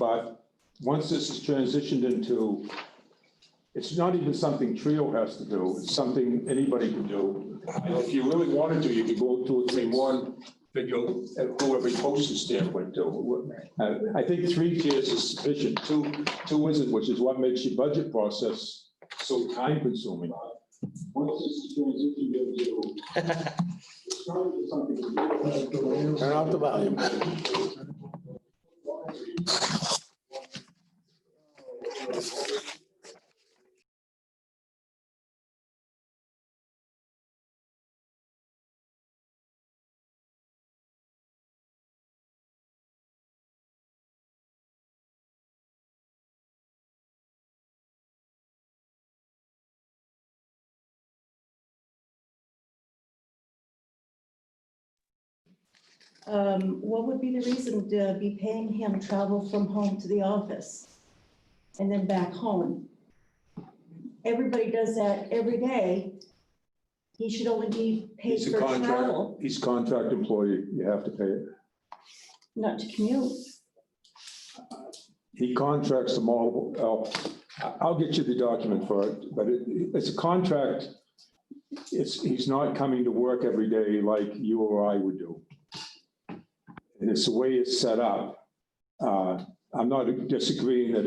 But once this is transitioned into, it's not even something Trio has to do, it's something anybody can do. And if you really wanted to, you could go 2 or 3 more that whoever postage stamp went to. I think 3 tiers is sufficient, two isn't, which is what makes your budget process so time consuming. Once this is transitioned into, it's starting to something. Turn off the volume. What would be the reason to be paying him travel from home to the office and then back home? Everybody does that every day. He should only be paid He's a for contract, travel, he's a contract employee, you have to pay it. not to commute. He contracts them all, I'll get you the document for it, but it's a contract. He's not coming to work every day like you or I would do. And it's the way it's set up. I'm not disagreeing that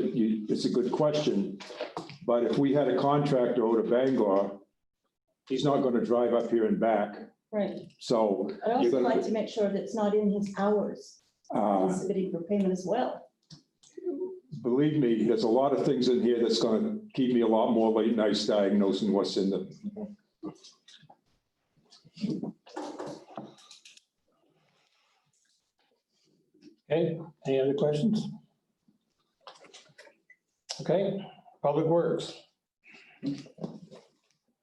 it's a good question, but if we had a contractor out of Bangor, he's not going to drive up here and back. Right. So I'd also you're gonna- like to make sure that it's not in his hours, he's submitting for payment as well. Believe me, there's a lot of things in here that's going to keep me a lot more late nights diagnosing what's in the. Okay, any other questions? Okay, Public Works.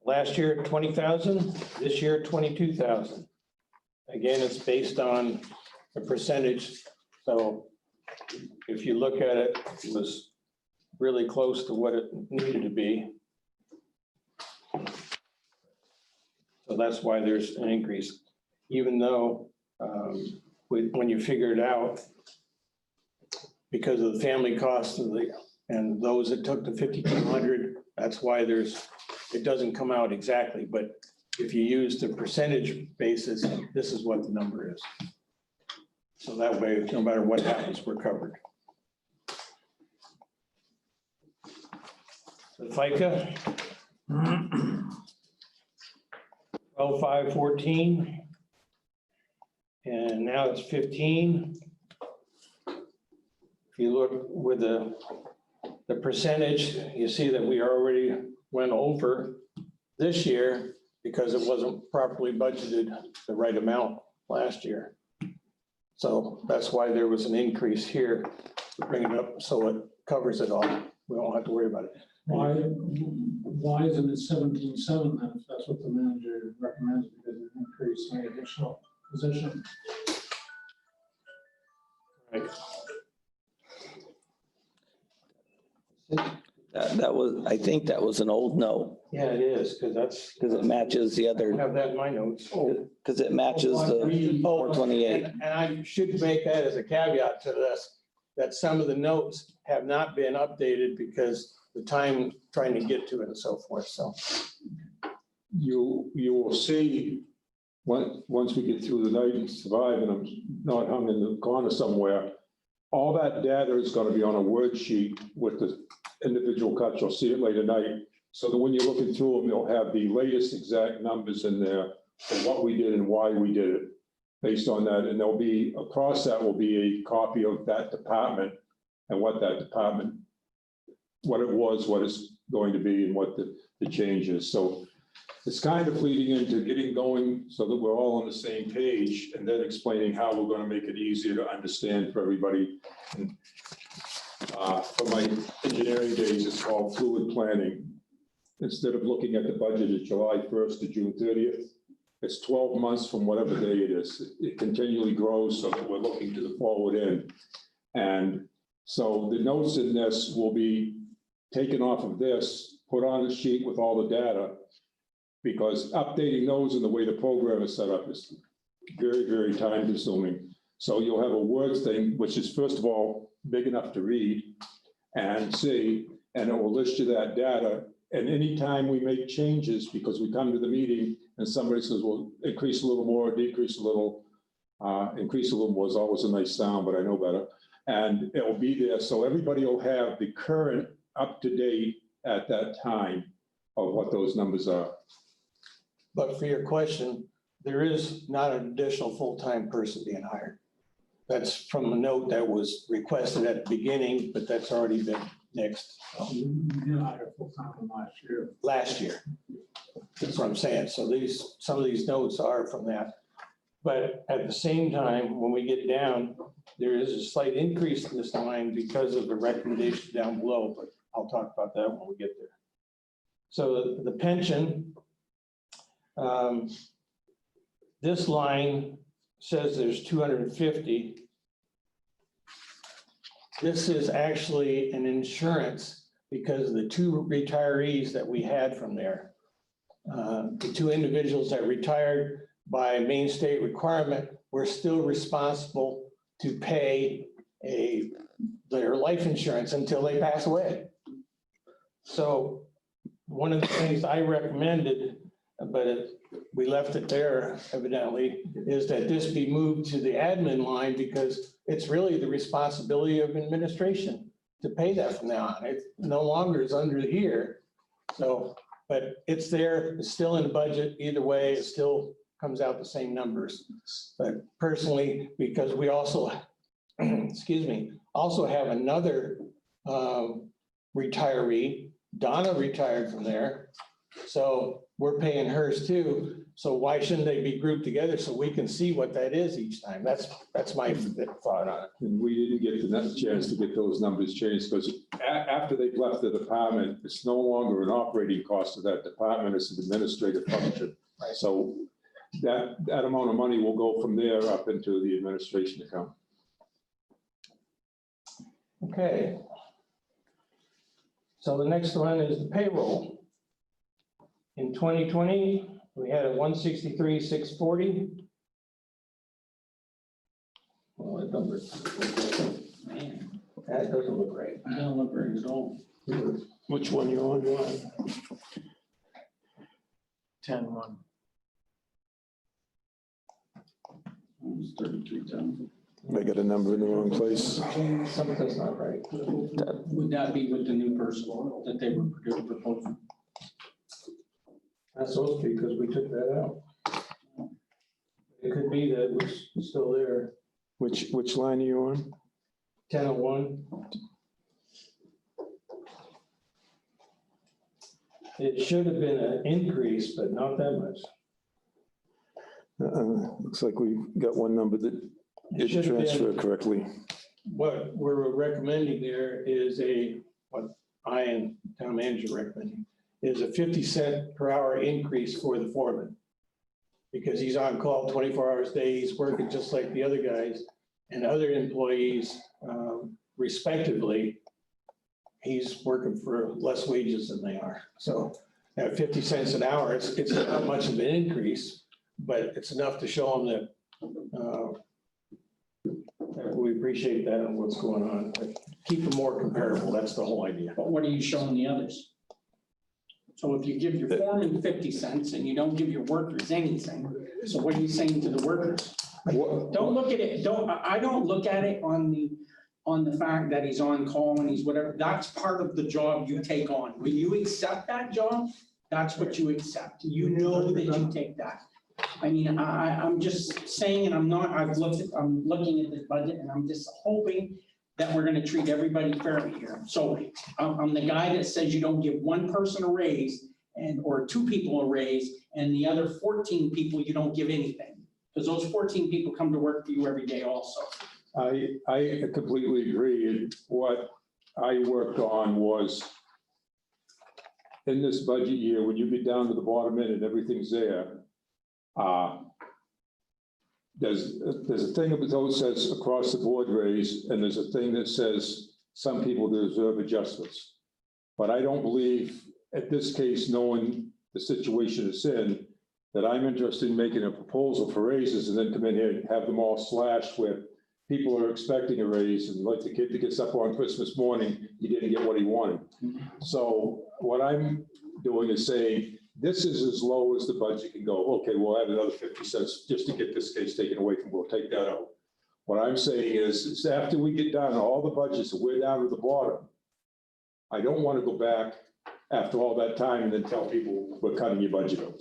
Last year, 20,000, this year, 22,000. Again, it's based on a percentage. So if you look at it, it was really close to what it needed to be. So that's why there's an increase, even though when you figure it out, because of the family costs and those that took the 5,200, that's why it doesn't come out exactly, but if you use the percentage basis, this is what the number is. So that way, no matter what happens, we're covered. The FICA, 12,514, and now it's 15. If you look with the percentage, you see that we already went over this year because it wasn't properly budgeted the right amount last year. So that's why there was an increase here to bring it up so it covers it all. We don't have to worry about it. Why isn't it 17.7 then, if that's what the manager recommends, because it increased an additional position? Right. That was, I think that was an old note, Yeah, it is, because it matches the I other, have that in my notes. because it matches the 428. And I should make that as a caveat to this, that some of the notes have not been updated because the time trying to get to it and so forth, so. You will see, once we get through the night and survive, and I'm not hung in the corner somewhere, all that data is going to be on a word sheet with the individual cuts. You'll see it late at night. So that when you're looking through them, you'll have the latest exact numbers in there for what we did and why we did it based on that. And there'll be, across that will be a copy of that department and what that department, what it was, what it's going to be, and what the change is. So it's kind of leading into getting going so that we're all on the same page and then explaining how we're going to make it easier to understand for everybody. And, for my engineering days, it's called fluid planning. Instead of looking at the budget at July 1st to June 30th, it's 12 months from whatever day it is. It continually grows so that we're looking to the forward end. And so the notes in this will be taken off of this, put on a sheet with all the data, because updating those in the way the program is set up is very, very time consuming. So you'll have a Word thing, which is, first of all, big enough to read and see, and it will list you that data. And anytime we make changes, because we come to the meeting and somebody says, well, increase a little more, decrease a little, increase a little more is always a nice sound, but I know better. And it will be there, so everybody will have the current up to date at that time of what those numbers are. But for your question, there is not an additional full-time person being hired. That's from a note that was requested at the beginning, but that's already been nixed You did hire full-time from last year. That's what I'm saying. So some of these notes are from that. But at the same time, when we get down, there is a slight increase in this line because of the recommendation down below, but I'll talk about that when we get there. So the pension, this line says there's 250. This is actually an insurance because of the two retirees that we had from there. The two individuals that retired by Maine state requirement, we're still responsible to pay their life insurance until they pass away. So one of the things I recommended, but we left it there evidently, is that this be moved to the admin line because it's really the responsibility of administration to pay that from now on. It no longer is under here. So, but it's there, it's still in the budget. Either way, it still comes out the same numbers. But personally, because we also, excuse me, also have another retiree, Donna retired from there. So we're paying hers too. So why shouldn't they be grouped together so we can see what that is each time? That's my thought on it. And we didn't get the chance to get those numbers changed because after they've left the department, it's no longer an operating cost of that department, it's an administrative function. Right. So that amount of money will go from there up into the administration account. Okay. So the next one is the payroll. In 2020, we had a 163,640. Well, that number, Man, that doesn't look right. I don't look very good at all. Which one you on? 10-1. It's 33,000. I got a number in the wrong place. Something's not right. Would that be with the new person that they were proposing? That's supposed to be because we took that out. It could be that it was still there. Which line are you on? 1001. It should have been an increase, but not that much. Looks like we've got one number that It didn't should have transfer been, correctly. what we're recommending there is what I and town manager recommending, is a 50 cent per hour increase for the foreman. Because he's on call 24 hours a day, he's working just like the other guys and other employees respectively. He's working for less wages than they are. So at 50 cents an hour, it's not much of an increase, but it's enough to show them that we appreciate that and what's going on. But keep them more comparable, that's the whole idea. But what are you showing the others? So if you give your foreman 50 cents and you don't give your workers anything, so what are you saying to the workers? Don't look at it, I don't look at it on the fact that he's on call and he's whatever. That's part of the job you take on. When you accept that job, that's what you accept. You know that you take that. I mean, I'm just saying, and I'm looking at this budget and I'm just hoping that we're gonna treat everybody fairly here. So I'm the guy that says you don't give one person a raise or two people a raise and the other 14 people you don't give anything. Because those 14 people come to work for you every day also. I completely agree. And what I worked on was in this budget year, when you get down to the bottom end and everything's there, there's a thing that says across the board raise, and there's a thing that says some people deserve adjustments. But I don't believe at this case, knowing the situation it's in, that I'm interested in making a proposal for raises and then come in here and have them all slashed with, people are expecting a raise, and like the kid that gets up on Christmas morning, he didn't get what he wanted. So what I'm doing is saying, this is as low as the budget can go. Okay, we'll add another 50 cents just to get this case taken away from, we'll take that out. What I'm saying is after we get down to all the budgets, and we're down to the bottom, I don't want to go back after all that time and then tell people we're cutting your budget out.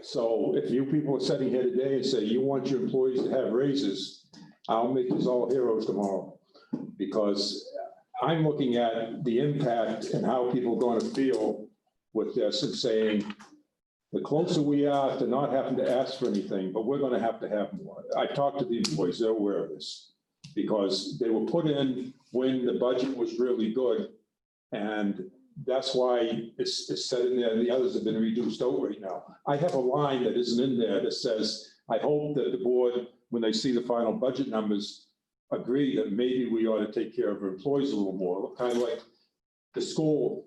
So if you people are sitting here today and say you want your employees to have raises, I'll make us all heroes tomorrow. Because I'm looking at the impact and how people are going to feel with this and saying, the closer we are to not having to ask for anything, but we're going to have more. I talked to the employees, they're aware of this, because they were put in when the budget was really good. And that's why it's said in there, and the others have been reduced over right now. I have a line that isn't in there that says, I hope that the board, when they see the final budget numbers, agree that maybe we ought to take care of our employees a little more, kind of like the school.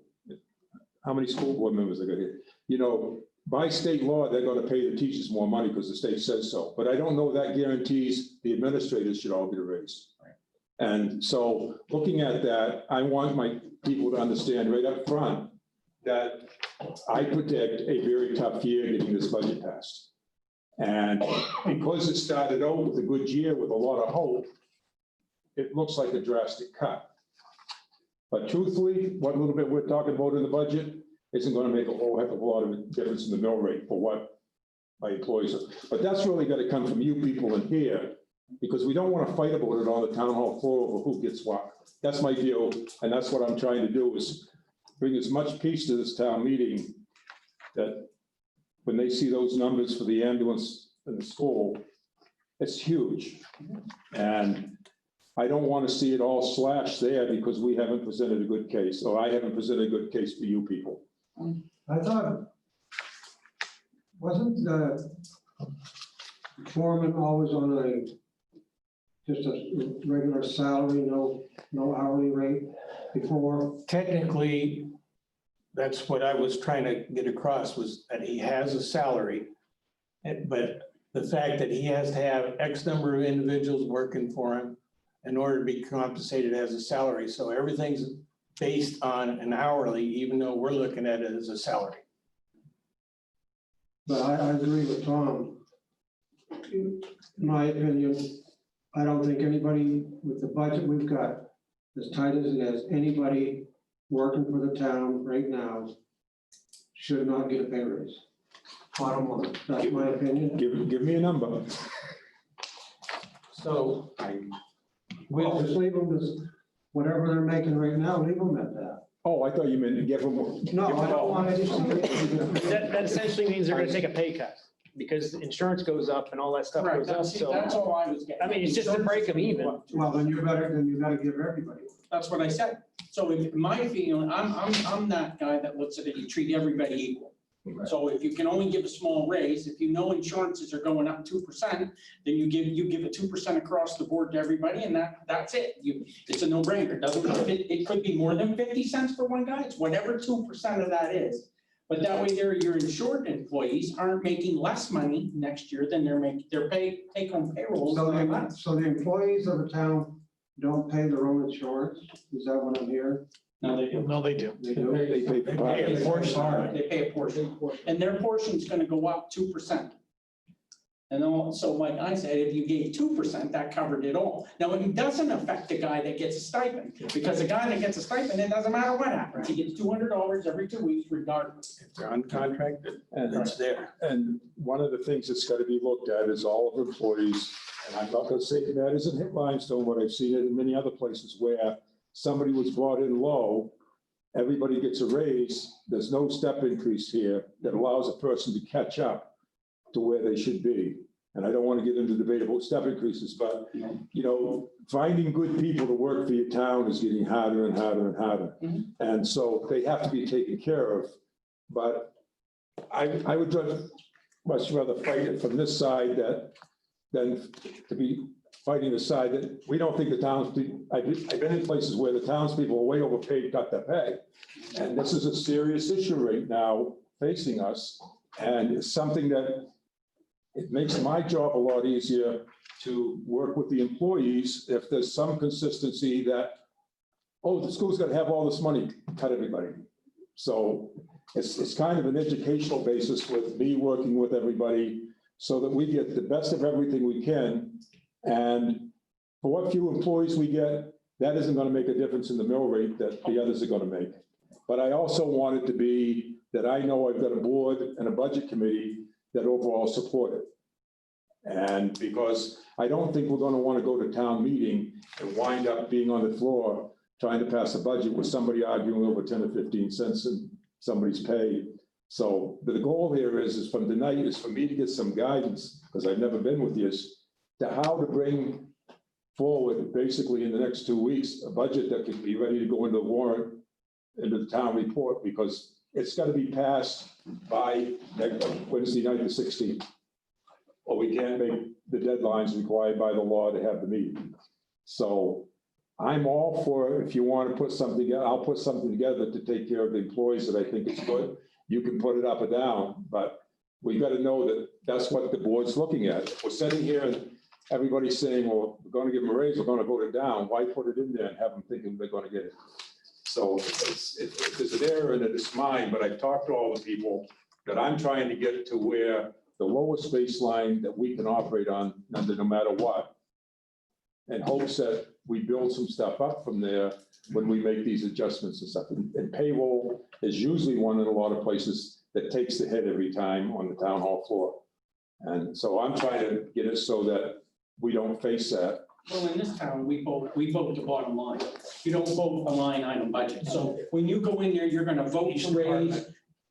How many school board members are going to get? You know, by state law, they're going to pay the teachers more money because the state says so. But I don't know that guarantees the administrators should all get a raise. And so looking at that, I want my people to understand right up front that I predict a very tough year getting this budget passed. And because it started out with a good year with a lot of hope, it looks like a drastic cut. But truthfully, what little bit we're talking about in the budget isn't going to make a whole heck of a lot of difference in the mill rate for what my employees are. But that's really got to come from you people in here, because we don't want to fight about it on the town hall floor over who gets what. That's my view, and that's what I'm trying to do, is bring as much peace to this town meeting that when they see those numbers for the ambulance in the school, it's huge. And I don't want to see it all slashed there because we haven't presented a good case, or I haven't presented a good case for you people. I thought, wasn't the foreman always on just a regular salary, no hourly rate before? Technically, that's what I was trying to get across, was that he has a salary. But the fact that he has to have X number of individuals working for him in order to be compensated as a salary. So everything's based on an hourly, even though we're looking at it as a salary. But I agree with Tom. In my opinion, I don't think anybody with the budget we've got, as tight as it is, anybody working for the town right now should not get a pay raise. Bottom line, that's my opinion. Give me a number. So Well, just leave them as whatever they're making right now, leave them at that. Oh, I thought you meant to give them. No, I don't want to. That essentially means they're gonna take a pay cut, because insurance goes up and all that stuff Right, goes up, that's so. all I was getting. I mean, it's just to break them even. Well, then you gotta give everybody. That's what I said. So in my feeling, I'm that guy that looks at it, you treat everybody equal. So if you can only give a small raise, if you know insurances are going up 2%, then you give a 2% across the board to everybody, and that's it. It's a no-brainer. It could be more than 50 cents for one guy. It's whatever 2% of that is. But that way your insured employees aren't making less money next year than their take-home payroll. So the employees of the town don't pay their own insurance? Is that what I'm hearing? No, they do. No, they do. They do? They pay for part of They it. pay a portion. They pay a portion. And their portion's gonna go up 2%. And then, so like I said, if you gave 2%, that covered it all. Now, it doesn't affect the guy that gets a stipend, because the guy that gets a stipend, it doesn't matter what happens. He gets $200 every 2 weeks regardless. if they're uncontracted, it's there. And one of the things that's got to be looked at is all of employees, and I'm not going to say that isn't hit limestone, but I've seen it in many other places where somebody was brought in low, everybody gets a raise, there's no step increase here that allows a person to catch up to where they should be. And I don't want to get into debate about step increases, but, you know, finding good people to work for your town is getting harder and harder and harder. Mhm. And so they have to be taken care of. But I would much rather fight it from this side than to be fighting the side that we don't think the townspeople, I've been in places where the townspeople are way overpaid, got their pay. And this is a serious issue right now facing us. And it's something that it makes my job a lot easier to work with the employees if there's some consistency that, oh, the school's gonna have all this money, cut everybody. So it's kind of an educational basis with me working with everybody so that we get the best of everything we can. And for what few employees we get, that isn't gonna make a difference in the mill rate that the others are gonna make. But I also want it to be that I know I've got a board and a budget committee that overall support it. And because I don't think we're gonna wanna go to town meeting and wind up being on the floor trying to pass a budget with somebody arguing over 10 or 15 cents in somebody's pay. So the goal here is from tonight is for me to get some guidance, because I've never been with you, to how to bring forward, basically in the next 2 weeks, a budget that can be ready to go into the warrant, into the town report, because it's got to be passed by next Wednesday night, the 16th. Or we can't make the deadlines required by the law to have the meeting. So I'm all for, if you want to put something together, I'll put something together to take care of the employees that I think is good. You can put it up or down, but we got to know that that's what the board's looking at. If we're sitting here and everybody's saying, well, we're going to give them a raise, we're going to vote it down. Why put it in there and have them thinking they're going to get it? So if there's an error in it, it's mine, but I've talked to all the people that I'm trying to get to where the lowest baseline that we can operate on under no matter what. And hopes that we build some stuff up from there when we make these adjustments and stuff. And payroll is usually one in a lot of places that takes the hit every time on the town hall floor. And so I'm trying to get it so that we don't face that. Well, in this town, we vote the bottom line. You don't vote a line item budget. So when you go in there, you're gonna vote to raise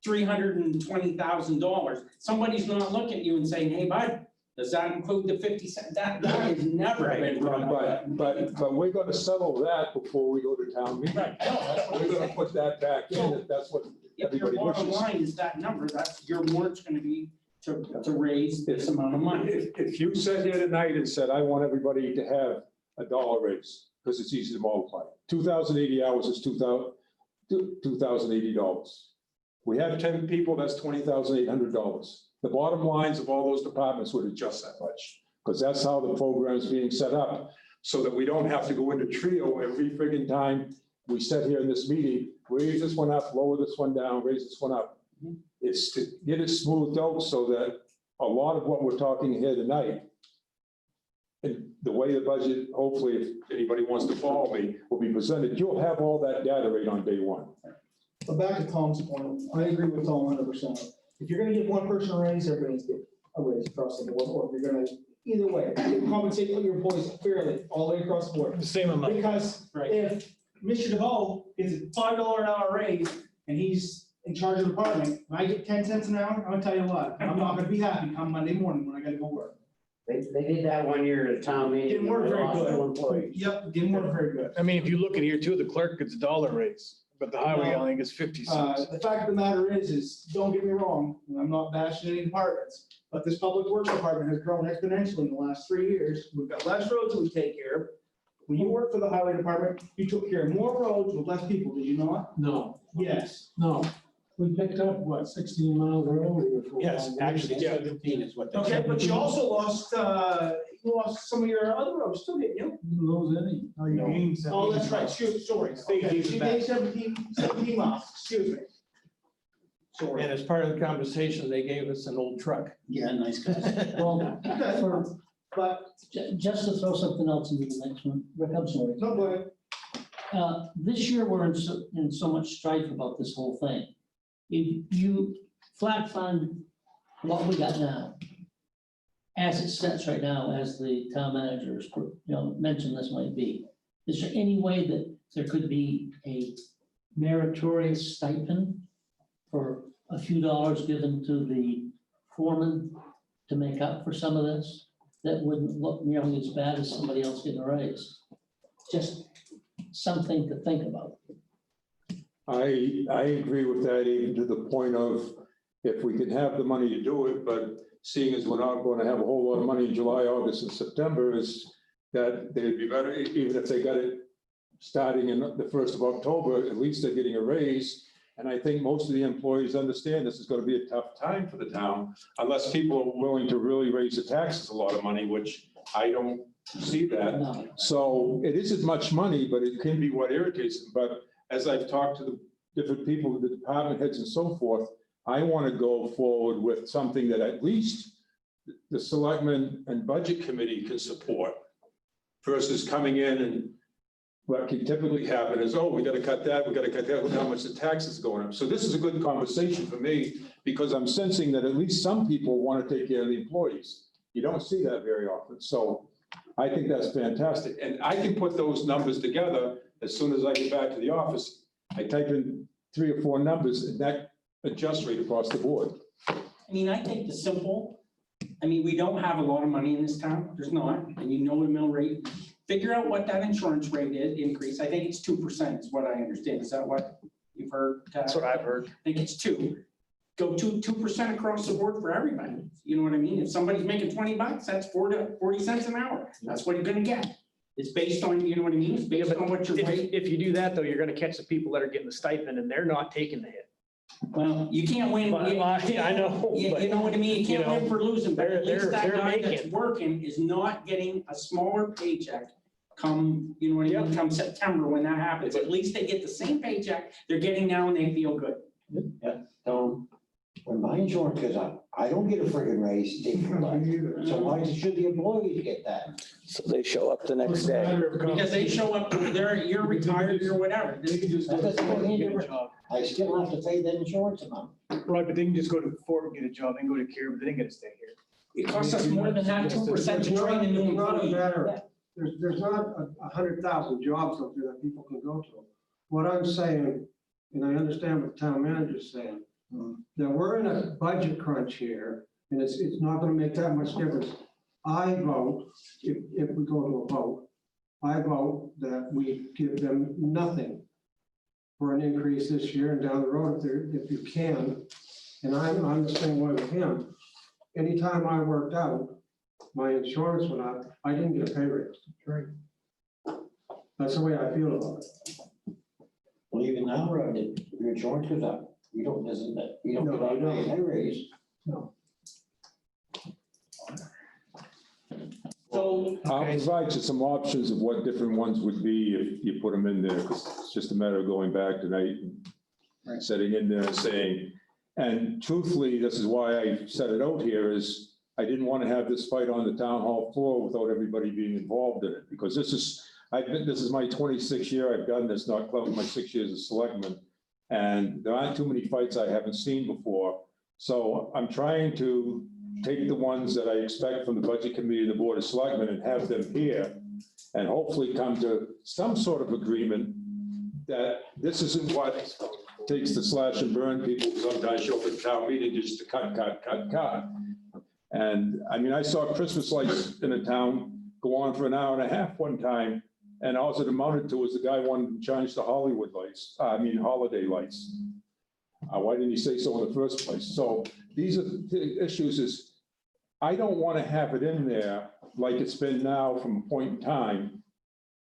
$320,000. Somebody's not looking at you and saying, hey, bud, does that include the 50 cents? That has never been brought up. But we're gonna settle that before we go to town meeting. Right. No, that's what We're I'm gonna saying. put that back in, if that's what If your everybody bottom wishes. line is that number, that's, your warrant's gonna be to raise this amount of money. If you sat here tonight and said, I want everybody to have a dollar raise, because it's easy to multiply. 2,080 hours is $2,080. We have 10 people, that's $20,800. The bottom lines of all those departments would adjust that much, because that's how the program's being set up, so that we don't have to go into trio every friggin' time we sit here in this meeting, raise this one up, lower this one down, raise this one up. It's to get it smoothed out so that a lot of what we're talking here tonight, and the way the budget, hopefully, if anybody wants to follow me, will be presented, you'll have all that data right on day one. But back to Tom's point, I agree with Tom 100%. If you're gonna give one person a raise, everybody needs to get a raise across the board, or if you're gonna, either way, compensate your employees fairly, all the way across the board. The same amount. Because Right. if Mr. DeVoe gets a $5 an hour raise and he's in charge of the department, and I get 10 cents an hour, I'm gonna tell you what, I'm not gonna be happy come Monday morning when I gotta go work. They did that one year at a town meeting. Didn't work and very lost good. two employees. Yep, didn't work very good. I mean, if you look at here too, the clerk gets a dollar raise, but the highway, I think, is 50 cents. The fact of the matter is, don't get me wrong, and I'm not bashing any departments, but this public works department has grown exponentially in the last 3 years. We've got less roads that we take care of. When you worked for the highway department, you took care of more roads with less people, did you not? No, Yes. no. We picked up, what, 16 miles of road? Yes, actually, 17 is what they Okay, said. but you also lost some of your other roads too, didn't you? Didn't lose any. Oh, that's right, sorry. Okay, you gained 17 miles, excuse me. And Sorry. as part of the conversation, they gave us an old truck. Yeah, nice guys. Well, Okay, but, just to throw something else into the next one, Rick, I'm sorry. no, but, This year, we're in so much strife about this whole thing. If you flat fund what we got now, as it sits right now, as the town managers, mentioned this might be, is there any way that there could be a meritorious stipend for a few dollars given to the foreman to make up for some of this? That wouldn't look nearly as bad as somebody else getting a raise. Just something to think about. I agree with that, even to the point of, if we can have the money to do it, but seeing as we're not going to have a whole lot of money in July, August, and September, is that they'd be better, even if they got it starting in the 1st of October, at least they're getting a raise. And I think most of the employees understand this is gonna be a tough time for the town unless people are willing to really raise the taxes a lot of money, which I don't see that. No. So it isn't much money, but it can be what irritates them. But as I've talked to the different people, the department heads and so forth, I want to go forward with something that at least the selectmen and budget committee can support versus coming in and what can typically happen is, oh, we got to cut that, we got to cut that, look how much the taxes are going up. So this is a good conversation for me because I'm sensing that at least some people want to take care of the employees. You don't see that very often. So I think that's fantastic. And I can put those numbers together as soon as I get back to the office. I type in 3 or 4 numbers and that adjusts right across the board. I mean, I think the simple, I mean, we don't have a lot of money in this town, there's not, and you know the mill rate. Figure out what that insurance rate is, increase, I think it's 2% is what I understand, is that what you've heard? That's what I've heard. I think it's 2. Go 2% across the board for everybody, you know what I mean? If somebody's making $20, that's 40 cents an hour, that's what you're gonna get. It's based on, you know what I mean, it's based on what your rate. If you do that, though, you're gonna catch the people that are getting the stipend and they're not taking the hit. Well, you can't win. But, I know, You but, know what I mean? You can't you know, win for losing, but at they're- least that they're guy that's making- working is not getting a smaller paycheck come, you know what I mean, come September when that happens. At least they get the same paycheck they're getting now and they feel good. When my insurance goes up, I don't get a friggin' raise, they collect. So why should the employees get that? So they show up the next What's the day. matter of Because they show up, you're retired or whatever. They can just. That doesn't make any Get a difference. job. I still have to pay that insurance amount. Right, but they can just go to Fort and get a job, then go to Care, but they didn't get to stay here. It costs us more than that, 2% to train a new It's not a employee. matter, there's not 100,000 jobs up there that people can go to. What I'm saying, and I understand what the town manager's saying, that we're in a budget crunch here, and it's not gonna make that much difference. I vote, if we go to a vote, I vote that we give them nothing for an increase this year and down the road if you can. And I'm the same way with him. Anytime I worked out, my insurance went up, I didn't get a pay raise. That's the way I feel about it. Well, even now, if your insurance goes up, you don't get No, I don't. a pay raise. So, I'll provide you some options of what different ones would be if you put them in there, because it's just a matter of going back tonight and setting in there and saying, and truthfully, this is why I set it out here, is I didn't want to have this fight on the town hall floor without everybody being involved in it, because this is my 26th year I've done this, not counting my 6 years as selectman, and there aren't too many fights I haven't seen before. So I'm trying to take the ones that I expect from the budget committee and the board of selectmen and have them here and hopefully come to some sort of agreement that this isn't what takes to slash and burn people who sometimes show up at town meeting just to cut. And I mean, I saw Christmas lights in a town go on for an hour and a half one time. And all it amounted to was the guy wanted to change the Hollywood lights, holiday lights. Why didn't he say so in the first place? So these are the issues is, I don't want to have it in there like it's been now from a point in time,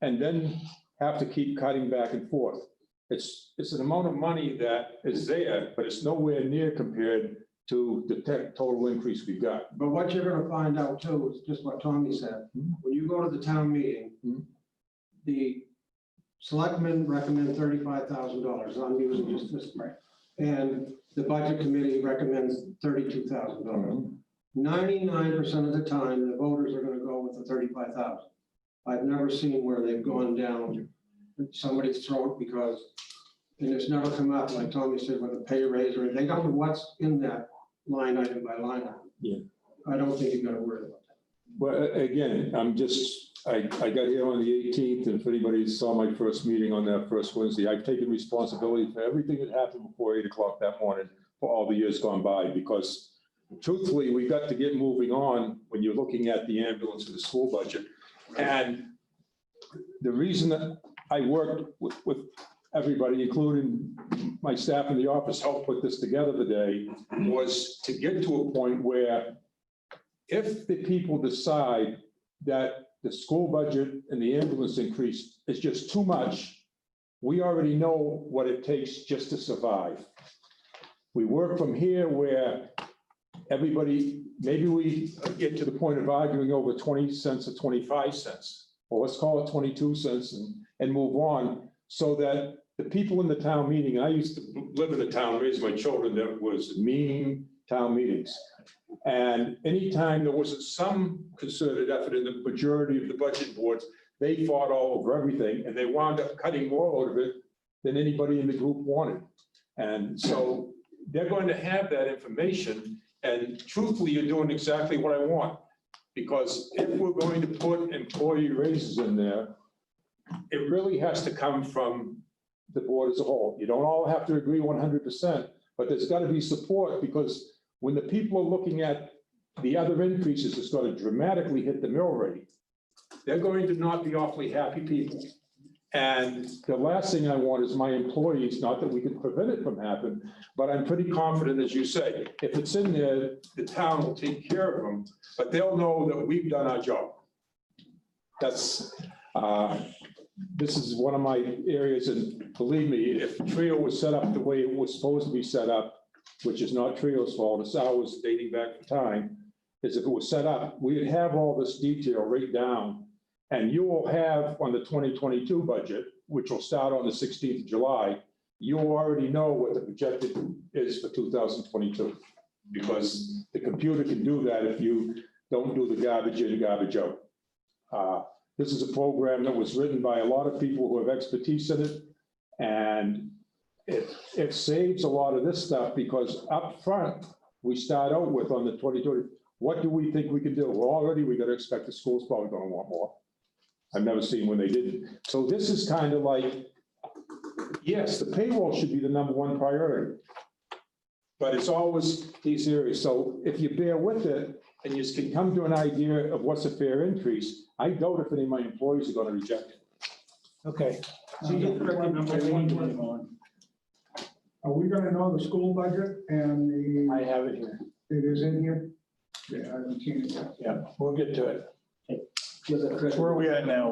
and then have to keep cutting back and forth. It's an amount of money that is there, but it's nowhere near compared to the total increase we've got. But what you're gonna find out too is just what Tommy said. When you go to the town meeting, the selectmen recommend $35,000. I'm using just this. And the budget committee recommends $32,000. 99% of the time, the voters are gonna go with the 35,000. I've never seen where they've gone down somebody's throat because, and it's never come up, like Tommy said, with a pay raise, or they don't know what's in that line item by line item. Yeah. I don't think you gotta worry about that. Well, again, I got here on the 18th, and if anybody saw my first meeting on that first Wednesday, I've taken responsibility for everything that happened before 8 o'clock that morning for all the years gone by, because truthfully, we got to get moving on when you're looking at the ambulance and the school budget. And the reason that I worked with everybody, including my staff in the office, helped put this together today, was to get to a point where if the people decide that the school budget and the ambulance increase is just too much, we already know what it takes just to survive. We work from here where everybody, maybe we get to the point of arguing over 20 cents or 25 cents, or let's call it 22 cents and move on, so that the people in the town meeting, I used to live in a town, raise my children, that was meeting town meetings. And anytime there wasn't some concerted effort in the majority of the budget boards, they fought all over everything, and they wound up cutting more out of it than anybody in the group wanted. And so they're going to have that information, and truthfully, you're doing exactly what I want. Because if we're going to put employee raises in there, it really has to come from the board as a whole. You don't all have to agree 100%, but there's got to be support, because when the people are looking at the other increases, it's going to dramatically hit the mill rate. They're going to not be awfully happy people. And the last thing I want is my employees, not that we can prevent it from happening, but I'm pretty confident, as you say, if it's in there, the town will take care of them, but they'll know that we've done our job. That's, this is one of my areas, and believe me, if TRIO was set up the way it was supposed to be set up, which is not TRIO's fault, it's ours dating back to time, is if it was set up, we'd have all this detail right down. And you will have on the 2022 budget, which will start on the 16th of July, you will already know what the projected is for 2022. Because the computer can do that if you don't do the garbage in, garbage out. This is a program that was written by a lot of people who have expertise in it. And it saves a lot of this stuff, because up front, we start out with on the 2020, what do we think we can do? Well, already we got to expect the school's probably going to want more. I've never seen when they didn't. So this is kind of like, yes, the payroll should be the #1 priority, but it's always these areas. So if you bear with it and you can come to an idea of what's a fair increase, I doubt if any of my employees are going to reject it. Okay. So you correct number one. Are we gonna know the school budget and I have it here. it is in here? Yeah, I haven't seen it yet. Yeah, we'll get to it. Where are we at now?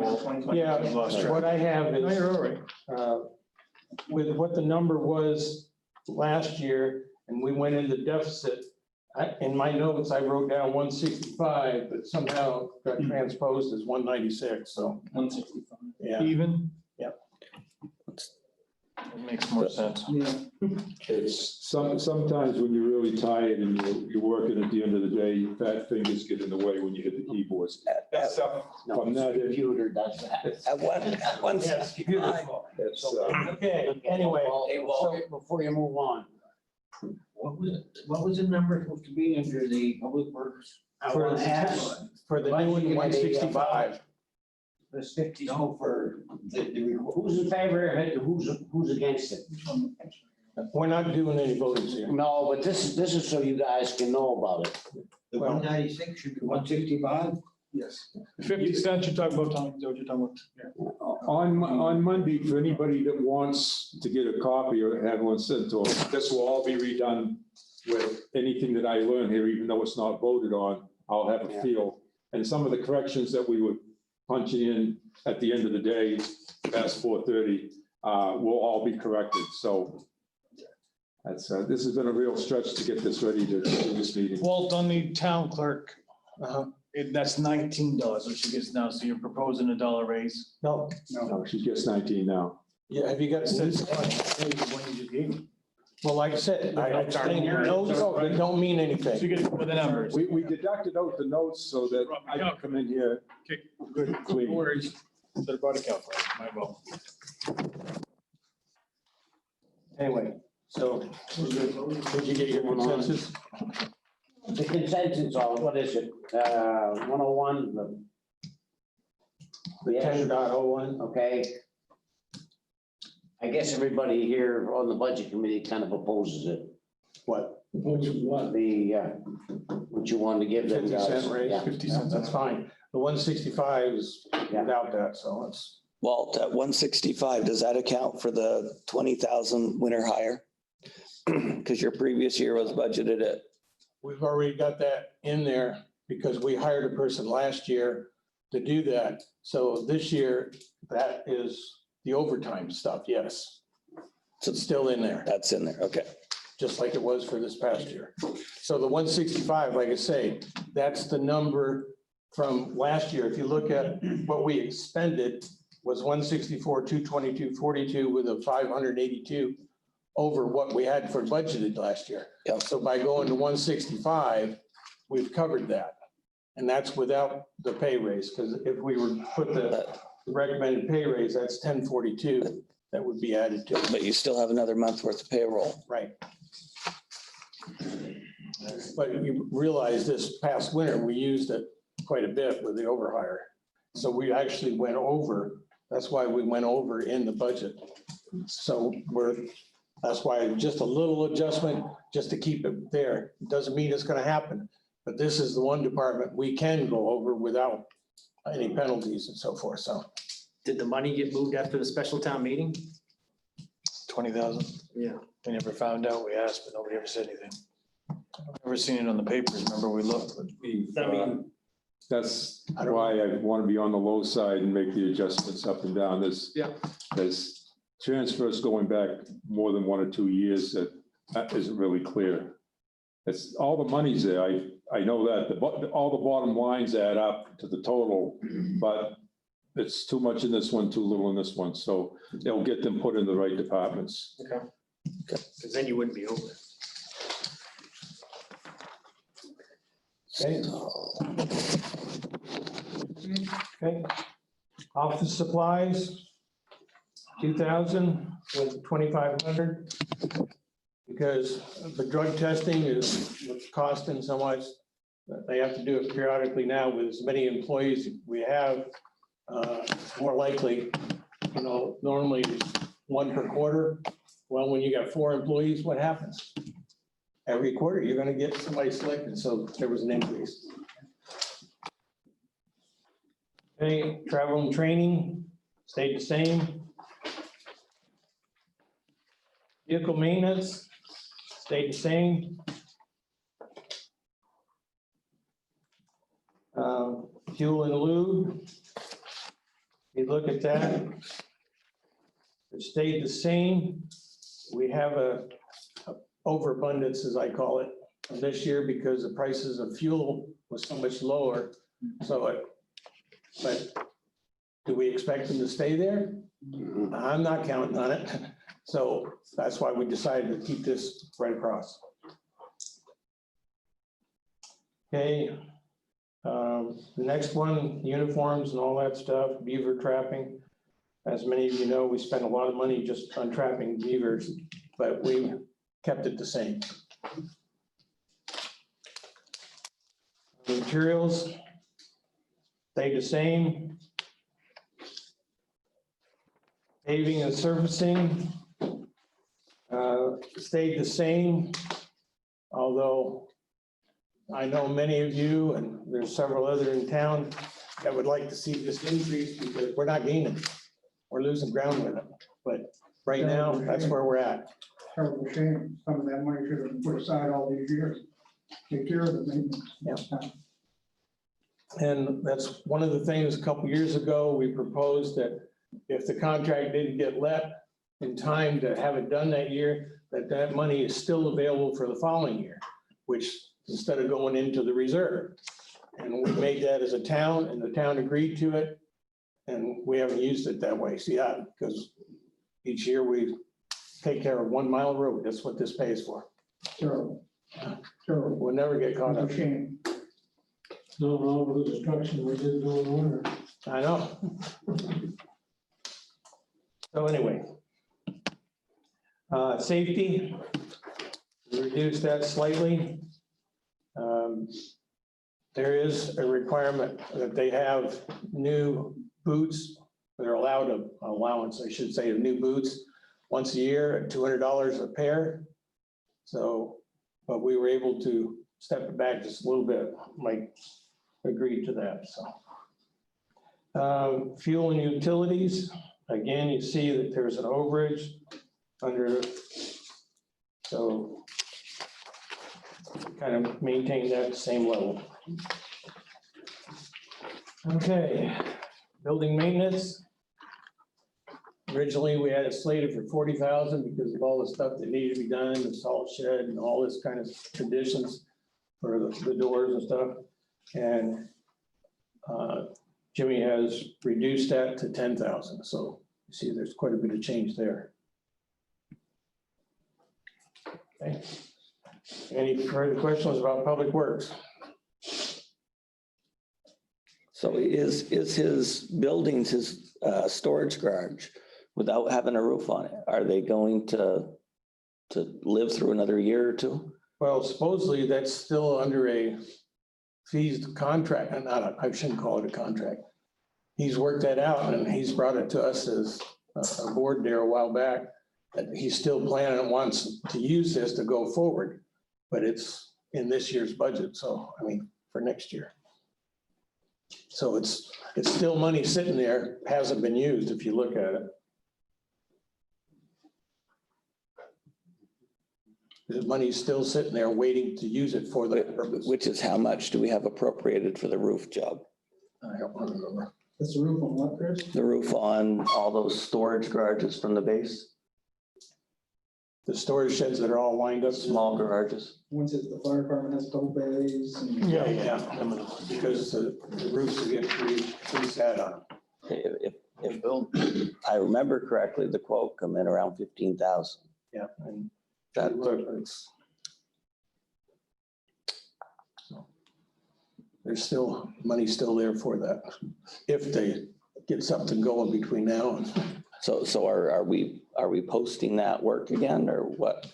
Yeah, what I have No, is, you're all right. with what the number was last year, and we went into deficit. In my notes, I wrote down 165, but somehow got transposed as 196, so, 165. yeah. Even? Yep. It makes more sense. Yeah. It's sometimes when you're really tired and you're working at the end of the day, fat fingers get in the way when you hit the keyboards. That's up from that. Computer does that. At 165. It's, Okay, anyway, Hey, well, before you move on, what was the number supposed to be under the public works? I For want to ask, for the new one, 165. this 50, so for who's in favor of it, who's against it? We're not doing any voting here. No, but this is so you guys can know about it. The Well- 196 should be 165? Yes. 50 cents you're talking about, Tom, is that what you're talking about? on Monday, for anybody that wants to get a copy or have one sent to them, this will all be redone with anything that I learn here, even though it's not voted on, I'll have a feel. And some of the corrections that we were punching in at the end of the day, past 4:30, will all be corrected. So that's, this has been a real stretch to get this ready to do this meeting. Walt, on the town clerk, that's $19 what she gets now, so you're proposing a $1 raise? No, No, she gets 19 now. yeah, have you got sense? Well, like I said, I explained your notes, they don't mean So anything. you get with the numbers. We deducted out the notes so that I can come in here Okay. good, No clean. worries. Should have brought a calculator, my fault. Anyway, so did you get your consensus? The consensus on, what is it, 101, The Yes. 10.01? okay? I guess everybody here on the budget committee kind of opposes it. What? Which one? The, what you wanted to give them 50 guys. cent raise? Yeah. 50 cents. That's fine. The 165 is Yeah. without that, so it's, Walt, at 165, does that account for the 20,000 winter hire? Because your previous year was budgeted at, we've already got that in there because we hired a person last year to do that. So this year, that is the overtime stuff, yes. So It's still in there, that's in there, okay. just like it was for this past year. So the 165, like I say, that's the number from last year. If you look at what we expended was 164, 222, 42 with a 582 over what we had for budgeted last year. Yep. So by going to 165, we've covered that. And that's without the pay raise, because if we were to put the recommended pay raise, that's 1042 that would be added to it. But you still have another month worth of payroll. Right. But you realize this past winter, we used it quite a bit with the overhire. So we actually went over, that's why we went over in the budget. So that's why just a little adjustment, just to keep it there. It doesn't mean it's gonna happen. But this is the one department we can go over without any penalties and so forth, so. Did the money get moved after the special town meeting? 20,000. Yeah. We never found out. We asked, but nobody ever said anything. Never seen it on the papers. Remember, we looked. I mean, That's why I want to be on the low side and make the adjustments up and down. There's transfers going back more than 1 or 2 years that isn't really clear. It's all the money's there. I know that all the bottom lines add up to the total, but it's too much in this one, too little in this one. So it'll get them put in the right departments. okay. Because then you wouldn't be over. Okay. Okay. Office supplies, 2,000 with 2,500. Because the drug testing is costing so much, that they have to do it periodically now with as many employees we have. More likely, normally 1 per quarter. Well, when you got 4 employees, what happens? Every quarter, you're gonna get somebody selected, so there was an increase. Okay, travel and training stayed the same. Vehicle maintenance stayed the same. Fuel and lube. You look at that. It stayed the same. We have a overabundance, as I call it, this year because the prices of fuel was so much lower. But do we expect them to stay there? I'm not counting on it. So that's why we decided to keep this right across. Okay. The next one, uniforms and all that stuff, beaver trapping. As many of you know, we spend a lot of money just on trapping beavers, but we kept it the same. Materials stayed the same. Paving and surfacing stayed the same, although I know many of you, and there's several other in town, that would like to see this increase because we're not gaining. We're losing ground with it. But right now, that's where we're at. Terrible shame. Some of that money should have been put aside all these years. Take care of the maintenance. Yeah. And that's one of the things, a couple years ago, we proposed that if the contract didn't get let in time to have it done that year, that money is still available for the following year, which instead of going into the reserve. And we made that as a town, and the town agreed to it. And we haven't used it that way. See, because each year we take care of 1 mile of road. That's what this pays for. Terrible. Terrible. We'll never get caught up. Shame. No, all the destruction we did during winter. I know. So anyway. Safety, we reduced that slightly. There is a requirement that they have new boots. They're allowed an allowance, I should say, of new boots once a year at $200 a pair. So, but we were able to step it back just a little bit. Mike agreed to that, so. Fuel and utilities, again, you see that there's an overage under, so kind of maintain that same level. Okay, building maintenance. Originally, we had it slated for 40,000 because of all the stuff that needed to be done, the salt shed and all this kind of conditions for the doors and stuff. And Jimmy has reduced that to 10,000. So you see, there's quite a bit of change there. Okay. Any further questions about Public Works? So is his buildings, his storage garage, without having a roof on it, are they going to live through another year or two? Well, supposedly that's still under a fees contract, and I shouldn't call it a contract. He's worked that out and he's brought it to us as a board there a while back. That he's still planning and wants to use this to go forward, but it's in this year's budget. So, I mean, for next year. So it's still money sitting there, hasn't been used if you look at it. The money's still sitting there waiting to use it for that purpose. Which is how much do we have appropriated for the roof job? I don't remember. That's the roof on what, Chris? The roof on all those storage garages from the base, The storage sheds that are all lined up. small garages? Once it's, the fire department has a couple bays and. Yeah, because the roofs get pretty sad on them. If I remember correctly, the quote come in around 15,000. Yeah. And That, there's still, money still there for that, if they get something going between now and. so are we posting that work again, or what?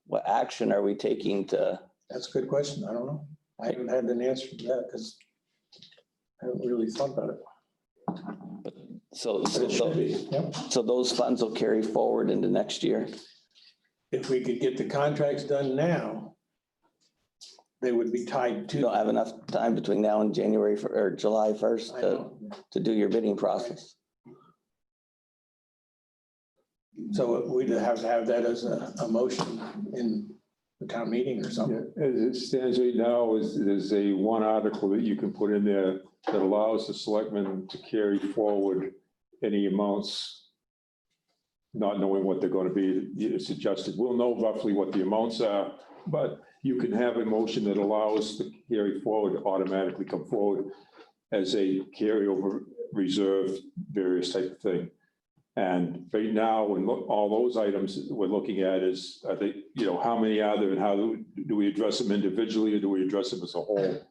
What action are we taking to? That's a good question. I don't know. I haven't had an answer to that because I haven't really thought about it. So But it should be, yep. so those funds will carry forward into next year? If we could get the contracts done now, they would be tied You don't to. have enough time between now and or July 1st I to, know. to do your bidding process. So we'd have to have that as a motion in the town meeting or Yeah, something. as it stands right now, there's a one article that you can put in there that allows the selectmen to carry forward any amounts, not knowing what they're going to be. It's adjusted. We'll know roughly what the amounts are, but you can have a motion that allows the carry forward, automatically come forward as a carryover reserve, various type of thing. And right now, and all those items we're looking at is, are they, how many are there and how do we address them individually or do we address them as a whole?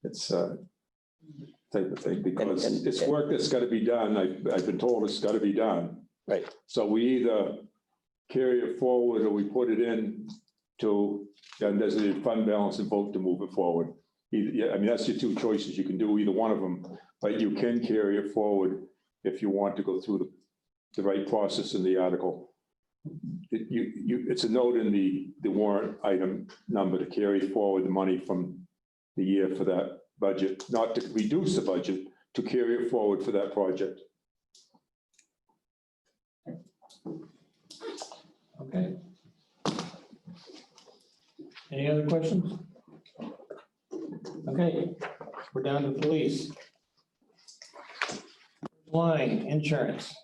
It's a type of thing because it's work that's got to be done. I've been told it's got to be done. Right. So we either carry it forward or we put it in to undesignated fund balance and vote to move it forward. I mean, that's your two choices. You can do either one of them, but you can carry it forward if you want to go through the right process in the article. It's a note in the warrant item number to carry forward the money from the year for that budget, not to reduce the budget, to carry it forward for that project. Okay. Any other questions? Okay, we're down to police. Line, insurance.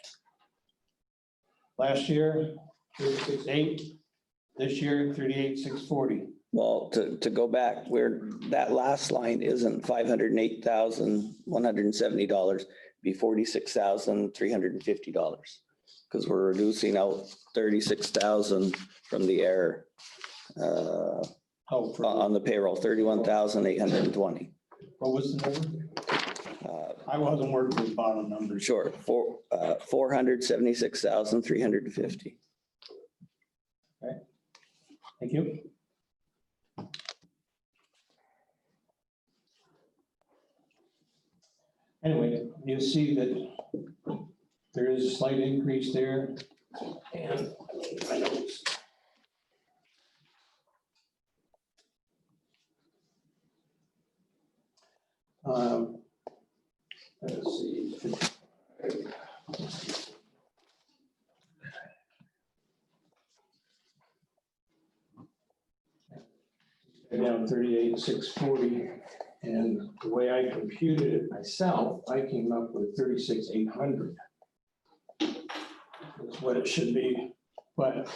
Last year, 36,800. This year, 38,640. Well, to go back, that last line isn't $508,170, be $46,350. Because we're reducing out 36,000 from the air on the payroll, 31,820. What was the number? I wasn't working with bottom numbers. Sure, 476,350. Thank you. Anyway, you see that there is a slight increase there. And my notes. Let's see. now 38,640. And the way I computed it myself, I came up with 36,800. That's what it should be. But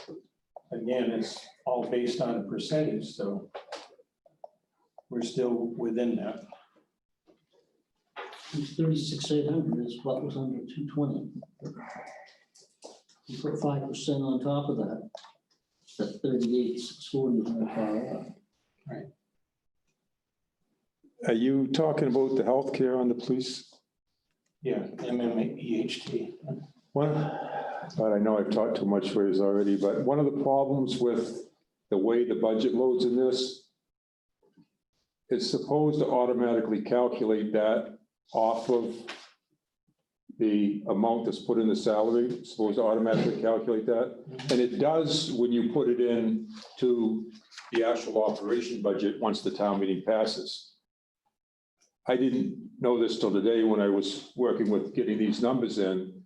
again, it's all based on a percentage, so we're still within that. 36,800 is what was under 220. You put 5% on top of that. That's 38,640 is not far off. Are you talking about the healthcare on the police? Yeah, MMEHT. But I know I've talked too much ways already, but one of the problems with the way the budget loads in this, it's supposed to automatically calculate that off of the amount that's put in the salary, it's supposed to automatically calculate that. And it does when you put it in to the actual operation budget once the town meeting passes. I didn't know this till today when I was working with getting these numbers in,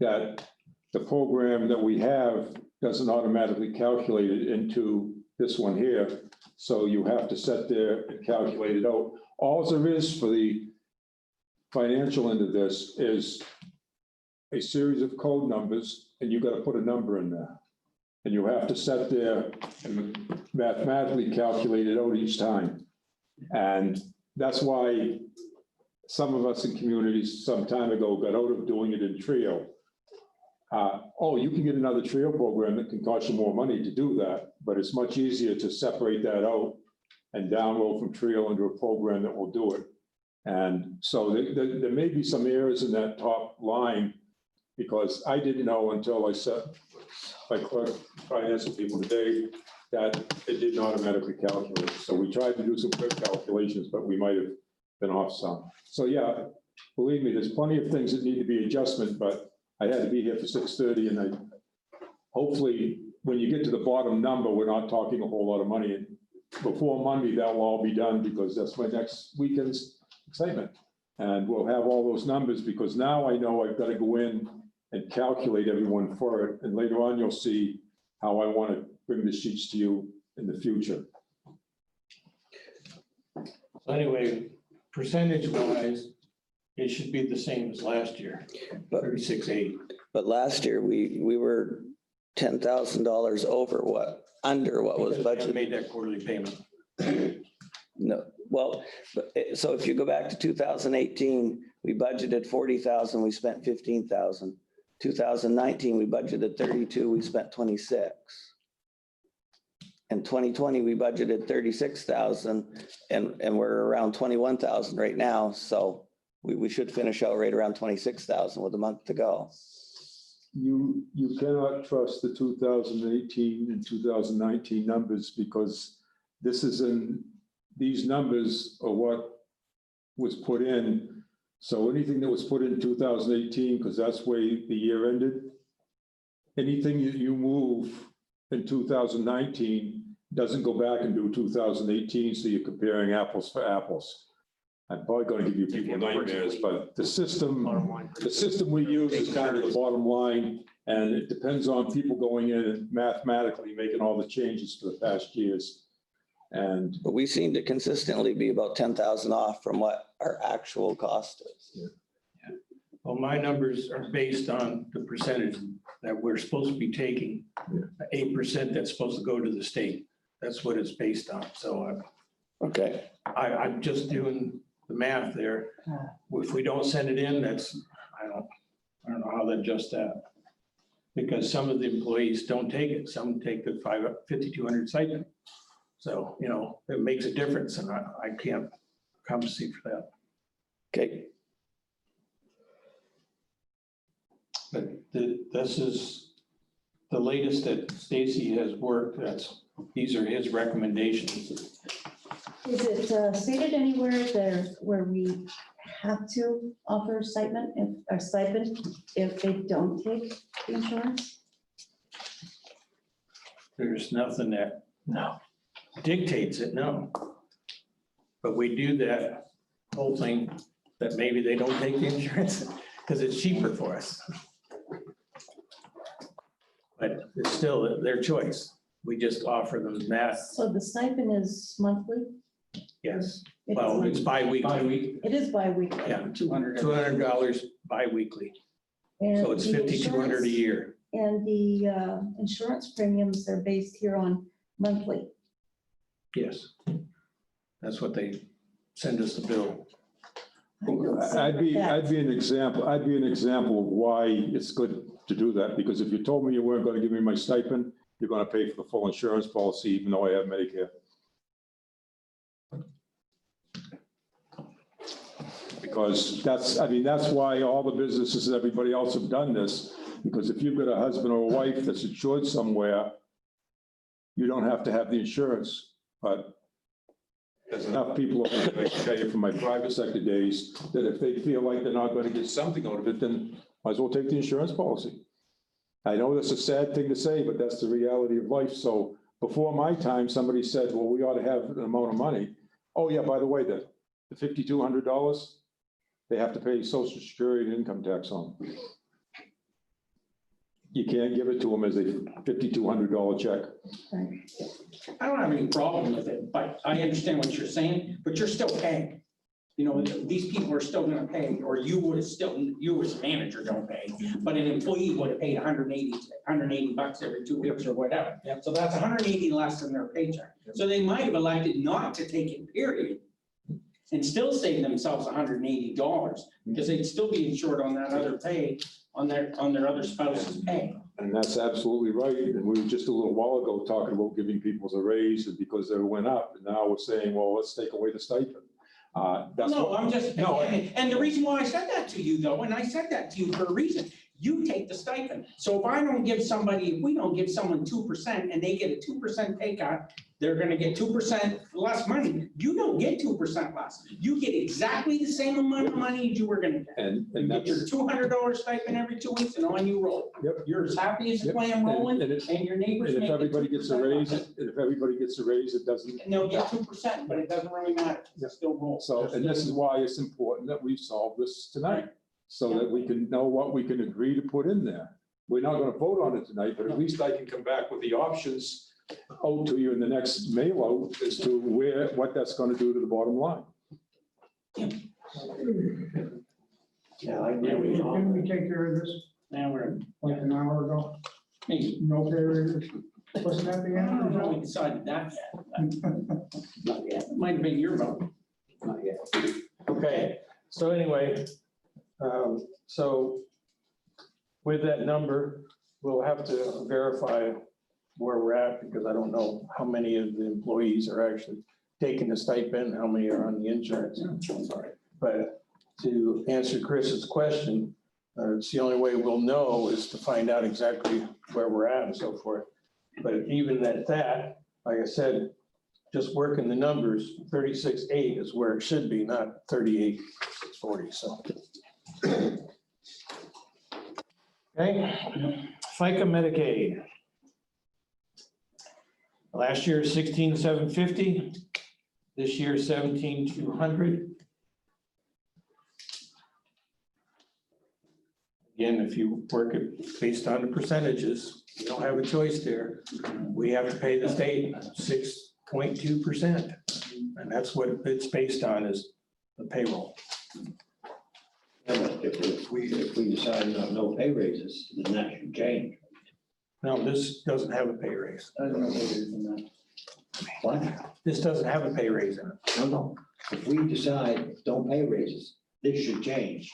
that the program that we have doesn't automatically calculate it into this one here. So you have to sit there and calculate it out. All there is for the financial end of this is a series of code numbers, and you got to put a number in there. And you have to sit there and mathematically calculate it out each time. And that's why some of us in communities some time ago got out of doing it in Trio. Oh, you can get another Trio program that can cost you more money to do that, but it's much easier to separate that out and download from Trio into a program that will do it. And so there may be some errors in that top line, because I didn't know until I set my clerk financial people today that it didn't automatically calculate. So we tried to do some quick calculations, but we might have been off some. So yeah, believe me, there's plenty of things that need to be adjustment, but I had to be here for 6:30, and hopefully when you get to the bottom number, we're not talking a whole lot of money. And before Monday, that will all be done, because that's my next weekend's excitement. And we'll have all those numbers, because now I know I've got to go in and calculate everyone for it. And later on, you'll see how I want to bring the sheets to you in the future. So anyway, percentage wise, it should be the same as last year, 36,800. But last year, we were $10,000 over under what was Because we budgeted. made that quarterly payment. No, well, so if you go back to 2018, we budgeted 40,000, we spent 15,000. 2019, we budgeted 32, we spent 26. In 2020, we budgeted 36,000, and we're around 21,000 right now. So we should finish out right around 26,000 with a month to go. You cannot trust the 2018 and 2019 numbers, because these numbers are what was put in. So anything that was put in 2018, because that's where the year ended, anything that you move in 2019 doesn't go back and do 2018, so you're comparing apples for apples. I'm probably going to give you people nightmares, but the system we use is kind of the bottom line, and it depends on people going in and mathematically making all the changes for the past years. But we seem to consistently be about 10,000 off from what our actual cost is. Yeah. Well, my numbers are based on the percentage that we're supposed to be taking, 8% that's supposed to go to the state. That's what it's based on. So Okay. I'm just doing the math there. If we don't send it in, I don't know how to adjust that. Because some of the employees don't take it. Some take the 5,200 stipend. So, it makes a difference, and I can't compensate for that. Okay. But this is the latest that Stacy has worked. These are his recommendations. Is it stated anywhere there where we have to offer a stipend if they don't take the insurance? There's nothing that dictates it, no. But we do that whole thing that maybe they don't take the insurance because it's cheaper for us. But it's still their choice. We just offer them that, So the stipend is monthly? yes. Well, it's bi-weekly. It is bi-weekly. Yeah, $200. $200 bi-weekly. And So it's the 5,200 a insurance- year. And the insurance premiums, they're based here on monthly. Yes. That's what they send us the bill. I'd be an example of why it's good to do that, because if you told me you weren't gonna give me my stipend, you're gonna pay for the full insurance policy, even though I have Medicare. Because that's why all the businesses and everybody else have done this, because if you've got a husband or a wife that's insured somewhere, you don't have to have the insurance, but there's enough people, I can tell you from my private sector days, that if they feel like they're not gonna get something out of it, then might as well take the insurance policy. I know that's a sad thing to say, but that's the reality of life. So before my time, somebody said, well, we ought to have an amount of money. Oh, yeah, by the way, the $5,200, they have to pay Social Security and income tax on. You can't give it to them as a $5,200 check. I don't have any problem with it, but I understand what you're saying, but you're still paying. You know, these people are still gonna pay, or you would have still, you as a manager don't pay, but an employee would have paid $180 every 2 weeks or whatever. So that's 180 less than their paycheck. So they might have elected not to take it, period, and still save themselves $180, because they'd still be insured on that other pay, on their other spouse's pay. And that's absolutely right. And we were just a little while ago talking about giving people a raise because they went up. And now we're saying, well, let's take away the stipend. That's No, what- I'm just, No. and the reason why I said that to you though, and I said that to you for a reason, you take the stipend. So if we don't give someone 2% and they get a 2% pay cut, they're gonna get 2% less money. You don't get 2% less. You get exactly the same amount of money you were gonna get. And You get your that's, $200 stipend every 2 weeks and on you roll. Yep. You're as happy as a Yep. clam rolling and if and your neighbors and if make it everybody gets a 2% raise, less. it doesn't. And they'll get 2%, but it doesn't really matter. It still rolls. So, and this is why it's important that we solve this tonight, so that we can know what we can agree to put in there. We're not gonna vote on it tonight, but at least I can come back with the options out to you in the next mail out as to what that's gonna do to the bottom line. Yeah, I agree with you. Didn't we take care of this Now we're, like an hour ago? maybe, No pay raises? Wasn't that the I don't know if end? we decided that yet. Not yet. It might have been your vote. Not yet. Okay, so anyway, so with that number, we'll have to verify where we're at, because I don't know how many of the employees are actually taking the stipend, how many are on the insurance. Sorry. But to answer Chris's question, it's the only way we'll know is to find out exactly where we're at and so forth. But even at that, like I said, just working the numbers, 36,800 is where it should be, not 38,640, so. Okay, FICA Medicaid. Last year, 16,750. This year, 17,200. Again, if you work it based on the percentages, you don't have a choice there. We have to pay the state 6.2%. And that's what it's based on, is the payroll. If we decide on no pay raises, then that should change. No, this doesn't have a pay raise. What? This doesn't have a pay raise in it. No. If we decide don't pay raises, this should change.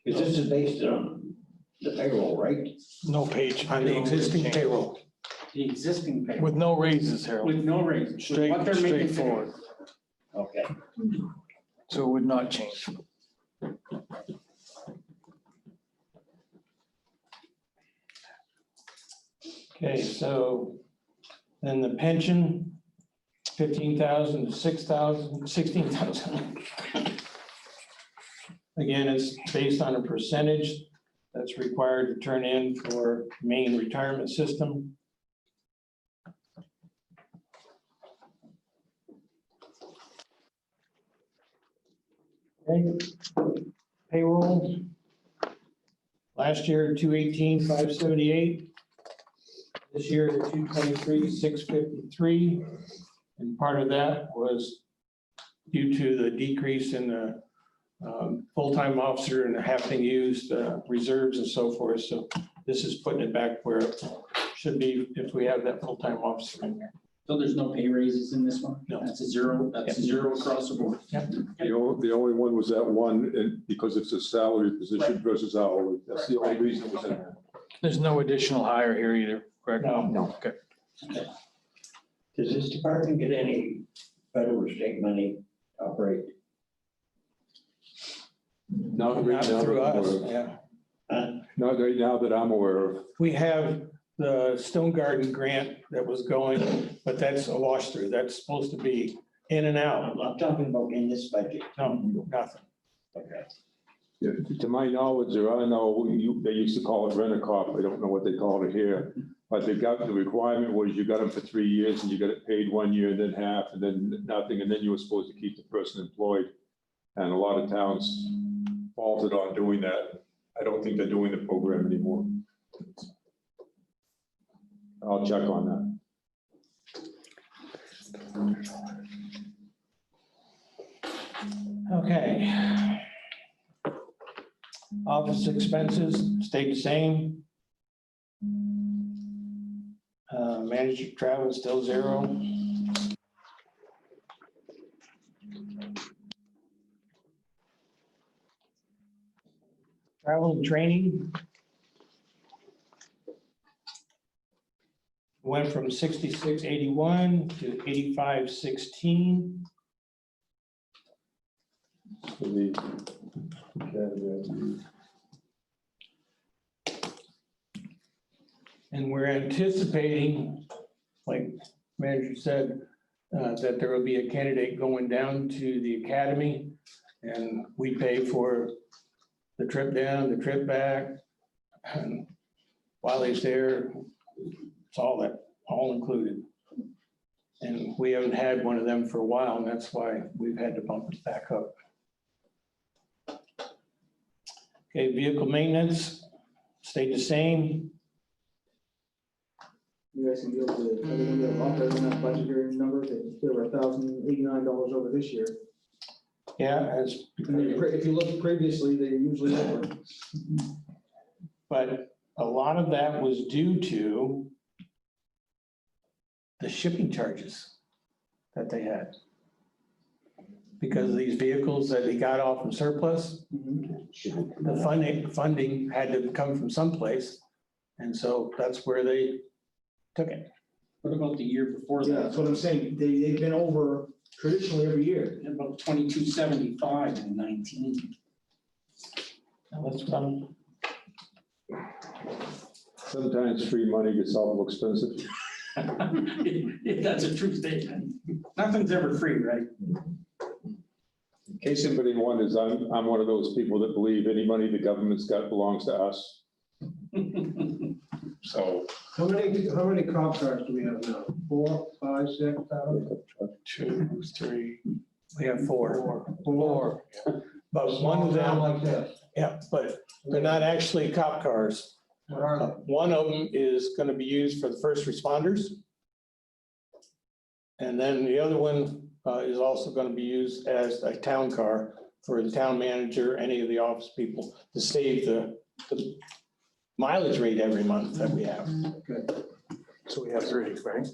Because this is based on the payroll, right? No page. On the existing payroll. The existing pay. With no raises, Harold. With no raises. With what they're making today. Straightforward. Okay. So it would not change. Okay, so then the pension, 15,000 to 6,000, 16,000. Again, it's based on a percentage that's required to turn in for Maine retirement system. Okay, payroll. Last year, 218,578. This year, the 223, 653. And part of that was due to the decrease in the full-time officer and having used reserves and so forth. So this is putting it back where it should be if we have that full-time officer in there. So there's no pay raises in this one? No. That's a zero, that's a zero across the board. The only one was that one, and because it's a salary position versus hourly. That's the only reason it was in there. There's no additional hire here either, correct? No. Okay. Does this department get any federal or state money to operate? Not right Not now. through that I'm us, aware of. yeah. Not right now that I'm aware of. We have the Stone Garden grant that was going, but that's a wash through. That's supposed to be in and out. I'm talking about in this budget. No, nothing. Okay. Yeah, to my knowledge, there are no, they used to call it rent-a-cop. I don't know what they call it here. But the requirement was you got them for 3 years and you got it paid 1 year, then half, and then nothing, and then you were supposed to keep the person employed. And a lot of towns faulted on doing that. I don't think they're doing the program anymore. I'll check on that. Okay. Office expenses stayed the same. Managed travel still zero. Travel and training went from 6681 to 8516. For the academy. And we're anticipating, like manager said, that there will be a candidate going down to the academy. And we pay for the trip down, the trip back. And while he's there, it's all included. And we haven't had one of them for a while, and that's why we've had to bump it back up. Okay, vehicle maintenance stayed the same. You guys can be able to, are they gonna be able to operate on that budgetary number? They were $1,089 over this year. Yeah, as. And if you look previously, they usually over. But a lot of that was due to the shipping charges that they had. Because of these vehicles that they got off from surplus, the funding had to come from someplace. And so that's where they took it. What about the year before Yeah, that? that's what I'm saying. They've been over traditionally every year. About 2275 in 19. Now, that's what I'm. Sometimes free money gets awful expensive. If that's a true statement. Nothing's ever free, right? In case anybody wonders, I'm one of those people that believe any money the government's got belongs to us. So. How many cop cars do we have now? 4, 5, 6, 7? 2, 3, we have four. Four. But one of them, Like this. yeah, but they're not actually cop cars. What are they? One of them is gonna be used for the first responders. And then the other one is also gonna be used as a town car for the town manager, any of the office people, to save the mileage rate every month that we have. So we have 3, right?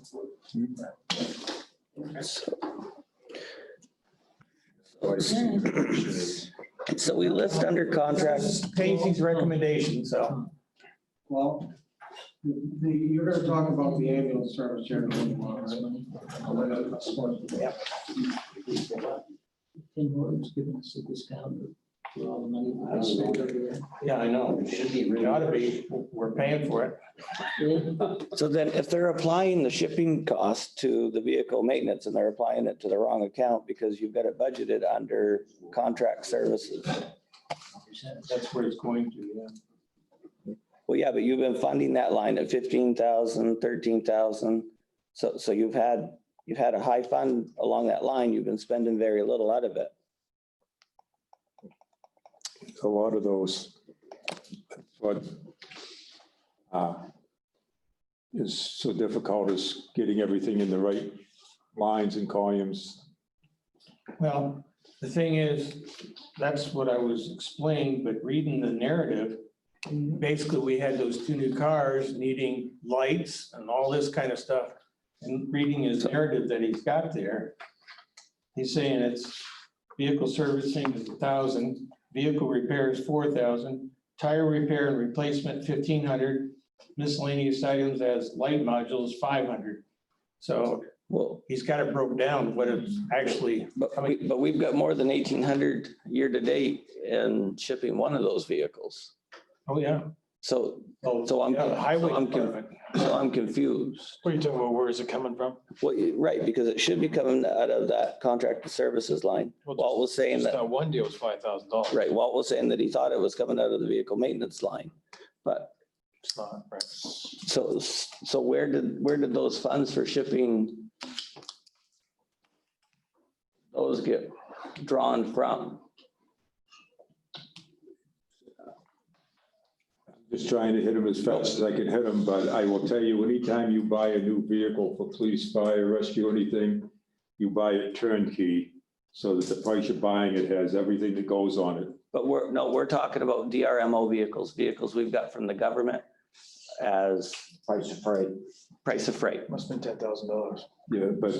So we list under contracts. Casey's recommendation, so. Well, you're gonna talk about the ambulance service here in a little while, right? Yeah. Tim Hortons giving us a discount for all the money we spent over there. Yeah, I know. It ought to be. We're paying for it. So then if they're applying the shipping cost to the vehicle maintenance and they're applying it to the wrong account because you've got it budgeted under contract services. That's where it's going to, yeah. Well, yeah, but you've been funding that line at 15,000, 13,000. So you've had a high fund along that line. You've been spending very little out of it. A lot of those. But is so difficult is getting everything in the right lines and columns. Well, the thing is, that's what I was explaining, but reading the narrative, basically, we had those 2 new cars needing lights and all this kind of stuff. And reading his narrative that he's got there, he's saying it's vehicle servicing is 1,000, vehicle repairs 4,000, tire repair and replacement 1,500, miscellaneous items as light modules 500. So Well, he's got it broke down what it's actually. but we've got more than 1,800 year to date in shipping one of those vehicles. Oh, yeah. So Oh, So I'm- yeah, the highway so I'm con- department. I'm confused. What are you talking about? Where is it coming from? Well, right, because it should be coming out of that contracted services line. Walt was saying Just that, that one deal was $5,000. right, Walt was saying that he thought it was coming out of the vehicle maintenance line. But It's not, right? so where did those funds for shipping those get drawn from? Just trying to hit them as fast as I can hit them, but I will tell you, anytime you buy a new vehicle for police, fire, rescue, anything, you buy it turnkey, so that the price you're buying it has everything that goes on it. But we're talking about DRMO vehicles we've got from the government as Price of freight. price of freight. Must have been $10,000. Yeah, but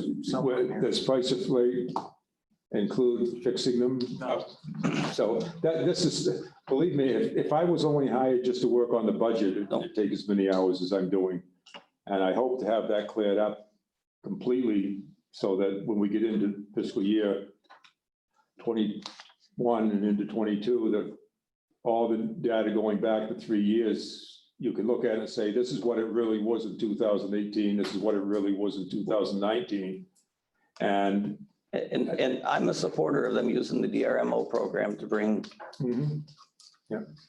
does price of freight include fixing them? No. So this is, believe me, if I was only hired just to work on the budget, it don't take as many hours as I'm doing. And I hope to have that cleared up completely so that when we get into fiscal year 21 and into 22, that all the data going back to 3 years, you can look at it and say, this is what it really was in 2018. This is what it really was in 2019. And And I'm a supporter of them using the DRMO program to bring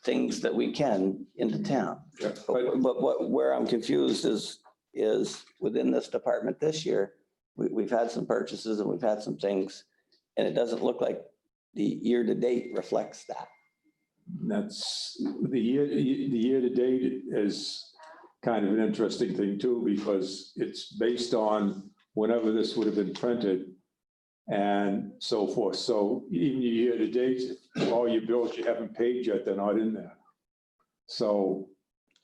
things that we can into town. yeah, But where I'm confused is within this department this year, we've had some purchases and we've had some things, and it doesn't look like the year-to-date reflects that. that's, the year to date is kind of an interesting thing too, because it's based on whenever this would have been printed and so forth. So even your year to date, all your bills you haven't paid yet, they're not in there. So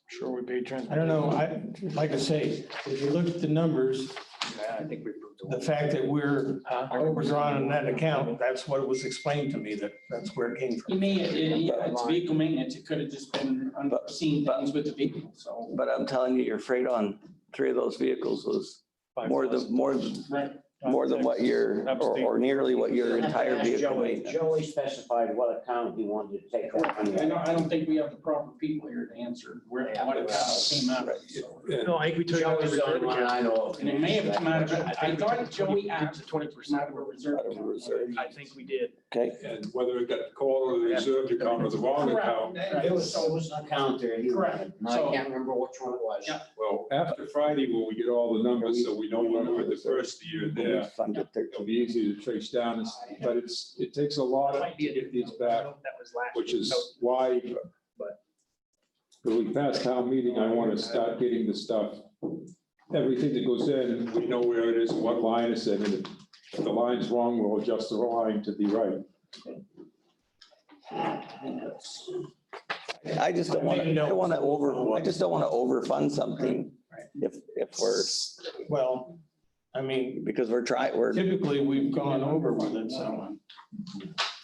Sure, we paid I don't know, like I say, if you look at the numbers, I think we proved the fact that we're overdrawn on that account, that's what was explained to me, that's where it came You from. may, yeah, it's vehicle maintenance, it could have just been unforeseen things with the vehicle, so. But I'm telling you, your freight on 3 of those vehicles was more than what your, or nearly what your entire vehicle made. Joey specified what account he wanted to take that money out. I don't think we have the proper people here to answer where, what it came out of. So. No, I think we took it out of the Joey's the only reserve one account. I know of. And it may have come out of, I thought Joey asked. 20% Out of a reserve. Out of a reserve. I think we did. Okay, and whether it got called or the reserve account or the wrong account, It was an account there. he Correct. wanted, and I can't remember which one it was. Yeah. well, after Friday, when we get all the numbers, so we know when we were the first year we there, funded 13. it'll be easy to trace down, but it takes a lot of Might be a get different. these back, That was last which year. is why when we pass town meeting, I want to start getting the stuff, everything that goes in, we know where it is, and what line it's in, and if the line's wrong, we'll adjust the line to be right. I just don't want to, I just don't want to overfund something if we're, Well, I mean, because we're typically we've gone over with it, so.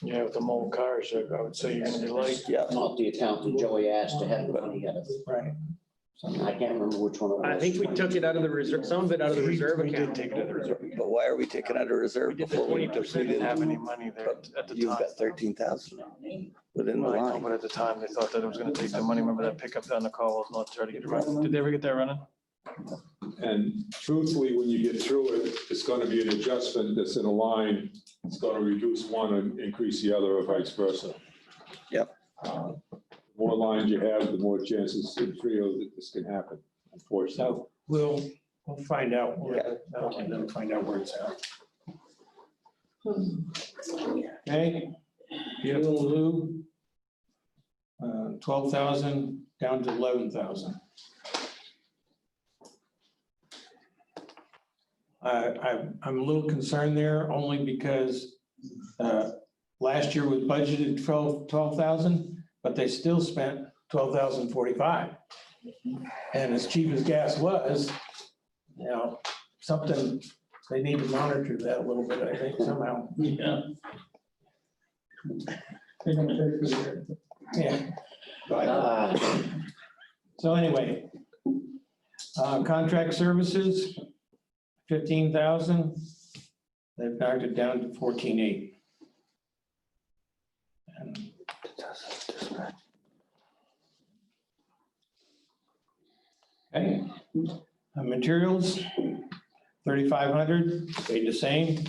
Yeah, with the mobile cars, I would say you're gonna be like, yeah. Not the account that Joey asked to have the money out of. Right. I can't remember which one it was. I think we took it out of the reserve, some of it out of the reserve we did account. take it out of the reserve. But why are we taking out of reserve We did the before we 20%. We didn't have any money there But at the You've time. got 13,000 within the I know, line. but at the time, they thought that it was gonna take the money. Remember that pickup down the call, not try to get it running. Did they ever get that running? And truthfully, when you get through it, it's going to be an adjustment that's in a line. It's going to reduce one and increase the other or vice versa. Yep. More lines you have, the more chances in Trio that this can happen, unfortunately. So we'll find out, and then find out where it's at. Okay, vehicle lube, 12,000 down to 11,000. I'm a little concerned there only because last year was budgeted 12,000, but they still spent 12,045. And as cheap as gas was, something, they need to monitor that a little bit, I think, somehow. Yeah. They're gonna pay for the- Yeah. Right. So anyway, contract services, 15,000. They've knocked it down to 14,800. And okay, materials, 3,500, stayed the same.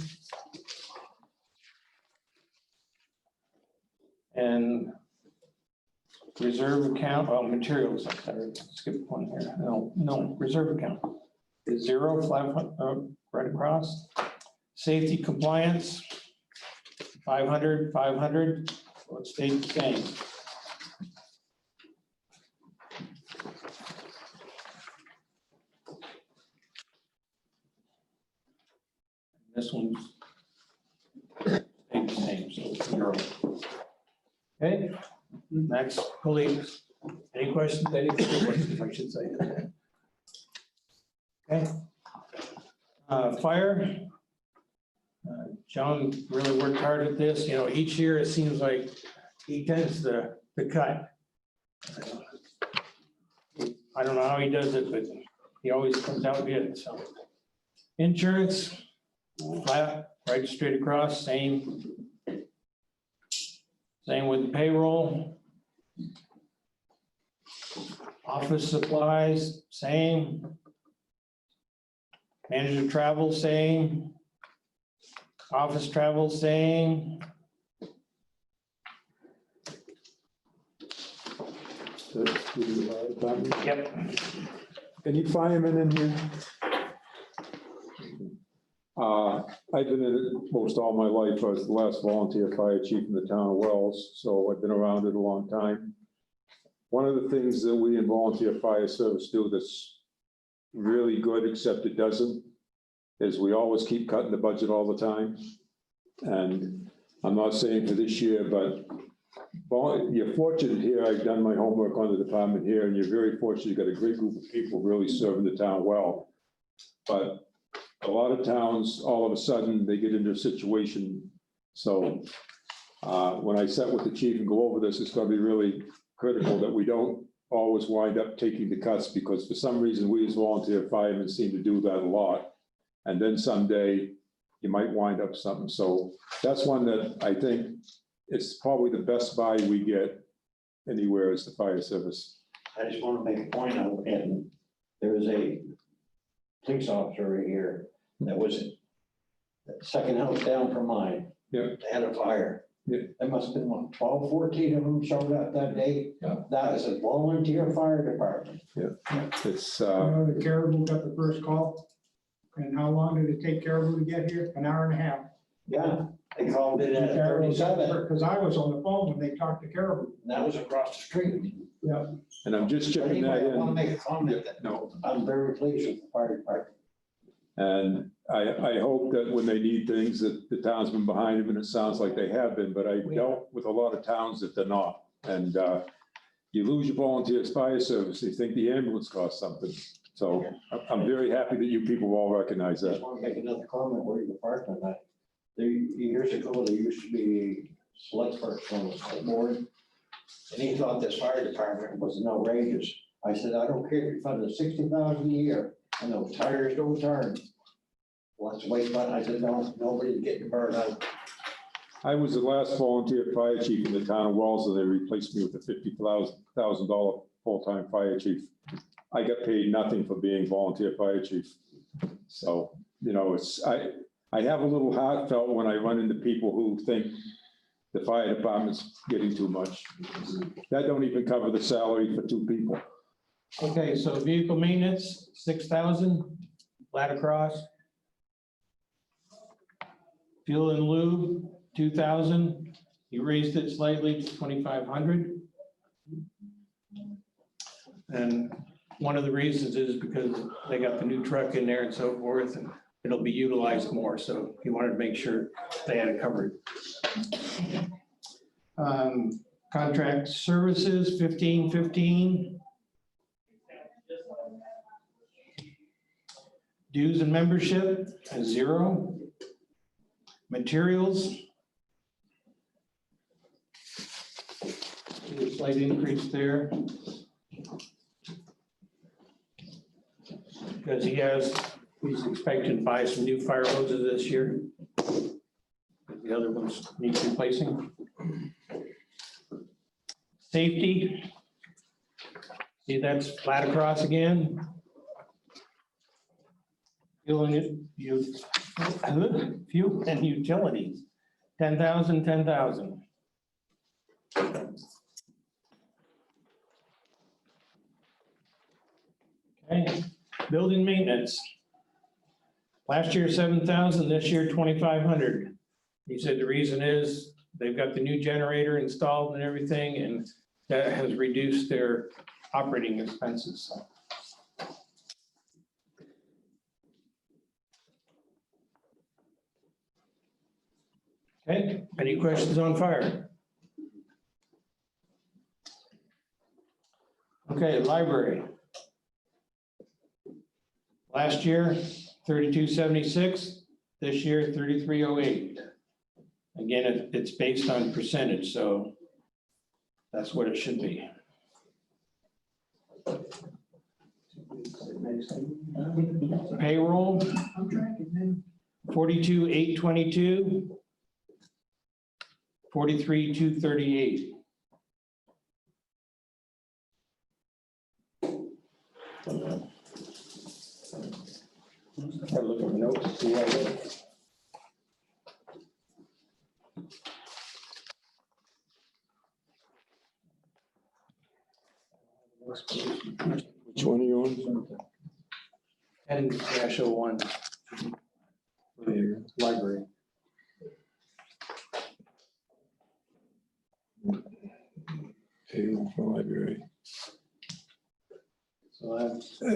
And reserve account, materials, I'm sorry, skip one here. No, reserve account is 0, flat, right across. Safety compliance, 500, 500, so it stayed the same. This one's stayed the same, so it's 0. Okay, next, police. Any questions? Any questions, I should say. Okay. Fire. John really worked hard at this. Each year it seems like he tends to cut. I don't know how he does it, but he always comes out good, so. Insurance, flat, right straight across, same. Same with payroll. Office supplies, same. Manager travel, same. Office travel, same. Yep. Any firemen in here? I've been in it most all my life. I was the last volunteer fire chief in the town of Wells, so I've been around it a long time. One of the things that we in volunteer fire service do that's really good, except it doesn't, is we always keep cutting the budget all the time. And I'm not saying for this year, but you're fortunate here. I've done my homework on the department here, and you're very fortunate. You've got a great group of people really serving the town well. But a lot of towns, all of a sudden, they get into a situation. So when I sat with the chief and go over this, it's going to be really critical that we don't always wind up taking the cuts, because for some reason, we as volunteer firemen seem to do that a lot. And then someday you might wind up something. So that's one that I think it's probably the best buy we get anywhere is the fire service. I just want to make a point out, and there was a police officer right here that was the second house down from mine. Yeah. They had a fire. Yeah. There must have been, what, 12, 14 of them showed up that day. Yeah. That is a volunteer fire department. It's, The Caribou got the first call. And how long did it take Caribou to get here? An hour and a half. Yeah, they called it at 37, Because I was on the phone when they talked to Caribou. and that was across the street. Yeah. and I'm just But checking anyway, that I want to in. make a comment that No. I'm very pleased with the fire department. And I hope that when they need things, that the town's been behind them, and it sounds like they have been, but I dealt with a lot of towns that they're not. And you lose your volunteer fire service, they think the ambulance costs something. So I'm very happy that you people all recognize I just that. want to make another comment where you're parking that. Years ago, there used to be a select person on the select board. And he thought this fire department was outrageous. I said, I don't care if you funded 60,000 a year and those tires don't turn. Let's wait, but I said, no, nobody's getting burned out. I was the last volunteer fire chief in the town of Wells, and they replaced me with a $50,000 full-time fire chief. I got paid nothing for being volunteer fire chief. So, I have a little heartfelt when I run into people who think the fire department's getting too much. That don't even cover the salary for 2 people. Okay, so vehicle maintenance, 6,000, flat across. Fuel and lube, 2,000. You raised it slightly to 2,500. And one of the reasons is because they got the new truck in there and so forth, and it'll be utilized more, so he wanted to make sure they had it covered. Contract services, 1515. Dues and membership, $0. Materials. A slight increase there. Because he's expecting to buy some new fire hoses this year. The other ones need replacing. Safety. See, that's flat across again. Fuel and utilities, 10,000, 10,000. Okay, building maintenance. Last year, 7,000, this year, 2,500. He said the reason is they've got the new generator installed and everything, and that has reduced their operating expenses. Okay, any questions on fire? Okay, library. Last year, 3276, this year, 3308. Again, it's based on percentage, so that's what it should be. Payroll, 42,822. 43,238. Have a look at the notes, see what I did. Which one are you on? 10-01 for the library. Payroll for library. So that's, I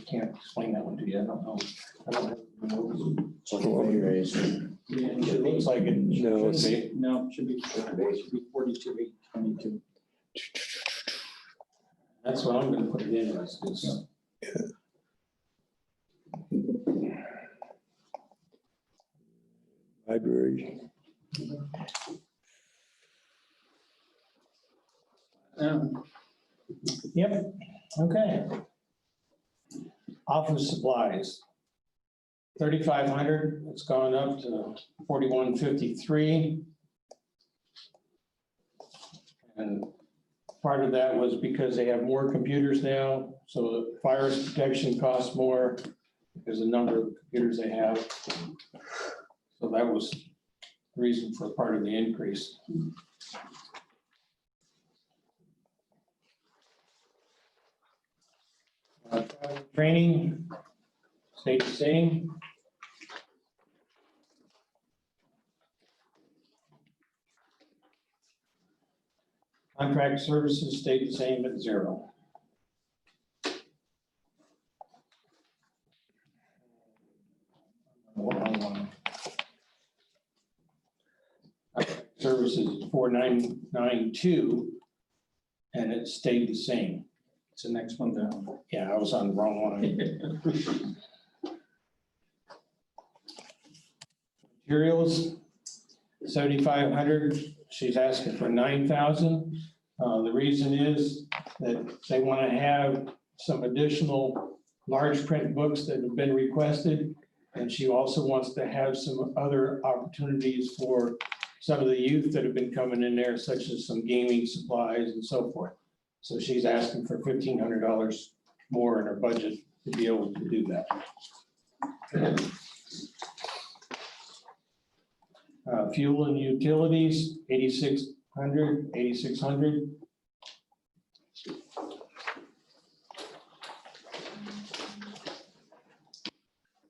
can't explain that one to you, I don't know. I don't have the notes. It looks like it No, should be. No, should be 42,822. That's what I'm gonna put it in as, is Library. Yep, okay. Office supplies. 3,500, it's gone up to 4,153. And part of that was because they have more computers now, so the fire protection costs more. There's a number of computers they have. So that was the reason for part of the increase. Training, stayed the same. Contract services stayed the same at 0. Services 4,992, and it stayed the same. It's the next one down. Yeah, I was on the wrong one. Materials, 7,500. She's asking for 9,000. The reason is that they want to have some additional large print books that have been requested. And she also wants to have some other opportunities for some of the youth that have been coming in there, such as some gaming supplies and so forth. So she's asking for $1,500 more in her budget to be able to do that. Fuel and utilities, 8,600, 8,600.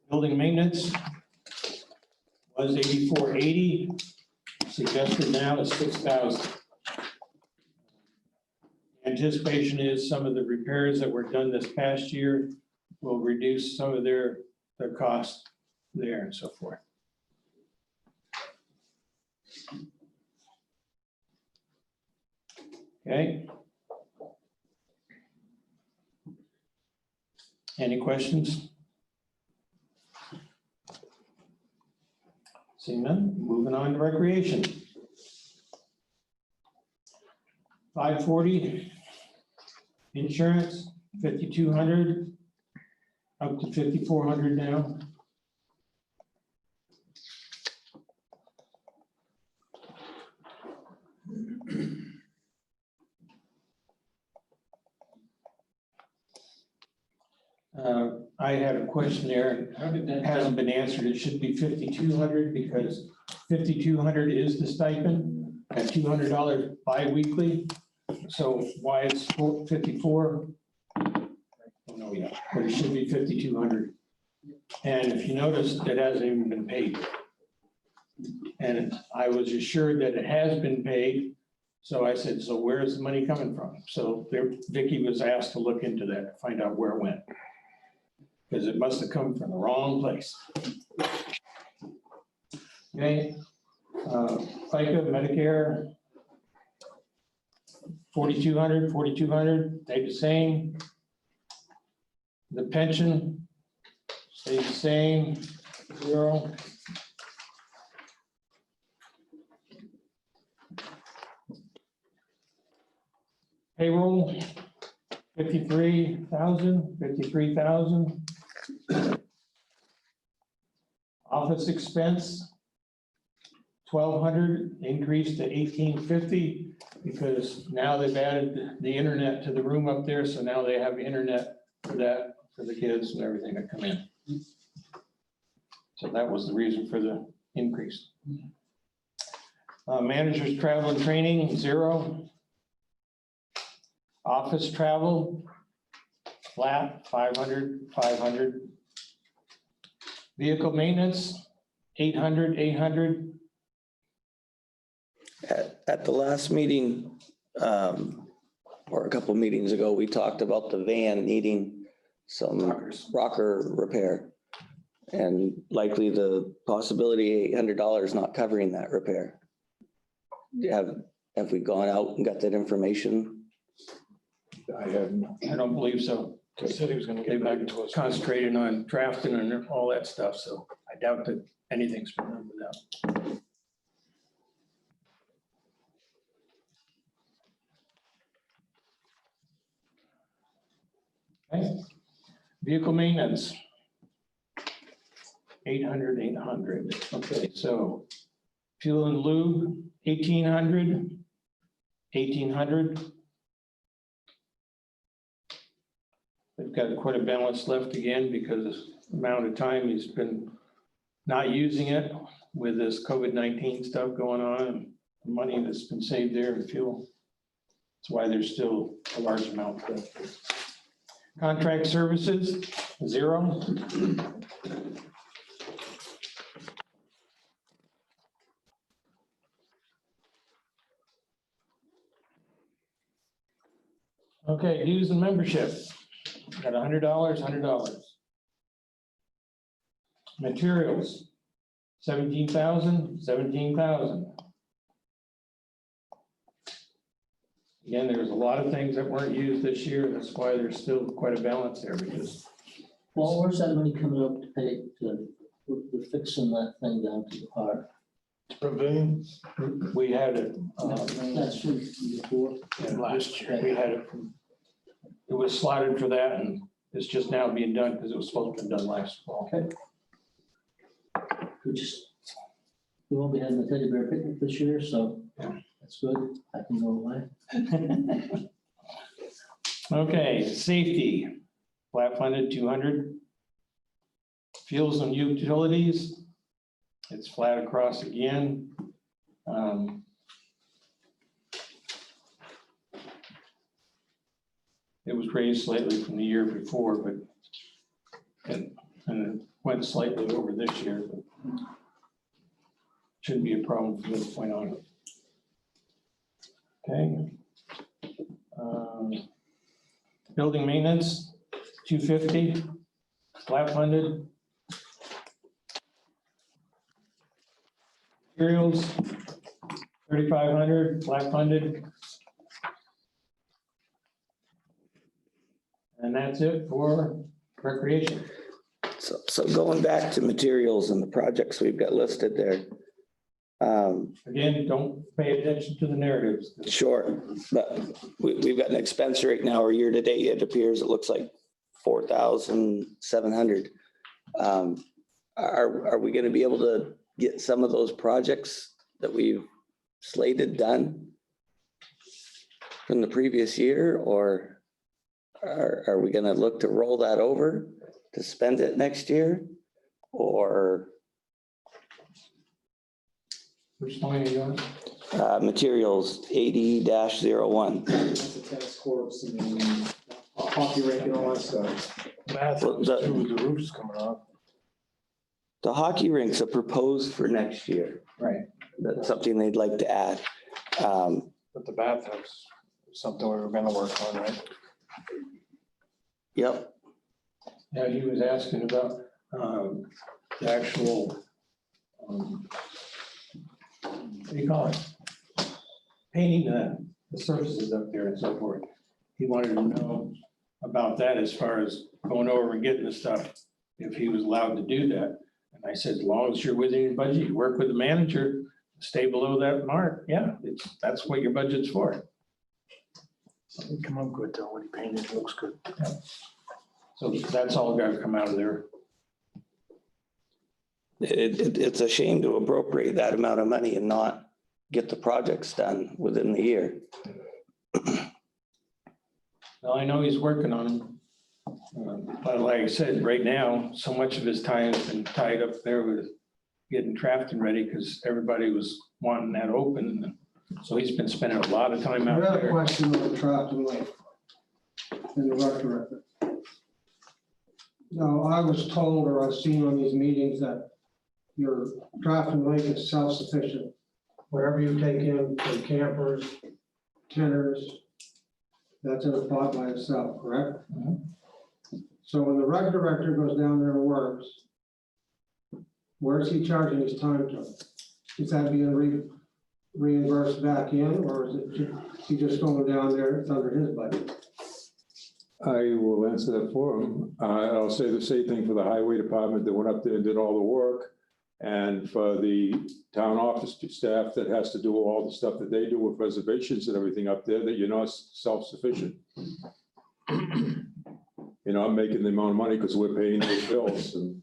Building maintenance was 8,480. Suggested now is 6,000. Anticipation is some of the repairs that were done this past year will reduce some of their costs there and so forth. Okay. Any questions? Seeing none, moving on to recreation. 540, insurance, 5,200, up to 5,400 now. I had a question there, How did it that? hasn't been answered, it should be 5,200 because 5,200 is the stipend at $200 bi-weekly. So why is 54? No, yeah, but it should be 5,200. And if you notice, it hasn't even been paid. And I was assured that it has been paid. So I said, so where is the money coming from? So there, Vicky was asked to look into that, to find out where it went. Because it must have come from the wrong place. Okay, FICA, Medicare, 4,200, stayed the same. The pension stayed the same, 0. Payroll, 53,000. Office expense, 1,200, increased to 1,850 because now they've added the internet to the room up there, so now they have internet for that, for the kids and everything that come in. So that was the reason for the increase. Managers travel and training, 0. Office travel, flat, 500. Vehicle maintenance, 800. At the last meeting, or a couple meetings ago, we talked about the van needing some rocker repair. And likely the possibility $800 not covering that repair. Have we gone out and got that information? I don't believe so. He said he was gonna They've get back to us. concentrated on drafting and all that stuff, so I doubt that anything's been done with that. Okay. Vehicle maintenance. 800. Okay, so fuel and lube, 1,800. They've got quite a balance left again because of the amount of time he's been not using it with this COVID-19 stuff going on, and the money that's been saved there in fuel. That's why there's still a large amount left. Contract services, 0. Okay, dues and membership. Got $100. Materials, 17,000. Again, there's a lot of things that weren't used this year. That's why there's still quite a balance there because Well, where's that money coming up to pay, we're fixing that thing down to the park? Pavilion we had it. That's from before. last year. We had it. It was slotted for that and it's just now being done because it was supposed to be done last fall. Okay. We won't be having the teddy bear picnic this year, so that's good. I can go away. Okay, safety, flat funded 200. Fuels and utilities, it's flat across again. It was raised slightly from the year before, but and it went slightly over this year, but shouldn't be a problem from this point on. Okay. Building maintenance, 250, flat funded. Materials, 3,500, flat funded. And that's it for recreation. So going back to materials and the projects we've got listed there. Again, don't pay attention to the narratives. Sure, but we've got an expense right now, or year to date, it appears, it looks like 4,700. Are we gonna be able to get some of those projects that we've slated done from the previous year, or are we gonna look to roll that over to spend it next year? Or Which line are you on? materials 80-01? That's the tennis courts and then hockey rink and all that stuff. Bathrooms too, with the roofs coming off. The hockey rink's a proposed for next year. Right. That's something they'd like to add. But the bathhouse, is something we were gonna work on, right? Yep, Yeah, he was asking about the actual, what do you call it? Painting the surfaces up there and so forth. He wanted to know about that as far as going over and getting the stuff, if he was allowed to do that. And I said, as long as you're within your budget, you work with the manager, stay below that mark. Yeah, that's what your budget's for. It come up good though, when he painted, it looks good. So that's all got to come out of there. it's a shame to appropriate that amount of money and not get the projects done within the year. Well, I know he's working on them. But like I said, right now, so much of his time has been tied up there with getting Trafton ready because everybody was wanting that open. So he's been spending a lot of time I out got a there. question on Trafton Lake in the rec director. Now, I was told, or I've seen on these meetings, that your Trafton Lake is self-sufficient. Whatever you take in from campers, tenters, that's in a pot by itself, correct? Mhm. So when the rec director goes down there and works, where's he charging his time to? Is that being reimbursed back in, or is it he just going down there, it's under his budget? I will answer that for him. I'll say the same thing for the highway department that went up there and did all the work. And for the town office staff that has to do all the stuff that they do with reservations and everything up there, that you're not self-sufficient. You're not making the amount of money because we're paying those bills. And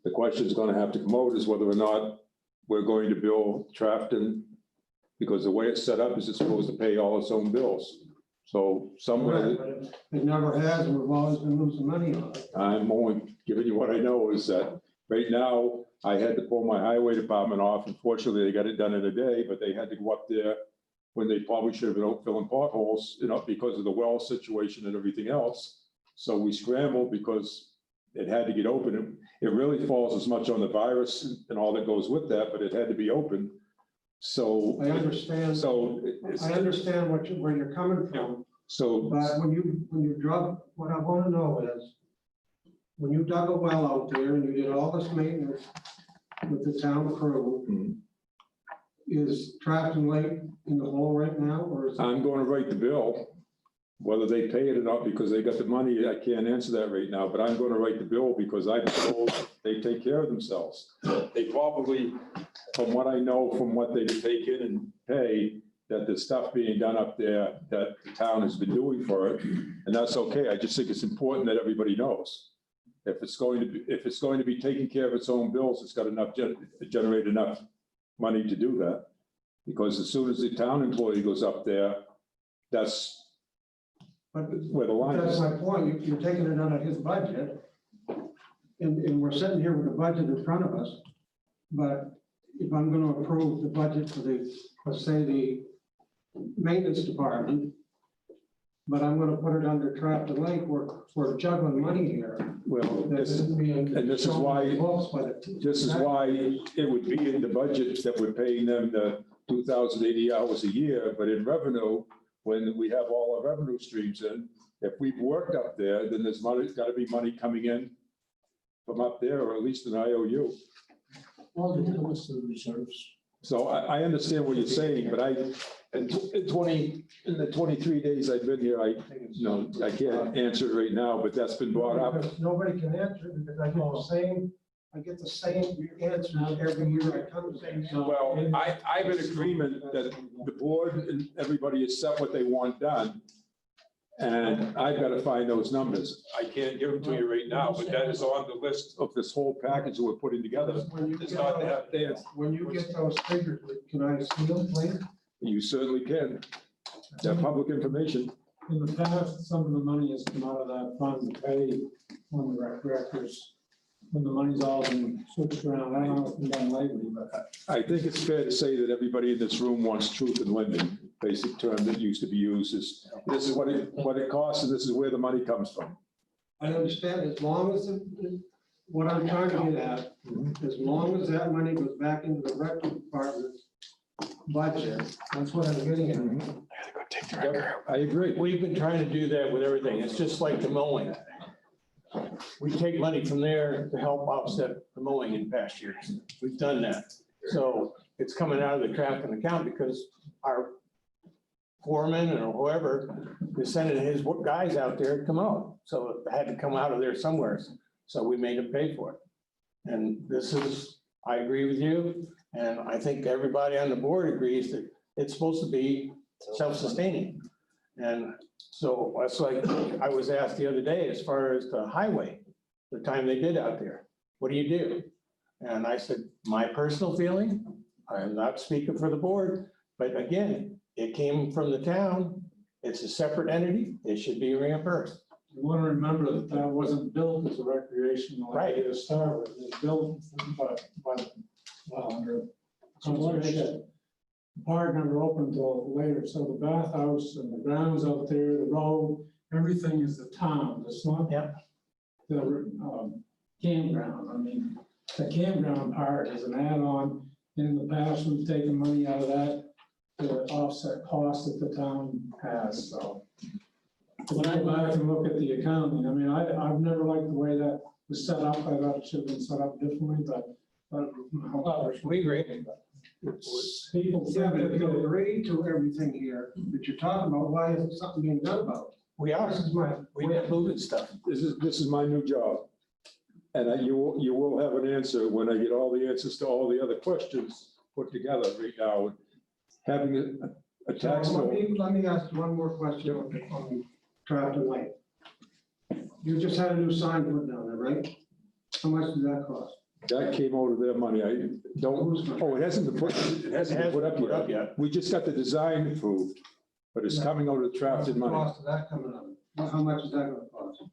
the question is going to have to come out is whether or not we're going to bill Trafton, because the way it's set up is it's supposed to pay all its own bills. So somewhere, But it never has, and we've always been losing money on it. I'm only giving you what I know is that right now, I had to pull my highway department off. Unfortunately, they got it done in a day, but they had to go up there when they probably should have been out filling potholes, because of the well situation and everything else. So we scrambled because it had to get open. It really falls as much on the virus and all that goes with that, but it had to be open. So. I understand. So. I understand where you're coming from, So. but when you drug, what I want to know is, when you dug a well out there and you did all this maintenance with the town crew, Mhm. is Trafton Lake in the hole right now, or is it? I'm going to write the bill. Whether they pay it or not because they got the money, I can't answer that right now, but I'm going to write the bill because I've been told they take care of themselves. They probably, from what I know, from what they take in and pay, that the stuff being done up there that the town has been doing for it, and that's okay. I just think it's important that everybody knows. If it's going to be taking care of its own bills, it's got enough, generate enough money to do that. Because as soon as the town employee goes up there, that's But where the line that's is. my point, you're taking it out of his budget. And we're sitting here with a budget in front of us. But if I'm gonna approve the budget for let's say the maintenance department, but I'm gonna put it under Trafton Lake, we're juggling money here. Well, That this isn't being and this is shown why- in the books by the- it would be in the budget that we're paying them the 2,080 hours a year, but in revenue, when we have all our revenue streams in, if we've worked up there, then there's money, got to be money coming in from up there, or at least an IOU. Well, they did a list of the reserves. So I understand what you're saying, but in the 23 days I've been here, I can't answer it right now, but that's been brought up. Because nobody can answer it because I get the same answer every year I come to say. Well, I'm in agreement that the board and everybody has set what they want done. And I've got to find those numbers. I can't give them to you right now, but that is on the list of this whole package that we're putting together. It's not to have dance. When you get those figures, can I see them, please? You certainly can. That public information. In the past, some of the money has come out of that fund to pay one of the rec directors. When the money's all been switched around, I don't know what's been done lately, but I think it's fair to say that everybody in this room wants truth in lending. Basic term that used to be used is, this is what it costs and this is where the money comes from. I understand, as long as, what I'm trying to get at, as long as that money goes back into the rec department's budget, that's what I'm getting at. I agree. We've been trying to do that with everything. It's just like the mowing. We take money from there to help offset the mowing in past years. We've done that. So it's coming out of the traffic account because our foreman or whoever is sending his guys out there to come out. So it had to come out of there somewhere. So we made them pay for it. And this is, I agree with you. And I think everybody on the board agrees that it's supposed to be self-sustaining. And so it's like, I was asked the other day, as far as the highway, the time they did out there, what do you do? And I said, my personal feeling, I am not speaking for the board, but again, it came from the town. It's a separate entity. It should be reimbursed. you want to remember that that wasn't built as a recreational area to start with. It was built under conservation. The park never opened until later, so the bathhouse and the grounds out there, the road, everything is the town. It's not the campground. I mean, the campground part is an add-on. In the past, we've taken money out of that to offset costs that the town has, so. When I go back and look at the accounting, I mean, I've never liked the way that was set up. I thought it should have been set up differently, but. We agree. People Yeah, think but if that you they- agree to everything here that you're talking about, why isn't something being done about it? We are. This is my. We've been moving stuff. This is my new job. And you will have an answer when I get all the answers to all the other questions put together right now. Having a tax So bill. let me ask one more question on Trafton Lake. You just had a new sign put down there, right? How much did that cost? That came out of their money. I don't, it hasn't been put up yet. We just got the design approved, but it's coming out of the What's Trafton the money. cost of that coming up? How much is that gonna cost?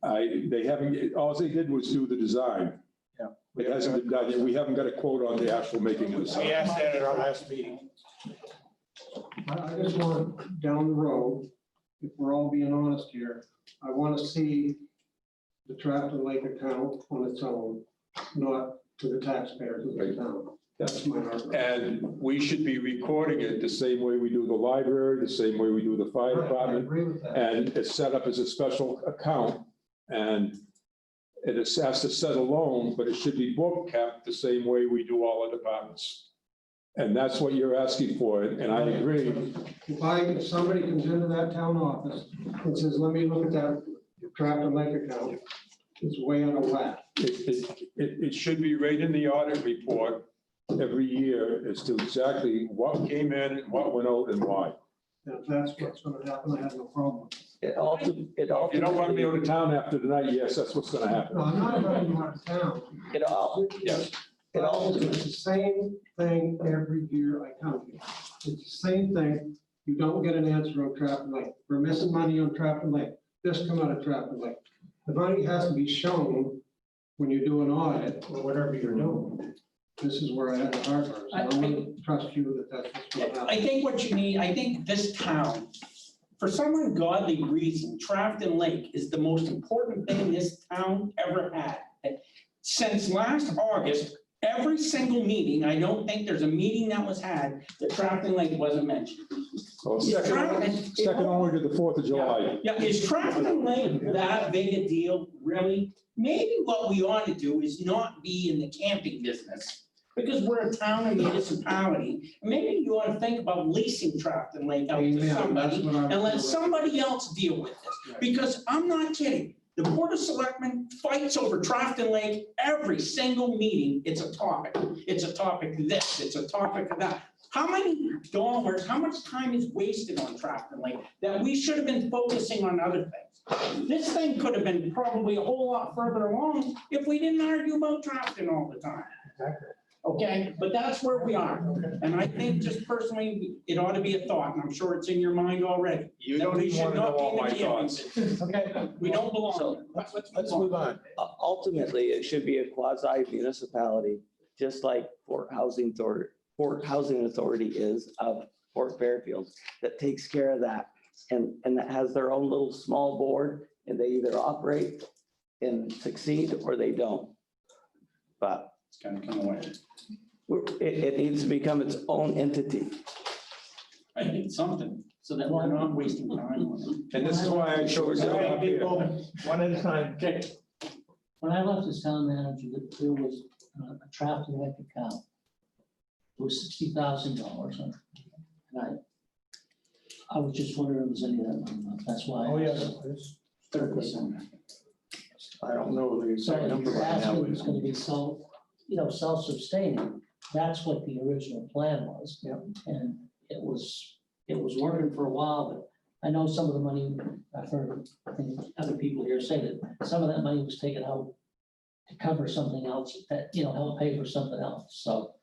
They haven't, all they did was do the design. Yeah. It hasn't been done yet. We haven't got a quote on the actual making of the We sign. asked that at our last meeting. I just want down the road, if we're all being honest here, I want to see the Trafton Lake account on its own, not to the taxpayers of the town. That's my argument. And we should be recording it the same way we do the library, the same way we do the fire I department. agree with that. And it's set up as a special account and it is, has to set alone, but it should be book kept the same way we do all the departments. And that's what you're asking for, and I agree. If somebody comes into that town office and says, let me look at that Trafton Lake account, it's way out of whack. It should be right in the audit report every year as to exactly what came in, what went out, and why. And if that's what's gonna happen, I have no problem. It also, If you don't want to be out of town after tonight, yes, that's what's gonna happen. No, I'm not running you out of town. it all, Yes. it all, It's the same thing every year I come here. It's the same thing. You don't get an answer on Trafton Lake. We're missing money on Trafton Lake. This come out of Trafton Lake. The money has to be shown when you do an audit or whatever you're doing. This is where I have the hard part. So I'm gonna trust you that that's what's gonna I happen. think what you need, I think this town, for some ungodly reason, Trafton Lake is the most important thing this town ever had. Since last August, every single meeting, I don't think there's a meeting that was had that Trafton Lake wasn't mentioned. Well, second only to the 4th of July. Yeah, is Trafton Lake that big a deal, really? Maybe what we ought to do is not be in the camping business. Because we're a town and municipality, maybe you ought to think about leasing Trafton Lake out to Amen. That's somebody what I'm. and let somebody else deal with this. Because I'm not kidding. The Board of Selectmen fights over Trafton Lake every single meeting. It's a topic. It's a topic of this, it's a topic of that. How many dollars, how much time is wasted on Trafton Lake that we should have been focusing on other things? This thing could have been probably a whole lot further along if we didn't argue about Trafton all the time. Okay, but that's where we are. And I think just personally, it ought to be a thought, and I'm sure it's in your mind already. You that don't we even should want to know not be all in the my gambling thoughts. business. Okay, We don't belong. So let's move on. Ultimately, it should be a quasi municipality, just like Fort Housing Authority is of Fort Fairfield, that takes care of that. And that has their own little small board, and they either operate and succeed or they don't. But It's gonna come away. it needs to become its own entity. I need something, so that we're not wasting time on it. And this is why I chose it up here. One at a time. Okay, When I left as town manager, there was a Trafton Lake account. It was $60,000 on it. And I was just wondering if there's any of that money left. That's why. Oh, yes, there's 30%. I don't know the So exact number you're right now. asking it's gonna be self-sustaining. That's what the original plan was. Yep. And it was working for a while, but I know some of the money, I've heard, I think other people here say that some of that money was taken out to cover something else that, help pay for something else. So,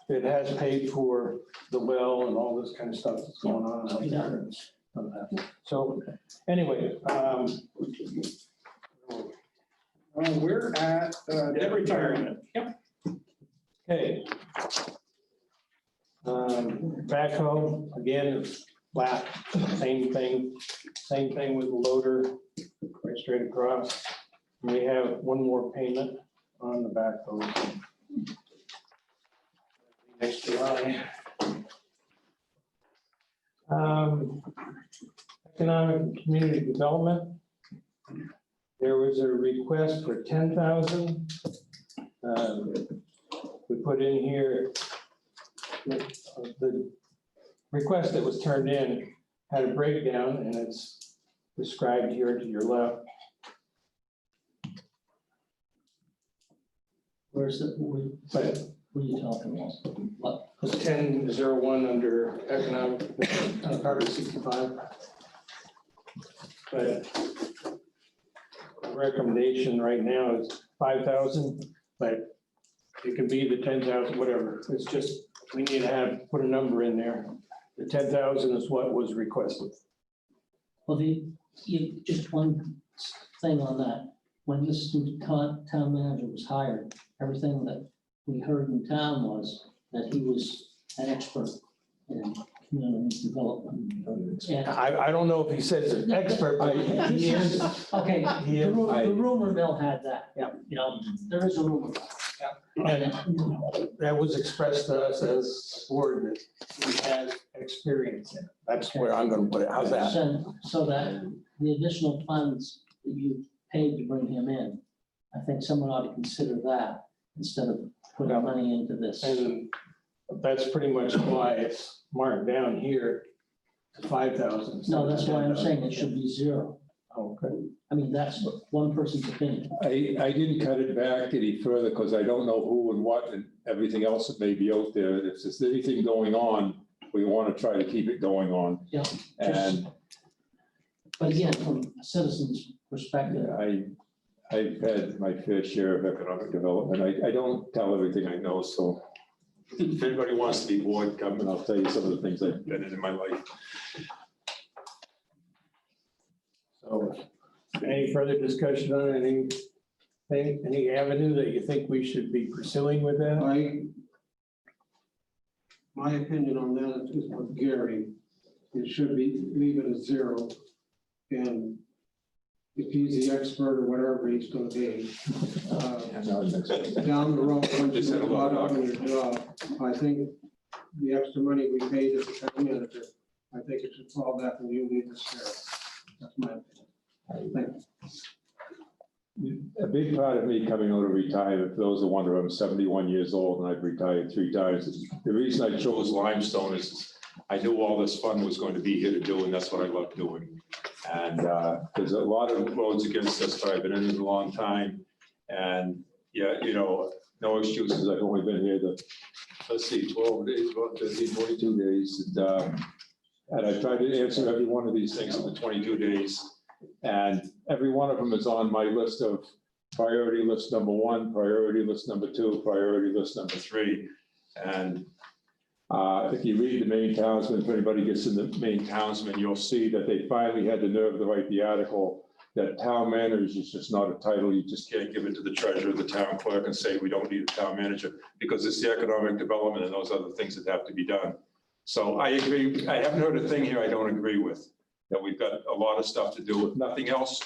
It has paid for the well and all this kind of stuff that's going on out there. So anyway, we're at debt retirement. Yep. okay. Backhoe, again, it's flat, same thing with the loader, right straight across. We have one more payment on the backhoe. Next July. Economic and Community Development. There was a request for 10,000. We put in here, the request that was turned in had a breakdown, and it's described here to your left. where's the, But what are you talking about? What? it's 1001 under economic, Article 65. But the recommendation right now is 5,000, but it can be the 10,000, whatever. It's just, we need to put a number in there. The 10,000 is what was requested. Well, just one thing on that. When this new town manager was hired, everything that we heard in town was that he was an expert in community development. And- I don't know if he says an expert, but he is. Okay, He the is. rumor mill had that. Yeah. There is a rumor. And that was expressed to us as board that he has experience in it. That's where I'm gonna put it. How's that? So that the additional funds that you paid to bring him in, I think someone ought to consider that instead of putting money into this. And that's pretty much why it's marked down here to 5,000. No, that's why I'm saying it should be zero. Okay. I mean, that's one person's opinion. I didn't cut it back any further because I don't know who and what and everything else that may be out there. If there's anything going on, we want to try to keep it going on. Yeah. And But again, from a citizen's perspective, I've had my fair share of economic development. I don't tell everything I know, so if anybody wants to be board, come and I'll tell you some of the things I've been in my life. So any further discussion on any avenue that you think we should be pursuing with that? My opinion on that is with Gary, it should be, leave it at zero. And if he's the expert or whatever he's gonna be, down the road, once Just you had a get lot caught of up in your job, I think the extra money we paid as a town manager, I think it should fall back and you need to share. That's my opinion. Thank you. a big part of me coming out of retirement, for those who wonder, I'm 71 years old and I've retired 3 times. The reason I chose limestone is I knew all this fun was going to be here to do, and that's what I love doing. And there's a lot of roads against us, but I've been in it a long time. And yeah, you know, no excuses. I've only been here let's see, 12 days, about 15, 22 days. And I tried to answer every one of these things in the 22 days. And every one of them is on my list of priority list number 1, priority list number 2, priority list number 3. And if you read the Maine Townsman, if anybody gets in the Maine Townsman, you'll see that they finally had the nerve to write the article that town manager is just not a title. You just can't give it to the treasurer, the town clerk, and say, we don't need a town manager, because it's the economic development and those other things that have to be done. So I agree. I haven't heard a thing here I don't agree with, that we've got a lot of stuff to do. If nothing else,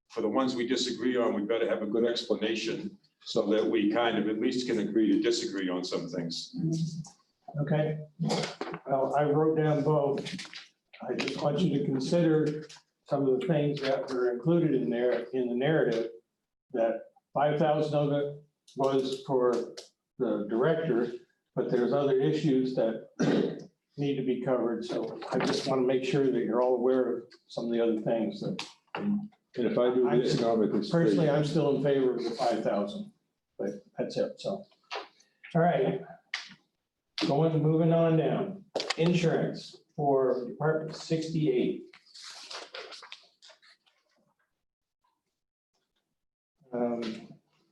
for the ones we disagree on, we better have a good explanation so that we kind of at least can agree to disagree on some things. Okay, well, I wrote down both. I just want you to consider some of the things that were included in there in the narrative, that 5,000 of it was for the director, but there's other issues that need to be covered. So I just want to make sure that you're all aware of some of the other things that. And if I do the economic. Personally, I'm still in favor of the 5,000, but that's it, so. All right. Moving on down. Insurance for Department 68.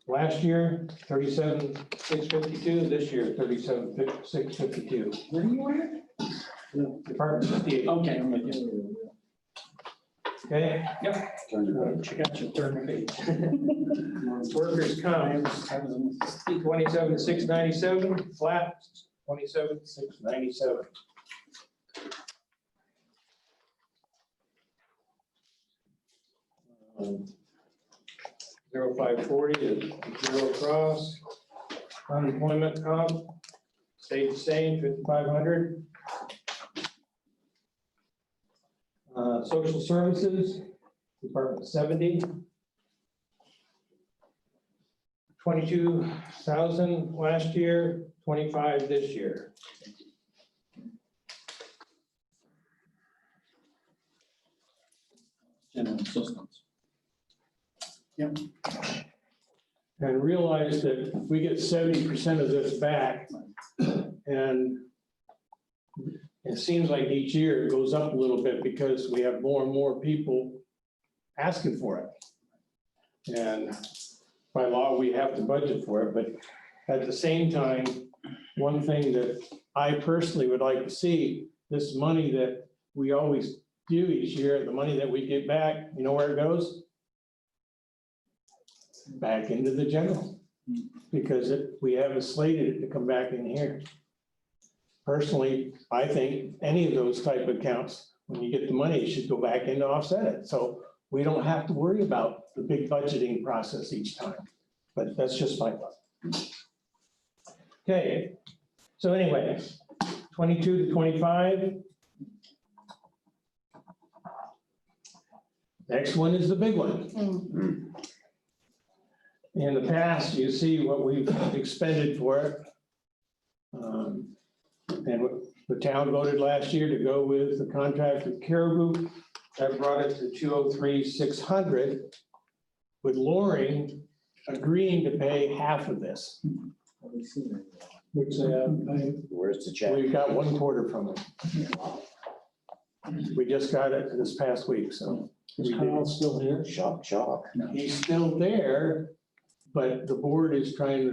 Last year, 37,652, this year, 37,652. Where are you at? Department 68, Okay, I'm with you. okay? Yep. Check out your third page. Workers' comp, 27,697, flat, 27,697. 0540 is zero across. Unemployment comp stayed the same, 5,500. Social services, Department 70. 22,000 last year, 25 this year. General assistance. Yep. And realize that we get 70% of this back, and it seems like each year it goes up a little bit because we have more and more people asking for it. And by law, we have to budget for it, but at the same time, one thing that I personally would like to see, this money that we always do each year, the money that we get back, you know where it goes? Back into the general, because we haven't slated it to come back in here. Personally, I think any of those type of accounts, when you get the money, it should go back in to offset it. So we don't have to worry about the big budgeting process each time, but that's just my thought. Okay, so anyway, 22 to 25. Next one is the big one. In the past, you see what we've expended for it. And the town voted last year to go with the contract with Caribou. That brought it to 203,600, with Loring agreeing to pay half of this. Which Where's the check? we got 1/4 from it. We just got it this past week, so. Is Kyle still here? Shock, shock. He's still there, but the board is starting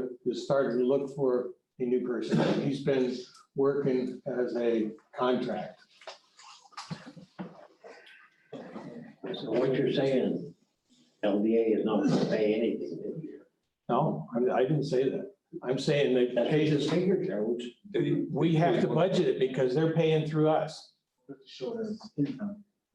to look for a new person. He's been working as a contract. So what you're saying, LDA is not gonna pay anything this year. No, I didn't say that. I'm saying they That's pay what this, the figure shows. we have to budget it because they're paying through us.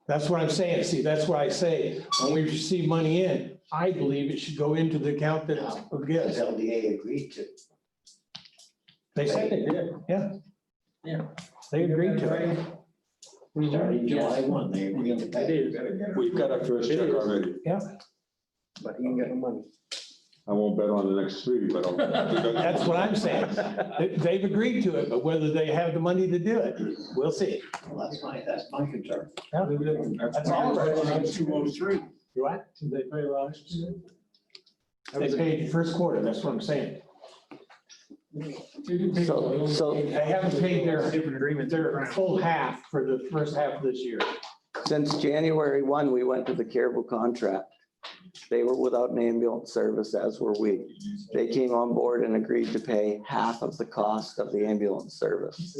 That's what I'm saying. See, that's why I say, when we receive money in, I believe it should go into the account that Has it gets. LDA agreed to? They said they did, yeah. Yeah. They agreed to it. Starting July 1, they agreed to pay. We've got our first check already. but he ain't got no money. I won't bet on the next three, but I'll. That's what I'm saying. They've agreed to it, but whether they have the money to do it, we'll see. Well, that's my concern. That's all right. 203. You what? Did they pay last year? They paid first quarter, that's what I'm saying. So They haven't paid their full half for the first half of this year. since January 1, we went to the Caribou contract. They were without an ambulance service, as were we. They came on board and agreed to pay half of the cost of the ambulance service.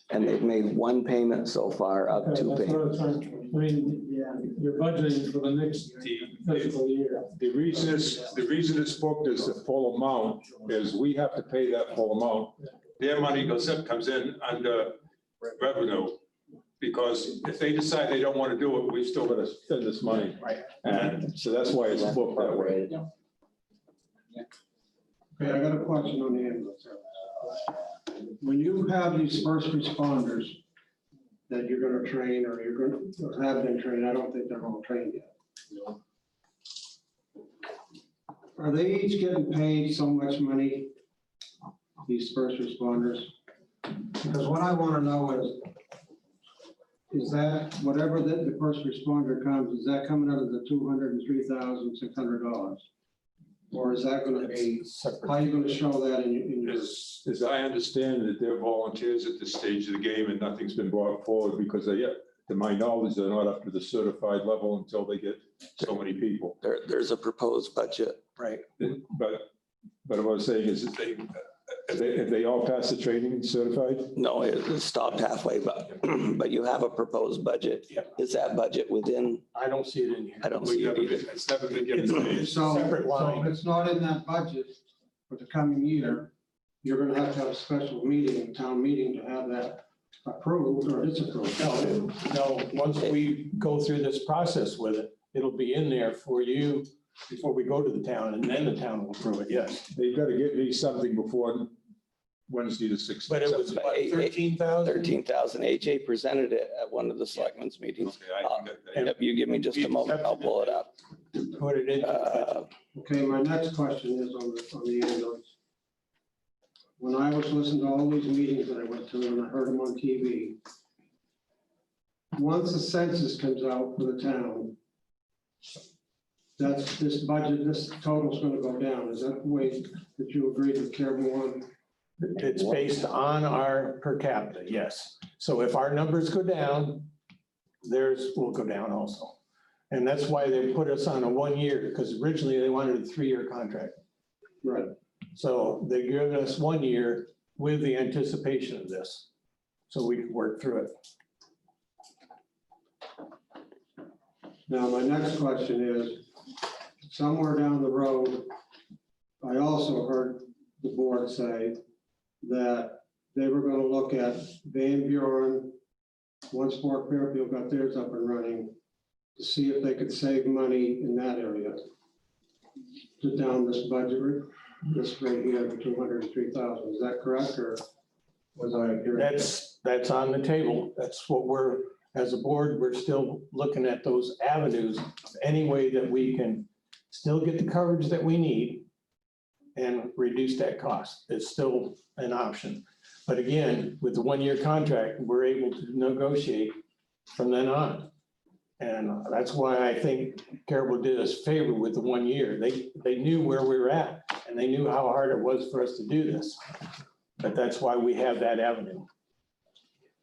And they've made one payment so far, of Okay, two that's what I payments. was trying- I mean, you're budgeting for the next fiscal year. The reason it's booked as the full amount is we have to pay that full amount. Their money comes in under revenue. Because if they decide they don't want to do it, we've still got to spend this money. Right. And so that's why it's booked that way. Okay, I got a question on the ambulance. When you have these first responders that you're gonna train or you're gonna, or have been trained, I don't think they're all trained yet. Are they each getting paid so much money, these first responders? Because what I wanna know is that whatever the first responder comes, is that coming out of the $203,600? Or is that gonna be, how are you gonna show that in your? As I understand it, they're volunteers at this stage of the game and nothing's been brought forward because they, to my knowledge, they're not up to the certified level until they get so many people. There's a proposed budget. Right. But what I was saying is that if they all pass the training and certified? No, it stopped halfway, but you have a proposed budget. Yep. Is that budget within? I don't see it in here. I don't see it either. It's never been given. So, Separate so line. if it's not in that budget for the coming year, you're gonna have to have a special meeting, town meeting to have that approved or disapproved. No, once we go through this process with it, it'll be in there for you before we go to the town, and then the town will approve it, yes. They've got to get me something before Wednesday the 6th. But it was what, 13,000? 13,000. AJ presented it at one of the selectmen's meetings. Okay, I can get that. If you give me just a moment, I'll pull it up. Put it in. Okay, my next question is on the ambulance. When I was listening to all these meetings that I went to and I heard them on TV, once the census comes out for the town, that's this budget, this total's gonna go down. Is that the way that you agreed with Caribou on? It's based on our per capita, yes. So if our numbers go down, theirs will go down also. And that's why they put us on a 1 year, because originally they wanted a 3-year contract. Right. So they give us 1 year with the anticipation of this, so we can work through it. Now, my next question is, somewhere down the road, I also heard the board say that they were gonna look at Van Buren, once Fort Fairfield got theirs up and running, to see if they could save money in that area to down this budget, this rate here, the 203,000. Is that correct, or was I hearing? That's on the table. That's what we're, as a board, we're still looking at those avenues of any way that we can still get the coverage that we need and reduce that cost. It's still an option. But again, with the 1-year contract, we're able to negotiate from then on. And that's why I think Caribou did us a favor with the 1 year. They knew where we were at and they knew how hard it was for us to do this. But that's why we have that avenue.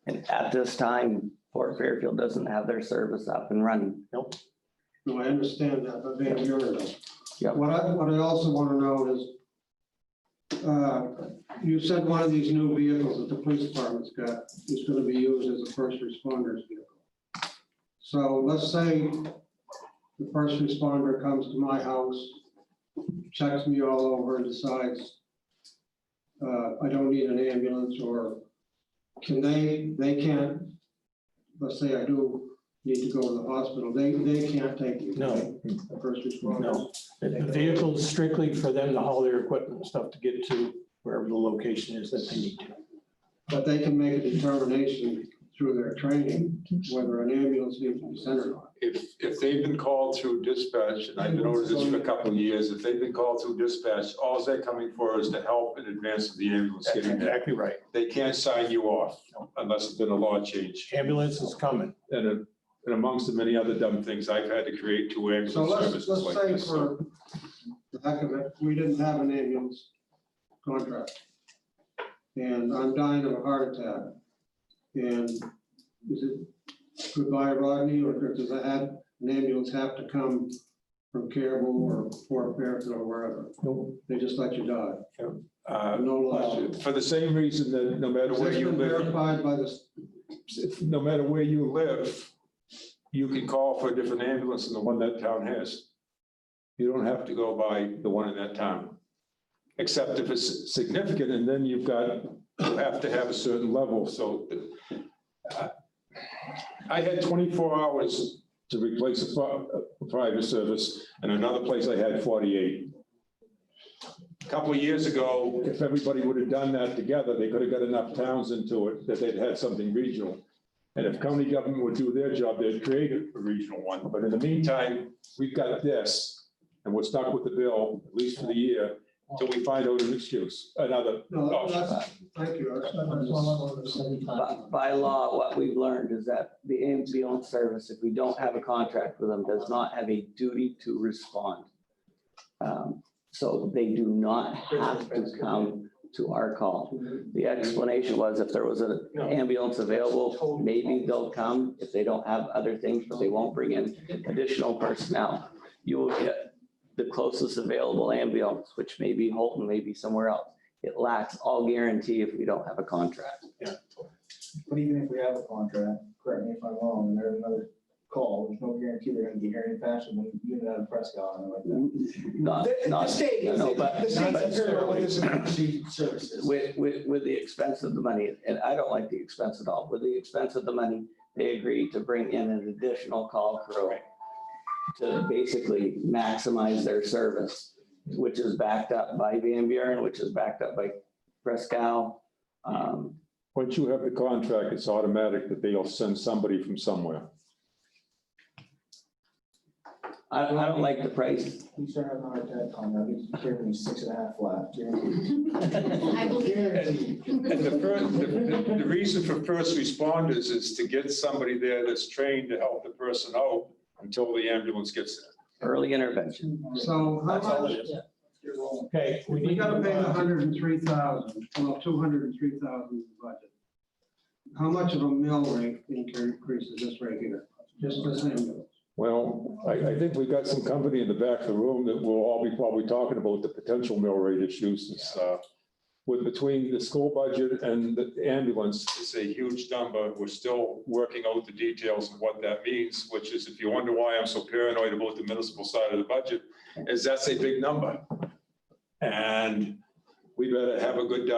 And at this time, Fort Fairfield doesn't have their service up and running. Nope. No, I understand that, but Van Buren does. Yeah. What I also want to know is, you said one of these new vehicles that the police department's got is going to be used as a first responders vehicle. So let's say the first responder comes to my house, checks me all over and decides I don't need an ambulance, or can they can't, let's say I do need to go to the hospital, they can't take me. No. right? The first responder. No, the vehicle is strictly for them to haul their equipment and stuff to get to wherever the location is that they need to. But they can make a determination through their training whether an ambulance needs to be sent or not. if they've been called through dispatch, and I've been over this for a couple of years, if they've been called through dispatch, all they're coming for is to help in advance of the ambulance That's getting there. exactly right. They can't sign you off unless it's been a law change. Ambulance is coming. And amongst the many other dumb things, I've had to create 2 ambulance So services let's like say this. for the heck of it, we didn't have an ambulance contract. And I'm dying of a heart attack. And is it goodbye, Rodney, or does an ambulance have to come from Caribou or Fort Fairfield or wherever? Nope. They just let you die. Uh, No law. For the same reason that no matter Has where this you been live, verified by this? no matter where you live, you can call for a different ambulance than the one that town has. You don't have to go by the one in that town. Except if it's significant, and then you have to have a certain level, so. I had 24 hours to replace a private service, and another place I had 48. A couple of years ago, if everybody would have done that together, they could have got enough towns into it that they'd had something regional. And if county government would do their job, they'd create a regional one. But in the meantime, we've got this, and we're stuck with the bill, at least for the year, until we find out an excuse, another No, option. that's, thank you. That's all I wanted to say. By law, what we've learned is that the ambulance service, if we don't have a contract with them, does not have a duty to respond. So they do not have to come to our call. The explanation was if there was an ambulance available, maybe they'll come if they don't have other things, but they won't bring in additional personnel. You will get the closest available ambulance, which may be Holton, maybe somewhere else. It lacks all guarantee if we don't have a contract. But even if we have a contract, correct me if I'm wrong, and there's another call, there's no guarantee they're gonna be here any faster than even out of Prescott or like that. Not, The state, no, but- the state's but- concerned with this emergency services. with the expense of the money, and I don't like the expense at all. With the expense of the money, they agreed to bring in an additional call crew to basically maximize their service, which is backed up by Van Buren, which is backed up by Prescal. Once you have the contract, it's automatic that they'll send somebody from somewhere. I don't like the price. You start having a heart attack on that, it's giving me 6.5 flat, guaranteed. I believe it. Guaranteed. And the reason for first responders is to get somebody there that's trained to help the person out until the ambulance gets there. Early intervention. So how That's all much, it is. Okay. we gotta pay the 103,000, well, 203,000 budget. How much of a mill rate increase is this right here? Just this ambulance? Well, I think we've got some company in the back of the room that will all be probably talking about the potential mill rate issues. It's, with between the school budget and the ambulance, it's a huge number. We're still working out the details of what that means, which is, if you wonder why I'm so paranoid about the municipal side of the budget, is that's a big number. And we better have a good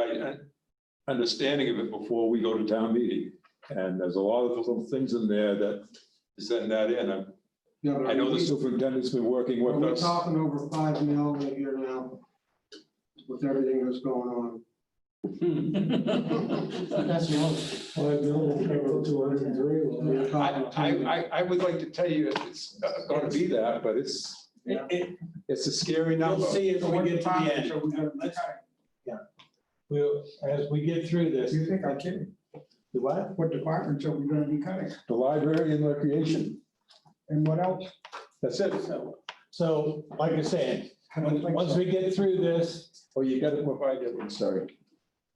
understanding of it before we go to town meeting. And there's a lot of those little things in there that send that in. Yeah, but I know the superintendent's been working with we're us. talking over 5 mil a year now with everything that's going on. That's wrong. 5 million, cover 203. We're talking I would like to tell you it's going to be that, but it's a scary number. You'll see if we get to the end. So we gotta- let's- We'll, as we get through this. You think I'm kidding? The what? What departments are we gonna be cutting? The library and recreation, And what else? that's it. So, like I said, once we get through this, Oh, you got to provide that one, sorry.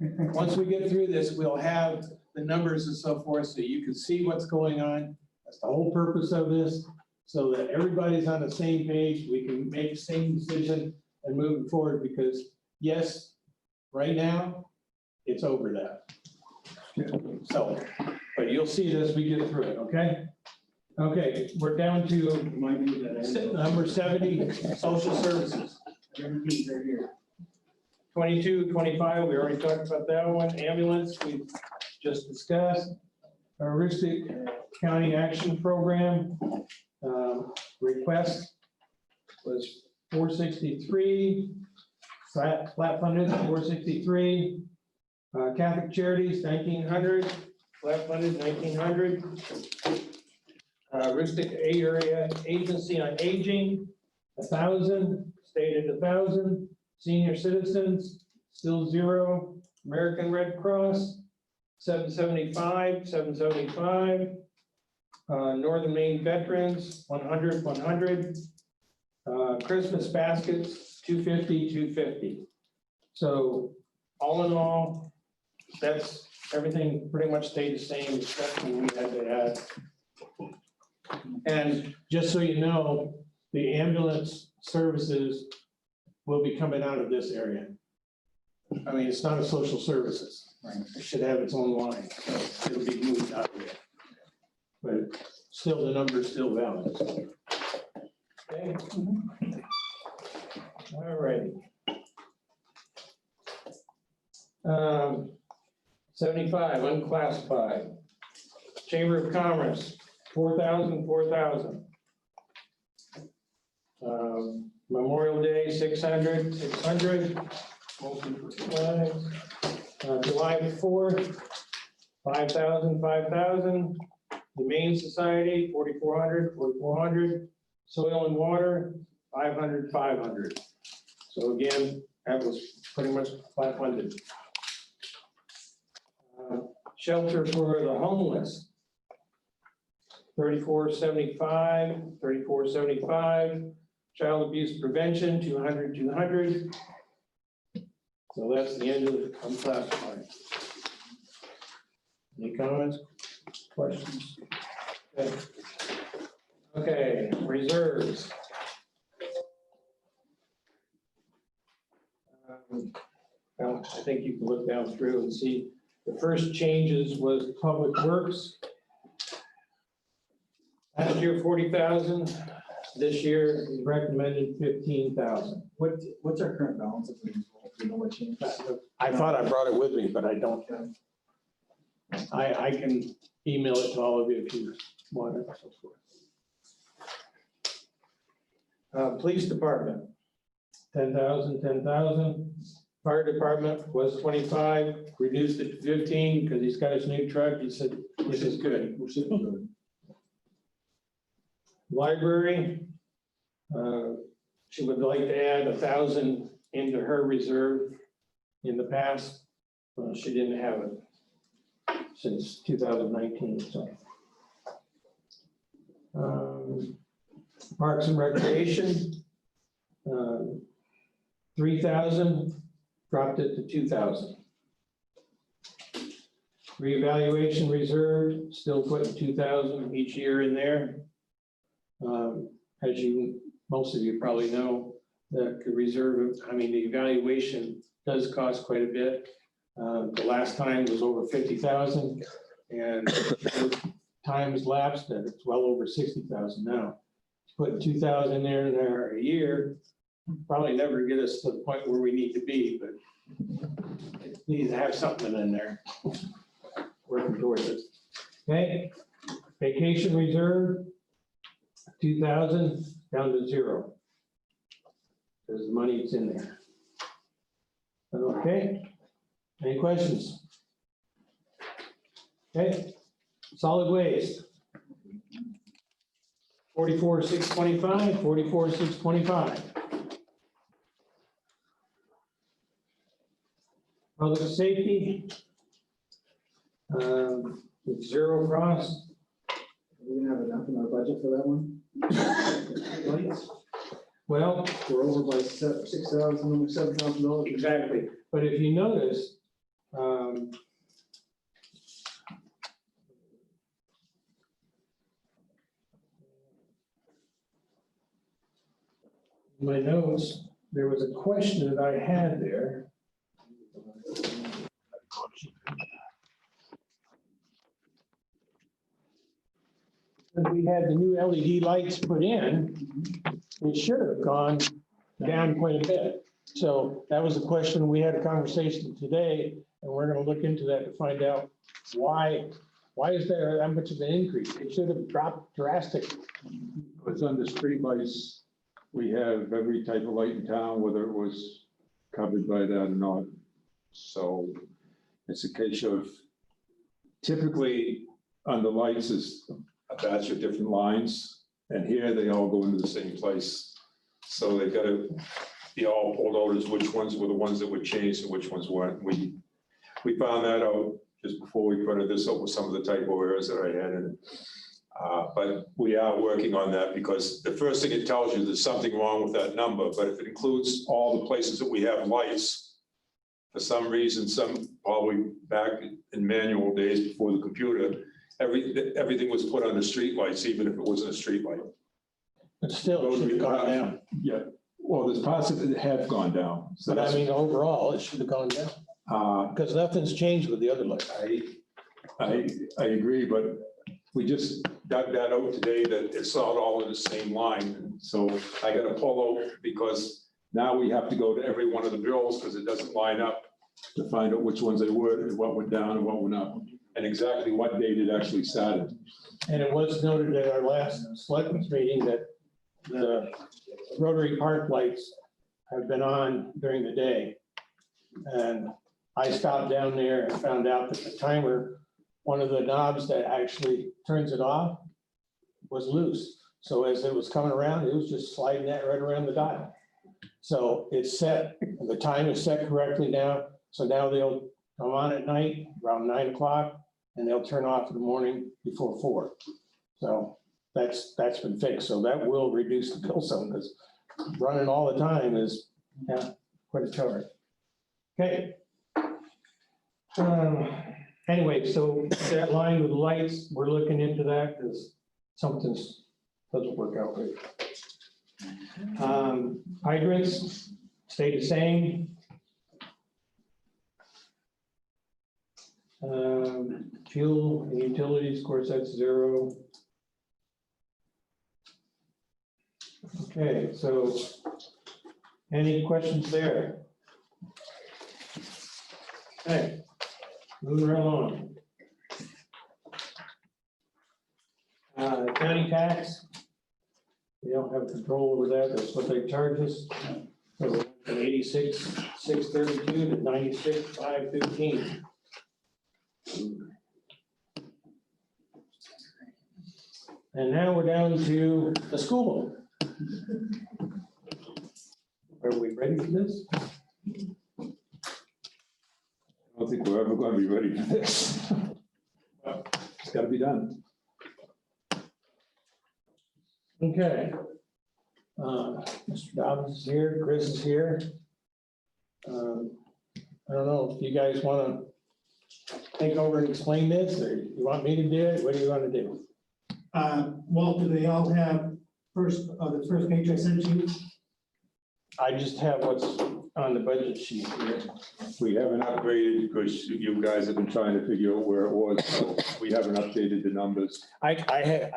once we get through this, we'll have the numbers and so forth, so you can see what's going on. That's the whole purpose of this, so that everybody's on the same page, we can make the same decision and move forward, because yes, right now, it's over that. So, but you'll see it as we get through it, okay? Okay, we're down to number 70, social services. 22, 25, we already talked about that one. Ambulance, we just discussed. Heuristic County Action Program, request was 463, flat funded 463. Catholic Charities, 1,900, flat funded 1,900. Aroostook Area Agency on Aging, 1,000, state at 1,000. Senior Citizens, still 0. American Red Cross, 775, 775. Northern Maine Veterans, 100, 100. Christmas baskets, 250, 250. So all in all, that's, everything pretty much stayed the same, except when we had to add. And just so you know, the ambulance services will be coming out of this area. I mean, it's not a social services. It should have its own line. So it'll be moved out of there. But still, the number is still valid. Okay. All righty. 75, unclassified. Chamber of Commerce, 4,000, 4,000. Memorial Day, 600, 600. Motion for flags. July 4th, 5,000, 5,000. Humane Society, 4,400, 4,400. Soil and Water, 500, 500. So again, that was pretty much flat funded. Shelter for the homeless, 3475, 3475. Child abuse prevention, 200, 200. So that's the end of the unclassified. Any comments, questions? Okay. Okay, reserves. Well, I think you can look down through and see the first changes was Public Works. Last year, 40,000. This year, is recommended 15,000. What's our current balance? You know what changed? I thought I brought it with me, but I don't. I can email it to all of you if you want it. So forth. Police Department, 10,000, 10,000. Fire Department was 25, reduced it to 15 because he's got his new truck. He said, this is good. We're sitting good. Library, she would like to add 1,000 into her reserve. In the past, she didn't have it since 2019, so. Parks and Recreation, 3,000, dropped it to 2,000. Reevaluation reserve, still putting 2,000 each year in there. As most of you probably know, the reserve, I mean, the evaluation does cost quite a bit. The last time was over 50,000, and time's lapsed, and it's well over 60,000 now. Put 2,000 there a year, probably never get us to the point where we need to be, but it needs to have something in there. Working towards it. Okay, vacation reserve, 2,000 down to 0. Because the money is in there. Okay, any questions? Okay, solid waste. 44,625, 44,625. Public safety. 0 across. We're gonna have enough in our budget for that one? Lights? Well, We're over by $6,000, almost $7,000. exactly. But if you notice, my notes, there was a question that I had there. When we had the new LED lights put in, it should have gone down quite a bit. So that was a question. We had a conversation today, and we're gonna look into that to find out why is there that much of an increase? It should have dropped drastically. It's on the street lights. We have every type of light in town, whether it was covered by that or not. So it's a case of typically on the lights is a batch of different lines, and here they all go into the same place. So they've got to be all pulled out as which ones were the ones that were changed and which ones weren't. We found that out just before we printed this up with some of the typo errors that I had in it. But we are working on that because the first thing it tells you, there's something wrong with that number, but if it includes all the places that we have lights, for some reason, probably back in manual days before the computer, everything was put under streetlights, even if it wasn't a streetlight. But still, it should have gone down. Yeah, well, there's parts of it that have gone down. So But I that's, mean, overall, it should have gone down, because nothing's changed with the other lights. I agree, but we just dug that out today that it's not all in the same line. So I gotta pull out because now we have to go to every one of the bills because it doesn't line up to find out which ones they were, and what went down and what went up, and exactly what date it actually started. And it was noted at our last selectmen's meeting that the Rotary Park lights have been on during the day. And I stopped down there and found out that the timer, one of the knobs that actually turns it off was loose. So as it was coming around, it was just sliding that right around the dial. So it's set, and the time is set correctly now. So now they'll come on at night around 9 o'clock and they'll turn off in the morning before 4. So that's been fixed. So that will reduce the bill some because running all the time is quite a charge. Okay. Anyway, so that line with the lights, we're looking into that because something doesn't work out right. Hydrants stay the same. Fuel and utilities, of course, that's 0. Okay, so any questions there? Okay, moving right along. County tax. We don't have control over that. That's what they charge us. So from 86,632 to 96,515. And now we're down to the school. Are we ready for this? I don't think we're ever gonna be ready for this. It's gotta be done. Okay. Mr. Dobbins is here, Chris is here. I don't know if you guys want to take over and explain this, or you want me to do it? What do you want to do? Well, do they all have the first page I sent you? I just have what's on the budget sheet here. We haven't upgraded because you guys have been trying to figure out where it was. So we haven't updated the numbers. I can,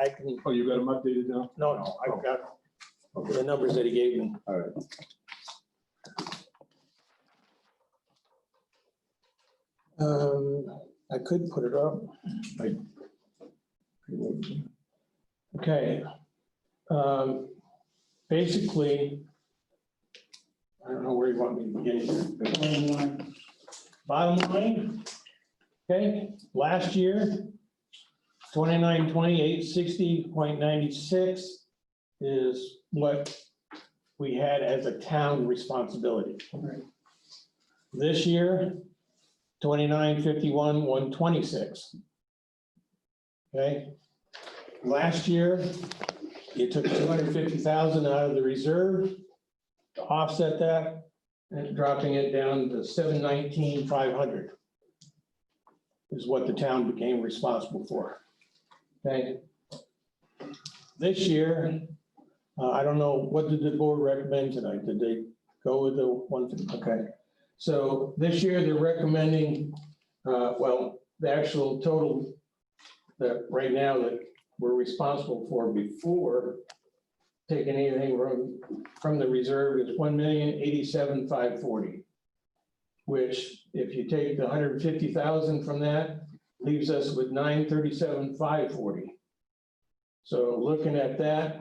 Oh, you got them updated now? no, I've got the numbers that he gave me. All right. I could put it up. Okay. Basically, I don't know where you want me to begin here. Bottom line, okay, last year, 29,2860.96 is what we had as a town responsibility. This year, 29,51,126. Okay, last year, you took 250,000 out of the reserve to offset that, and dropping it down to 719,500 is what the town became responsible for. Okay. This year, I don't know, what did the board recommend tonight? Did they go with the one? Okay. So this year they're recommending, well, the actual total that right now that we're responsible for before taking anything from the reserve is 1,087,540. Which if you take the 150,000 from that, leaves us with 937,540. So looking at that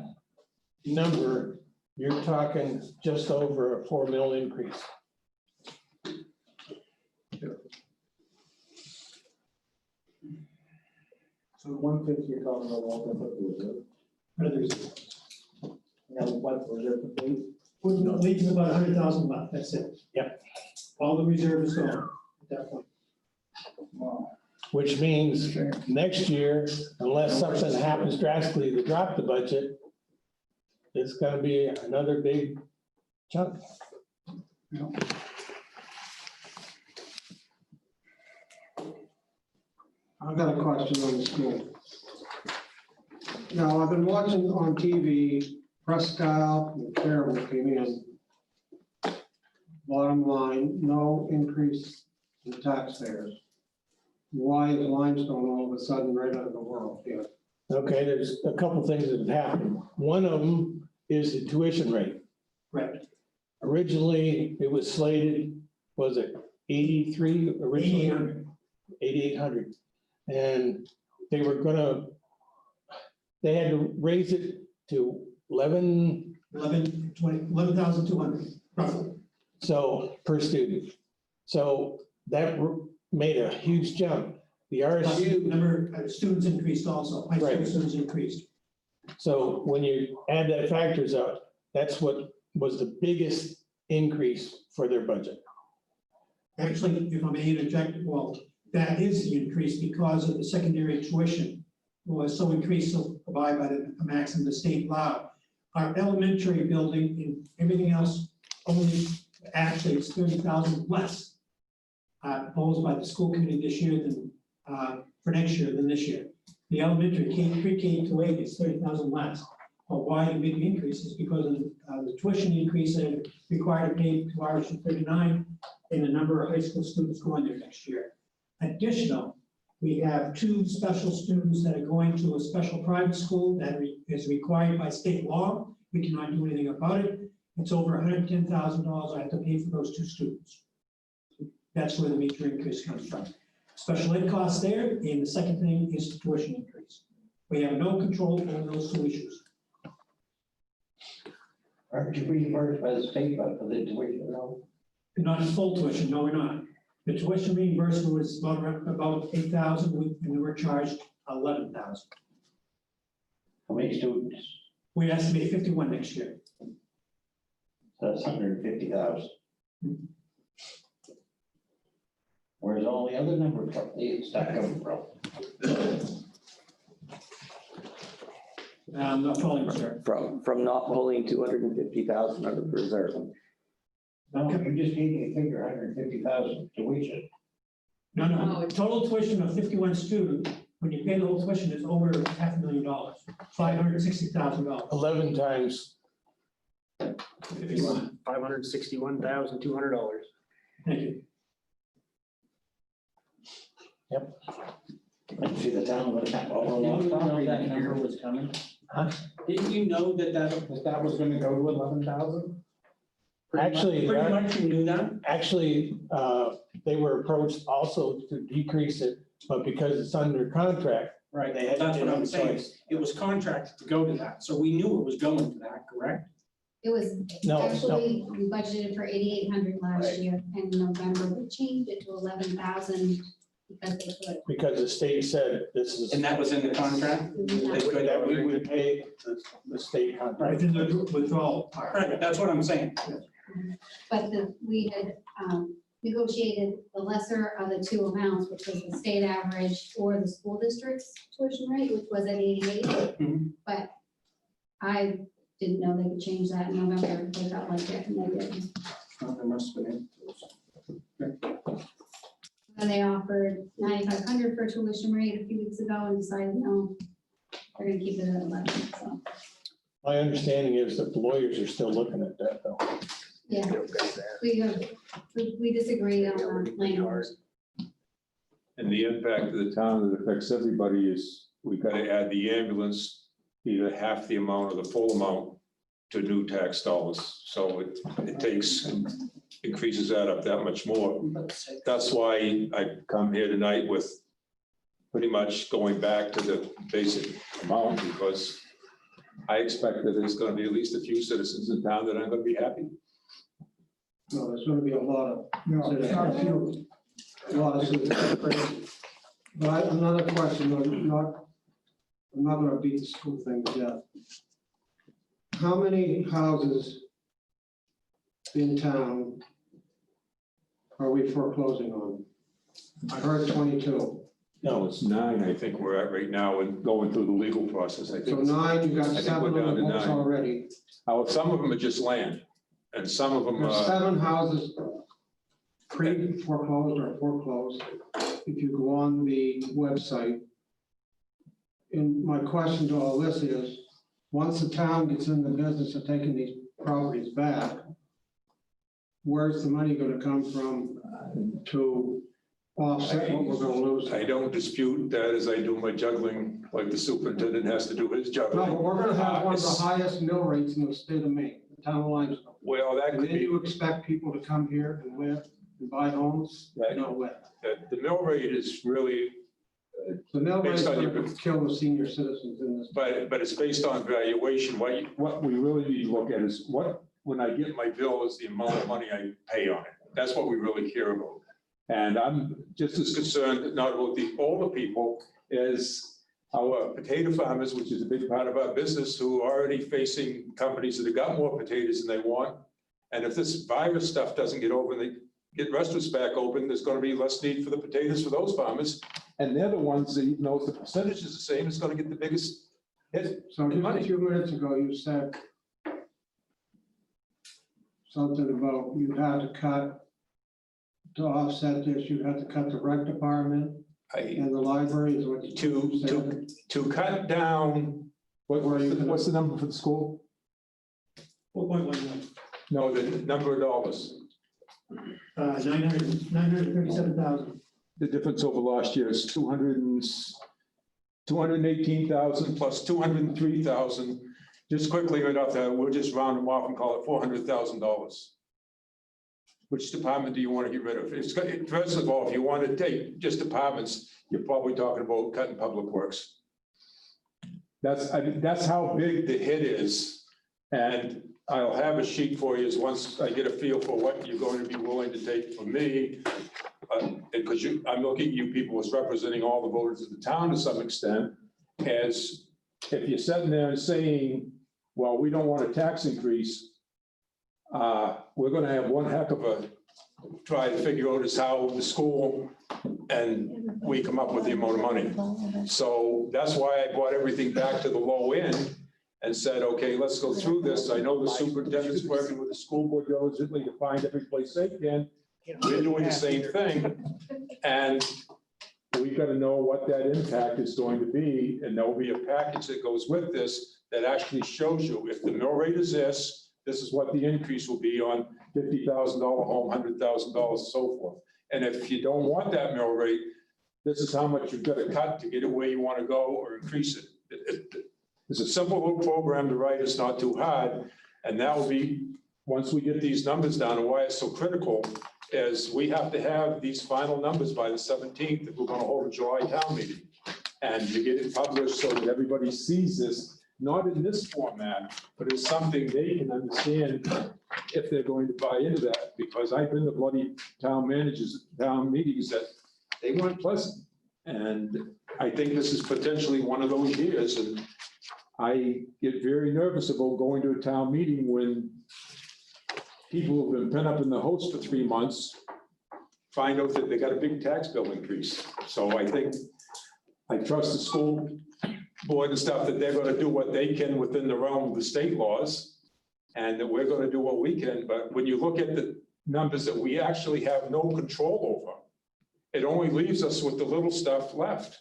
number, you're talking just over a 4 mil increase. So 150, you're talking about all the reserve. What are the reserves? Now, what reserve for police? Well, no, leaving about 100,000 left, that's it. Yep. All the reserve is gone at that point. Which means next year, unless something happens drastically to drop the budget, it's gonna be another big chunk. I've got a question on the school. Now, I've been watching on TV, Prescott and Carroll came in. Bottom line, no increase in taxpayers. Why is limestone all of a sudden right out of the world here? Okay, there's a couple things that have happened. One of them is the tuition rate. Right. Originally, it was slated, was it 83 originally? 8,800. 8,800. And they were gonna, they had to raise it to 11,200, roughly. so per student. So that made a huge jump. The RSU, Number of students increased also, high school Right. students increased. so when you add that factors up, that's what was the biggest increase for their budget. Actually, if I may interject, well, that is the increase because of the secondary tuition was so increased so by the maximum the state allowed. Our elementary building and everything else only, actually it's 30,000 less proposed by the school committee this year than for next year than this year. The elementary pre-K to 8 is 30,000 less. But why the big increase is because of the tuition increase that required to pay $239 in the number of high school students going there next year. Additional, we have 2 special students that are going to a special private school that is required by state law. We cannot do anything about it. It's over $110,000 I have to pay for those 2 students. That's where the major increase comes from. Special ed costs there, and the second thing is the tuition increase. We have no control over those 2 issues. Aren't you reimbursed by the state for the tuition? No? Not in full tuition, no, we're not. The tuition reimbursement was about 8,000, and we were charged 11,000. How many students? We estimate 51 next year. That's 150,000. Where's all the other numbers from? It's not coming from. I'm not following, sir. From not pulling 250,000 out of the reserve. No, you just gave me a figure, 150,000 tuition. No, total tuition of 51 students, when you pay the whole tuition, is over $500,000, $560,000. 11 times, 51. $561,200. Thank you. I see the town would have all Didn't along you know property that next number year. was coming? Didn't you know that was gonna go to 11,000? Actually, Pretty much you knew that? actually, they were approached also to decrease it, but because it's under contract, Right, they had that's what no I'm saying. choice. It was contracted to go to that, so we knew it was going to that, correct? It was, No, actually, we budgeted for 8,800 last Right. year, and in November, we changed it to 11,000 because they could. because the state said this is. And that was in the contract? That we would pay the state contract. Within the withdrawal part. Right, that's what I'm saying. But we had negotiated the lesser of the 2 amounts, which was the state average or the school district's tuition rate, which was at 88. Mhm. But I didn't know they could change that in November. They felt like it, and they didn't. There must have been. And they offered 9,500 for tuition rate a few weeks ago and decided, no, they're gonna keep it at 11, so, My understanding is that the lawyers are still looking at that though. yeah. We disagreed on the language. And the impact of the town that affects everybody is, we've got to add the ambulance, either half the amount or the full amount to new tax dollars. So it takes, increases that up that much more. That's why I come here tonight with pretty much going back to the basic amount, because I expect that there's going to be at least a few citizens in town that aren't going to be happy. No, there's gonna be a lot of, No, it's not a few. a lot of citizens crazy. But another question, not I'm not gonna beat the school thing to death. How many houses in town are we foreclosing on? I heard 22. No, it's 9, I think we're at right now and going through the legal process. I So think. 9, you got I think 7 we're on down the to books 9. already. Some of them are just land and some of them There's are. 7 houses pre-foreclosed or foreclosed, if you go on the website. And my question to all this is, once the town gets in the business of taking these properties back, where's the money gonna come from to offset what we're gonna lose? I don't dispute that as I do my juggling, like the superintendent has to do his No, juggling. but we're gonna have one of the highest mill rates in the state of Maine, the town of Limestone. Well, that And could then be, you expect people to come here and live and buy homes? Right. No way. the mill rate is really, The mill rate's Based on gonna your- kill the senior citizens in this. but it's based on valuation. What we really need to look at is when I get my bill is the amount of money I pay on it. That's what we really care about. And I'm just as concerned, not about the older people, as our potato farmers, which is a big part of our business, who are already facing companies that have got more potatoes than they want. And if this virus stuff doesn't get over, and they get restaurants back open, there's gonna be less need for the potatoes for those farmers. And they're the ones that, even though if the percentage is the same, it's gonna get the biggest hit. So just a Money. few minutes ago, you said something about you had to cut, to offset this, you had to cut the rec department and the library is what you said. To cut down, what's the number for the school? 4.11. No, the number of dollars. 937,000. The difference over last year is 218,000 plus 203,000. Just quickly right off that, we'll just round them off and call it $400,000. Which department do you want to get rid of? First of all, if you want to take just departments, you're probably talking about cutting public works. That's how big the hit is. And I'll have a sheet for you once I get a feel for what you're going to be willing to take from me. Because I'm looking at you people as representing all the voters of the town to some extent, as if you're sitting there and saying, well, we don't want a tax increase, we're gonna have one heck of a try to figure out is how the school and we come up with the amount of money. So that's why I brought everything back to the low end and said, okay, let's go through this. I know the superintendent's working with the school board diligently to find every place they can. We're doing the same thing. And we've got to know what that impact is going to be. And there'll be a package that goes with this that actually shows you if the mill rate is this is what the increase will be on $50,000 home, $100,000, and so forth. And if you don't want that mill rate, this is how much you've got to cut to get it where you want to go or increase it. It's a simple little program to write. It's not too hard. And that will be, once we get these numbers down, and why it's so critical is we have to have these final numbers by the 17th if we're going to hold a July town meeting. And to get it published so that everybody sees this, not in this format, but as something they can understand if they're going to buy into that. Because I've been to bloody town managers, town meetings that they weren't pleasant. And I think this is potentially one of those years. And I get very nervous about going to a town meeting when people who've been pent up in the house for 3 months find out that they got a big tax bill increase. So I think I trust the school board and stuff that they're going to do what they can within the realm of the state laws, and that we're going to do what we can. But when you look at the numbers that we actually have no control over, it only leaves us with the little stuff left.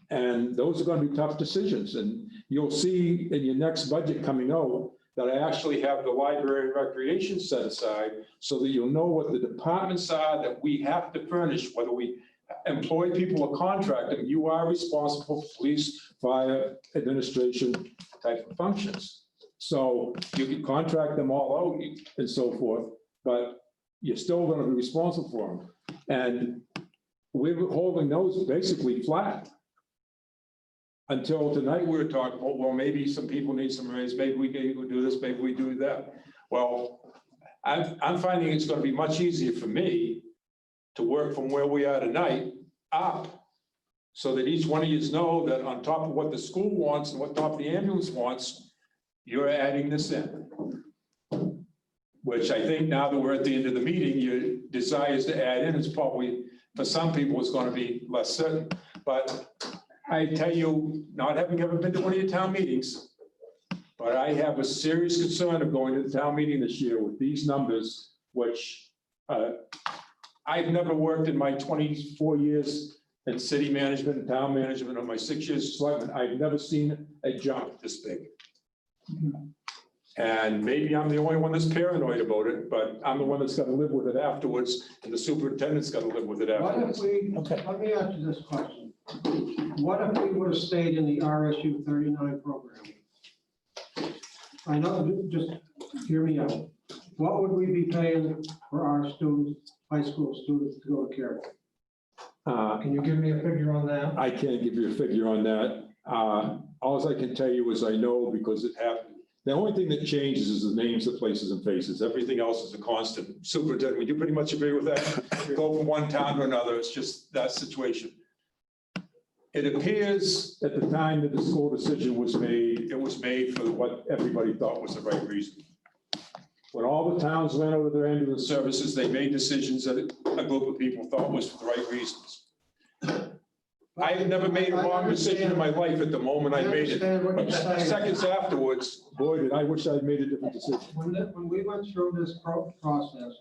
And those are going to be tough decisions. And you'll see in your next budget coming out that I actually have the library and recreation set aside so that you'll know what the departments are that we have to furnish, whether we employ people or contract them. You are responsible for police, fire, administration type of functions. So you can contract them all out and so forth, but you're still going to be responsible for them. And we're holding those basically flat. Until tonight, we were talking, well, maybe some people need some raise, maybe we can do this, maybe we do that. Well, I'm finding it's going to be much easier for me to work from where we are tonight up so that each one of you know that on top of what the school wants and what top the ambulance wants, you're adding this in. Which I think now that we're at the end of the meeting, your desires to add in is probably, for some people, it's gonna be less certain. But I tell you, not having ever been to one of your town meetings, but I have a serious concern of going to the town meeting this year with these numbers, which I've never worked in my 24 years in city management and town management, or my 6 years as selectman. I've never seen a jump this big. And maybe I'm the only one that's paranoid about it, but I'm the one that's gotta live with it afterwards, and the superintendent's gotta live with it What if afterwards. we, let me ask you this question. What if we would have stayed in the RSU 39 program? I know, just hear me out. What would we be paying for our students, high school students to go to Carroll? Can you give me a figure on that? I can't give you a figure on that. All I can tell you is I know because it happened. The only thing that changes is the names of places and faces. Everything else is a constant. Superintendent, would you pretty much agree with that? Go from one town to another, it's just that situation. It appears at the time that the school decision was made, it was made for what everybody thought was the right reason. When all the towns went over their ambulance services, they made decisions that a group of people thought was for the right reasons. I've never made a wrong decision in my life at the moment I made it. understand what But you're saying. seconds afterwards, boy, did I wish I'd made a different decision. When we went through this process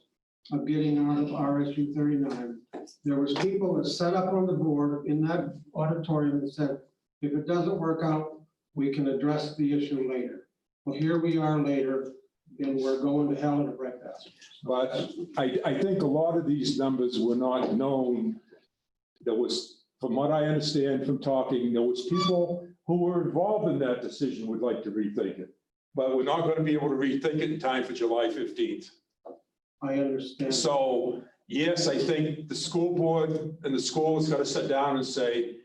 of getting out of RSU 39, there was people that set up on the board in that auditorium and said, if it doesn't work out, we can address the issue later. Well, here we are later, and we're going to hell in a breadbasket. But I think a lot of these numbers were not known. There was, from what I understand from talking, there was people who were involved in that decision would like to rethink it. But we're not going to be able to rethink it in time for July 15th. I understand. So, yes, I think the school board and the school has got to sit down and say,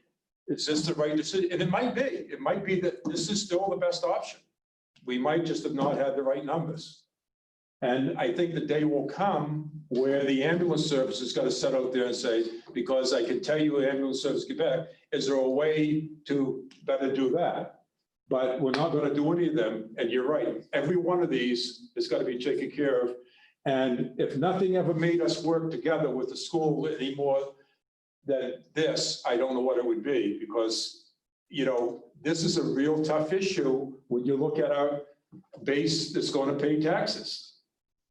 is this the right decision? And it might be that this is still the best option. We might just have not had the right numbers. And I think the day will come where the ambulance service is going to sit out there and say, because I can tell you ambulance service Quebec, is there a way to better do that? But we're not going to do any of them. And you're right, every one of these has got to be taken care of. And if nothing ever made us work together with the school any more than this, I don't know what it would be, because, you know, this is a real tough issue when you look at our base that's going to pay taxes.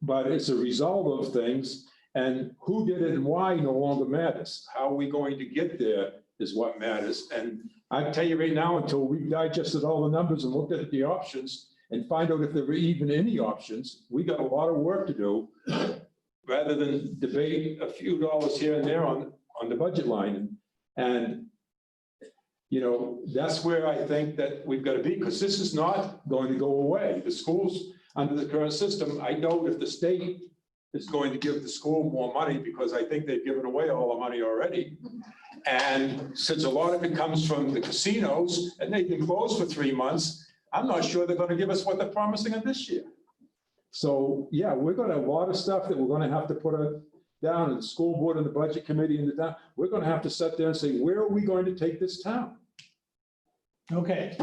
But it's a result of things, and who did it and why no longer matters. How are we going to get there is what matters. And I tell you right now, until we've digested all the numbers and looked at the options and find out if there were even any options, we got a lot of work to do rather than debate a few dollars here and there on the budget line. And, you know, that's where I think that we've got to be, because this is not going to go away. The schools under the current system, I know if the state is going to give the school more money, because I think they've given away all the money already. And since a lot of it comes from the casinos and they've been closed for 3 months, I'm not sure they're going to give us what they're promising us this year. So, yeah, we're going to have a lot of stuff that we're going to have to put down in the school board and the budget committee and the town. We're going to have to sit there and say, where are we going to take this town? Okay.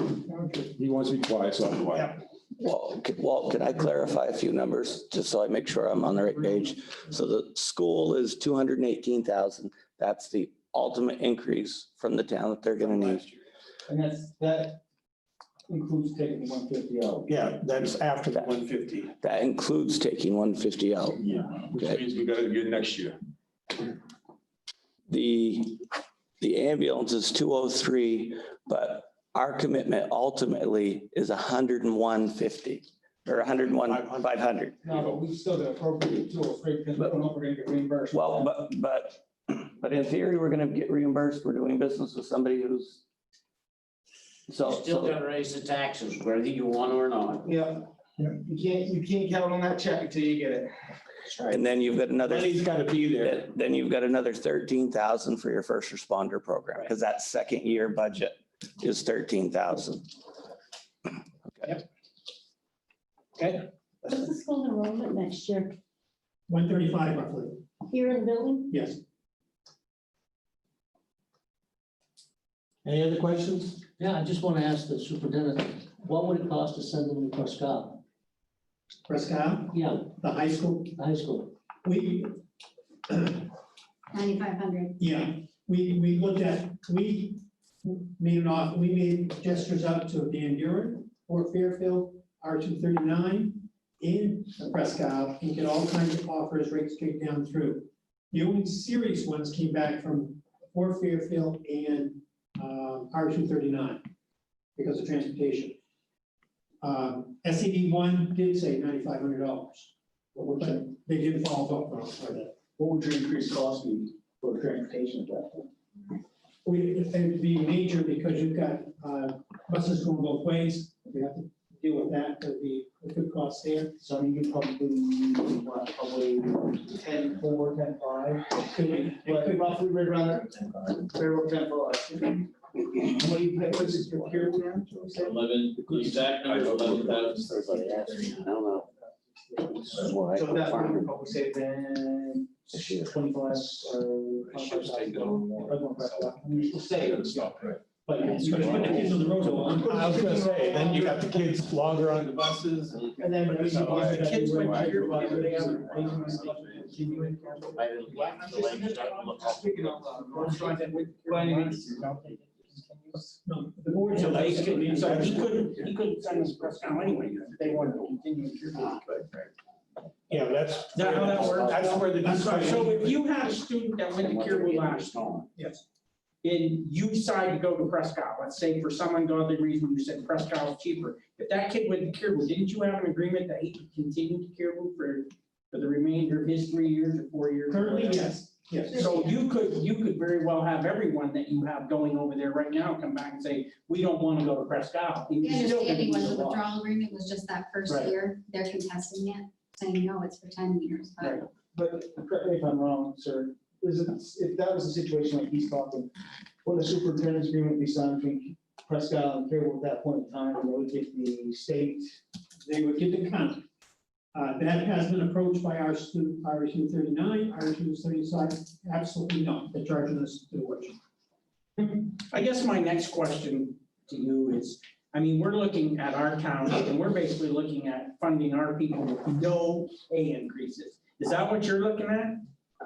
He wants me quiet, so I'm quiet. Walt, can I clarify a few numbers, just so I make sure I'm on the right page? So the school is 218,000. That's the ultimate increase from the town that they're gonna need. And that includes taking 150 out. Yeah, that's after the 150. That includes taking 150 out. Yeah, which Okay. means we got to get next year. The ambulance is 203, but our commitment ultimately is 101.50 or 101.500. No, but we still got appropriate 203 because we don't know if we're gonna get reimbursed. Well, but in theory, we're gonna get reimbursed. We're doing business with somebody who's. Still gotta raise the taxes, whether you want or not. Yeah, you can't count on that check until you get it. And then you've got another. Money's got to be there. Then you've got another 13,000 for your first responder program, because that second year budget is 13,000. Okay. What's the school enrollment next year? 135 roughly, Here in the building? yes. Any other questions? Yeah, I just want to ask the superintendent, what would it cost to send them to Prescott? Prescott, Yeah, the high school, high school. we, 9,500. yeah, we looked at, we made gestures out to Van Buren, Fort Fairfield, R239, and Prescott, and get all kinds of offers right straight down through. The only serious ones came back from Fort Fairfield and R239 because of transportation. SED one did say $9,500, but they didn't follow up for that. What would your increased cost be for transportation at that point? It'd be major because you've got buses going both ways. We have to deal with that. There'd be a good cost there. So I mean, you probably 10, 4, 10, 5. But roughly right around that. Very well, 10, 5. What do you pay, what's it, your carry now? 11, the exact number is 11,000. I don't know. So that would probably say then 25, say. But it's gonna put the kids on the road a lot. I was gonna say, then you got the kids longer on the buses and. And then But maybe it's all right. the kids went to your, I they have. didn't get the language out and look up. No, the board. So he couldn't send us press now anyway, if they wanted to continue. Yeah, that's. Is that how that works? That's where the discussion. So if you had a student that went to Caribou last time. Yes. And you decide to go to Prescott, let's say for some ungodly reason, you said Prescott was cheaper. If that kid went to Caribou, didn't you have an agreement that he could continue to Caribou for the remainder of his 3 years or 4 years? Currently, yes, yes. So you could very well have everyone that you have going over there right now come back and say, we don't want to go to Prescott. And The you're still gonna understanding was use the a lot. withdrawal agreement was just that first Right. year, they're contesting it, saying, no, it's for 10 years, Right. but But correct me if I'm wrong, sir, if that was a situation like he's talking, when the superintendent's agreement be signed between Prescott and Carroll at that point in time, and they would get the state, they would get the county. That has been approached by our student, RSU 39, RSU 35, absolutely not, they're charging us to watch. I guess my next question to you is, I mean, we're looking at our town and we're basically looking at funding our people with no pay increases. Is that what you're looking at?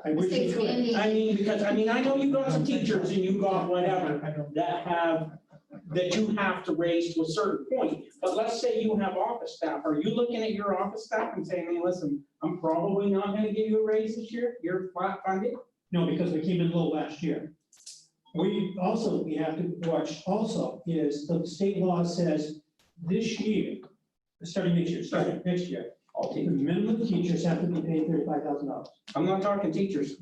I wish we could. I mean, because, I know you got some teachers and you got whatever that you have to raise to a certain point. But let's say you have office staff. Are you looking at your office staff and saying, hey, listen, I'm probably not gonna give you a raise this year? You're flat funded? No, because we came in low last year. We have to watch also is the state law says this year, starting next year, the minimum teachers have to be paid $35,000. I'm not talking teachers.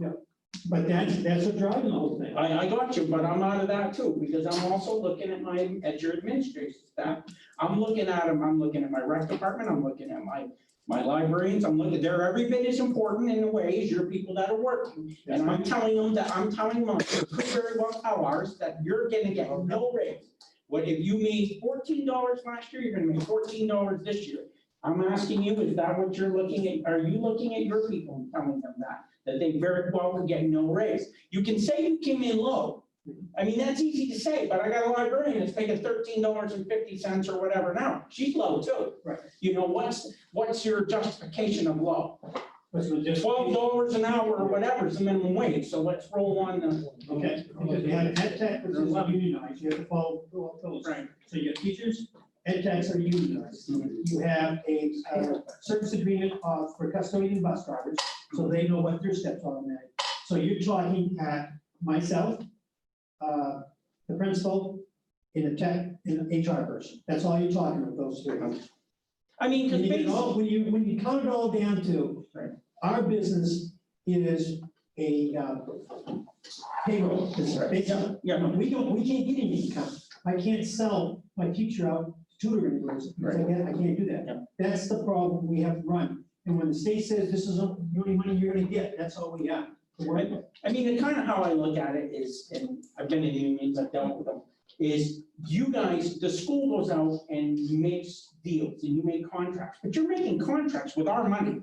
But that's what driving the whole thing. I got you, but I'm out of that too, because I'm also looking at your administration staff. I'm looking at them, I'm looking at my rec department, I'm looking at my librarians, they're every bit as important in a way as your people that are working. And I'm telling them, you could very well tell ours that you're gonna get no raise. What if you made $14 last year, you're gonna make $14 this year. I'm asking you, is that what you're looking at? Are you looking at your people and telling them that they very well could get no raise? You can say you came in low. I mean, that's easy to say, but I got a librarian that's making $13.50 or whatever now. She's low too. Right. You know, what's your justification of low? Just $12 an hour or whatever is the minimum wage, so let's roll on the. Okay, because we have ed tech, which is unionized, you have to follow those. Right. So you have teachers, ed techs are unionized. You have a service agreement for custodian bus drivers, so they know what their steps are on that. So you're talking at myself, the principal, in a tech, in an HR person. That's all you're talking about, those three. I mean, When because when you count it all down to, our business is a payroll business. Yeah. We can't get any income. I can't sell my teacher out tutoring groups. I can't do that. That's the problem we have to run. And when the state says this is the only money you're gonna get, that's all we have. I mean, the kind of how I look at it is, and I've been in unions, I've dealt with them, is you guys, the school goes out and you make deals and you make contracts, but you're making contracts with our money.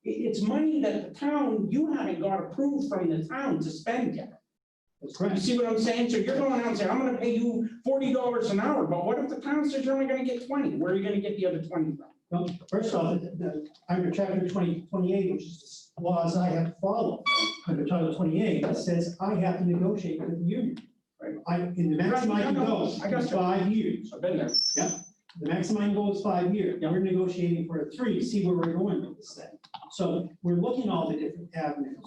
It's money that the town, you haven't got approved from the town to spend yet. That's You correct. see what I'm saying? So you're going out and saying, I'm gonna pay you $40 an hour, but what if the town says you're only gonna get 20? Where are you gonna get the other 20 from? Well, first off, under chapter 28, which is the laws I have to follow, under title 28, it says I have to negotiate with the union. Right, in the maximum I can go I got is you. 5 years. I've been there. Yeah, the maximum I can go is 5 years. Yeah. We're negotiating for a 3, see where we're going with this thing. So we're looking at all the different avenues.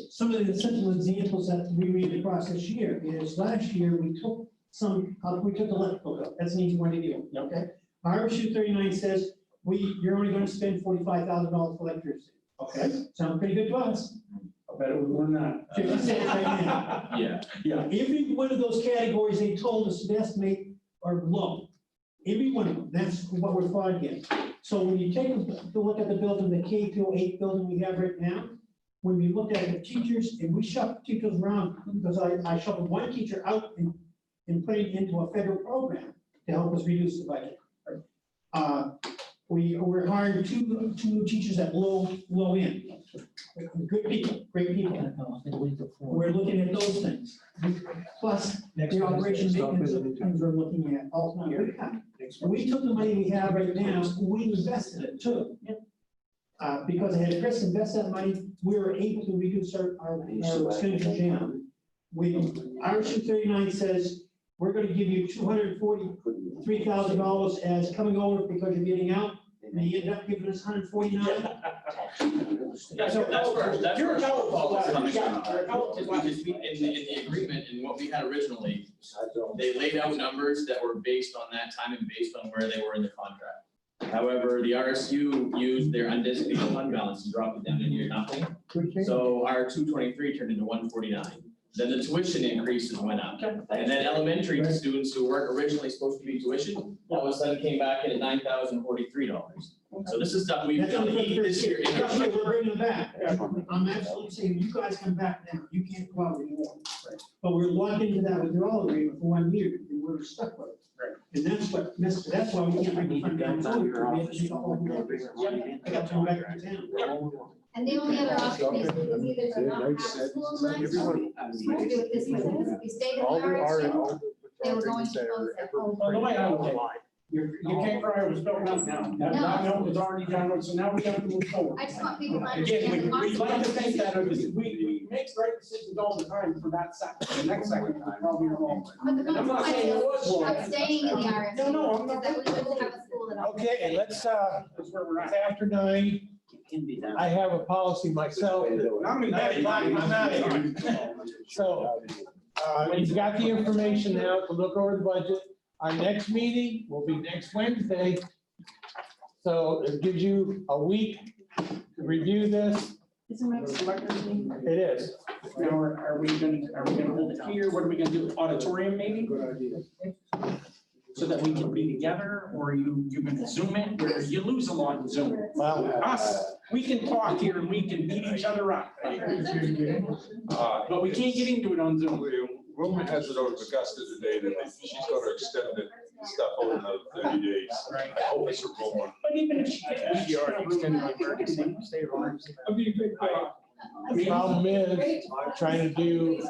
Some of the simple examples that we read across this year is last year, we took electrical bill. That's an easy one to do, okay? RSU 39 says, you're only gonna spend $45,000 for electricity. Okay, sounds pretty good to us. I bet it was more than that. 50 cents right now. Yeah, yeah. Every one of those categories, they told us to estimate are low. Every one of them, that's what we're fought against. So when you take a look at the building, the K-8 building we have right now, when we looked at the teachers, and we shuffled teachers around, because I shuffled one teacher out and put it into a federal program to help us reduce the budget. We're hiring two new teachers at low end. Good people, great people. We're looking at those things. Plus, the operation maintenance of things we're looking at all the time. We took the money we have right now, we invested it too. Because I had Chris invest that money, we were able to reduce our expenditure down. RSU 39 says, we're gonna give you $243,000 as coming over because you're getting out, and you end up giving us 149. That's You're where a help. what's coming Yeah, from. you're a help. Because in the agreement and what we had originally, they laid out numbers that were based on that time and based on where they were in the contract. However, the RSU used their undesignated fund balance and dropped it down to near nothing. So our 223 turned into 149. Then the tuition increases went up. And then elementary students who weren't originally supposed to be tuition, all of a sudden came back in at $9,043. So this is stuff we've That's done only for the this year. first year. We're bringing them back. I'm absolutely saying, you guys come back now, you can't go out anymore. But we're locked into that withdrawal agreement for 1 year, and we're stuck with it. And that's why we can't bring the fund down. I got to come back to town. And the only other option is either to not have school months or to do it this way. If we stayed in the RSU, they were going to close that whole. By the way, I don't care. You can't cry, it was built up now. That note was already done, so now we have to move forward. I just want people to Again, understand. we'd like to think that we make right decisions all the time for that second, the next second, we're probably wrong. But the And I'm not saying it was consequence wrong. of staying in the RSU No, I'm is not. that we wouldn't have a school at all. Okay, and let's, That's where we're it's at. after 9. I have a policy myself. I'm in bed. I'm out of here. So, you've got the information now to look over the budget. Our next meeting will be next Wednesday. So it gives you a week to review this. Is it my selectors meeting? It is. Now, are we gonna hold it here? What are we gonna do? Auditorium maybe? So that we can be together, or you can Zoom it, where you lose a lot in Zoom. Well, Us, we can talk here and we can beat each other up. But we can't get into it on Zoom. Wilma has it over to Augusta today that she's gonna extend the stuff over another 30 days. Right. I hope it's a rumor. But even if she did, she already extended the emergency. the problem is, trying to do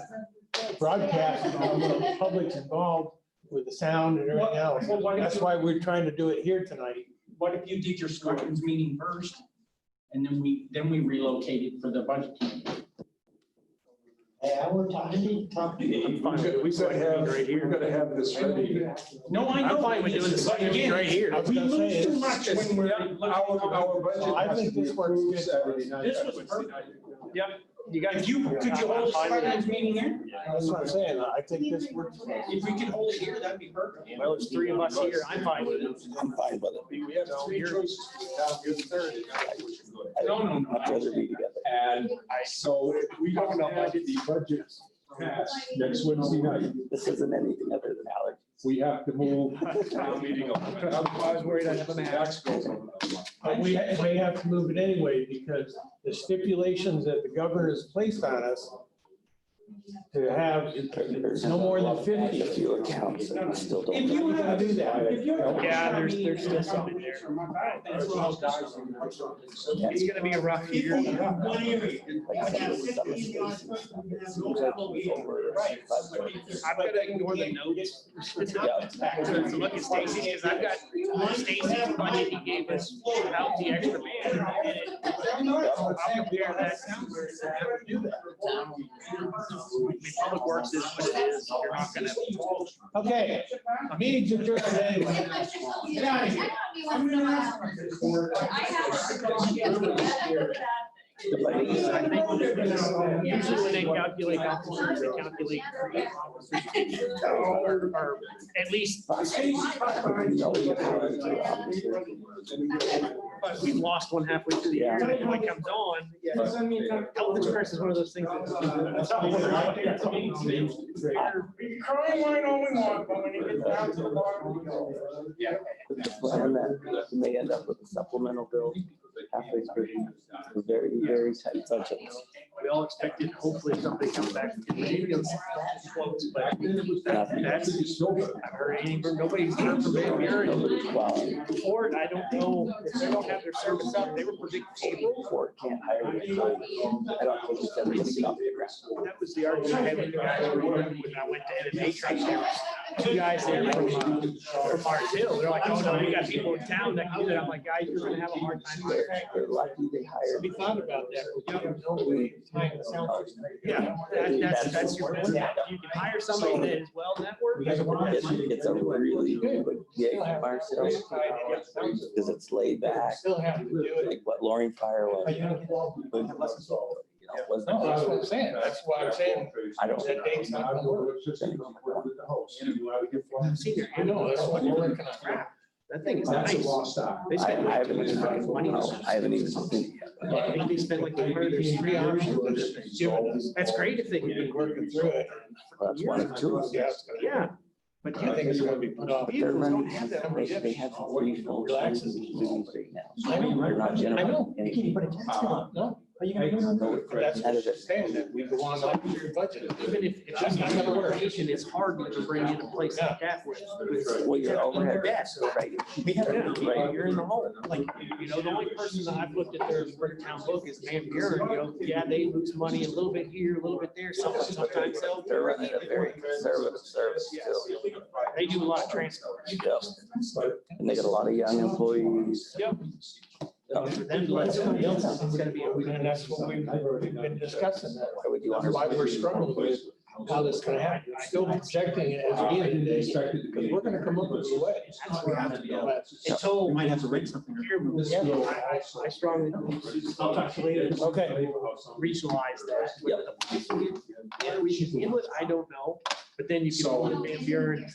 broadcast, all the public's involved with the sound and everything else. That's why we're trying to do it here tonight. What if you did your selectmen's meeting first? And then we relocated for the budget committee? Hey, I would talk to you. We gotta have this ready. No, I know. I'm fine with doing the budget meeting right here. I was We gonna say, lose too it's- much when we're. Our budget. I think this works good. Saturday night. This was perfect. Yep, you got. Could you hold a selectmen's meeting here? That's what I'm saying. I think this works. If we could hold it here, that'd be perfect. Well, it's 3 of us here. I'm fine with it. I'm fine with it. We have three choices. You're the third. No. I'd rather be together. And so if we don't have the budget passed next Wednesday night, This isn't anything other than allergies. we have to move our meeting up. I was worried I'd have an Tax bills on another month. But we may have to move it anyway because the stipulations that the governor has placed on us to have no more than 50. A few accounts that we still don't. If you have, do that. if you have. Yeah, there's still some in there. It's gonna be a rough year. One area. You have 50 yards, you have no level here. Right. I've got to ignore the notes. To look at Stacy's, because I've got Stacy's budget he gave us without the extra man. I'll compare that numbers and have to do that. I mean, Public Works is what it is. You're not gonna. Okay, meeting's adjourned today. Get out of here. Usually when they calculate officers, they calculate three officers. Or at least. But we've lost one halfway through the year, and then when it comes on, health insurance is one of those things. Crying line all we want, but when you get down to the bottom, we go. The plan that we may end up with a supplemental bill halfway through. A very, very tight budget. We all expected, hopefully somebody comes back and maybe it's close, but that's, I've heard anything, but nobody's heard from Van Buren. Ford, I don't know, if they don't have their service up, they were predicting April. Ford can't hire the employees. I don't think it's ever gonna get off the ground. That was the argument I had with the guys when I went to MMA training. There was two guys there from Mars Hill. They're like, oh no, we got people in town that can do that. I'm like, guys, you're gonna have a hard time. They're lucky they hired. We thought about that. Yeah, that's your point. You can hire somebody that is well networked. It's a really good gig, Marcel, because it's laid back, Still have to do it. like what Loring Fire was. Wasn't. No, that's what I'm saying. That's why I'm saying. I don't. That date's not gonna work. I know, that's what we're working on. That thing is nice. They I spent like haven't even, 200 money. I haven't even seen it yet. I think they spent like 200, there's 3 options. That's great if they can be working through it. That's one of two. Yeah. But I think it's gonna be put off. They're running, they have 3 full classes right now. They're not generating any. No. Are you gonna do But that's what I'm saying, that we go on like your budget. Even if it's not a location, it's hard to bring in a place like that with. Well, your overhead. Yes. Right. Right, you're in the hole. Like, you know, the only person that I've looked at their Town book is Van Buren, you know, yeah, they lose money a little bit here, a little bit there, sometimes they'll. They're running a very conservative service too. They do a lot of transports. Yep. And they got a lot of young employees. Yep. For them to let somebody else, it's gonna be. And that's what we've been discussing, that. Why would you want That's why we're struggling with how this is gonna happen. Still projecting it as we end today, because we're gonna come up with a way. That's what I'm doing. So we might have to rate something. Yeah, I strongly, I'll talk to you later. Okay. Regionalize that. Yeah, we should handle it, I don't know, but then you can go to Van Buren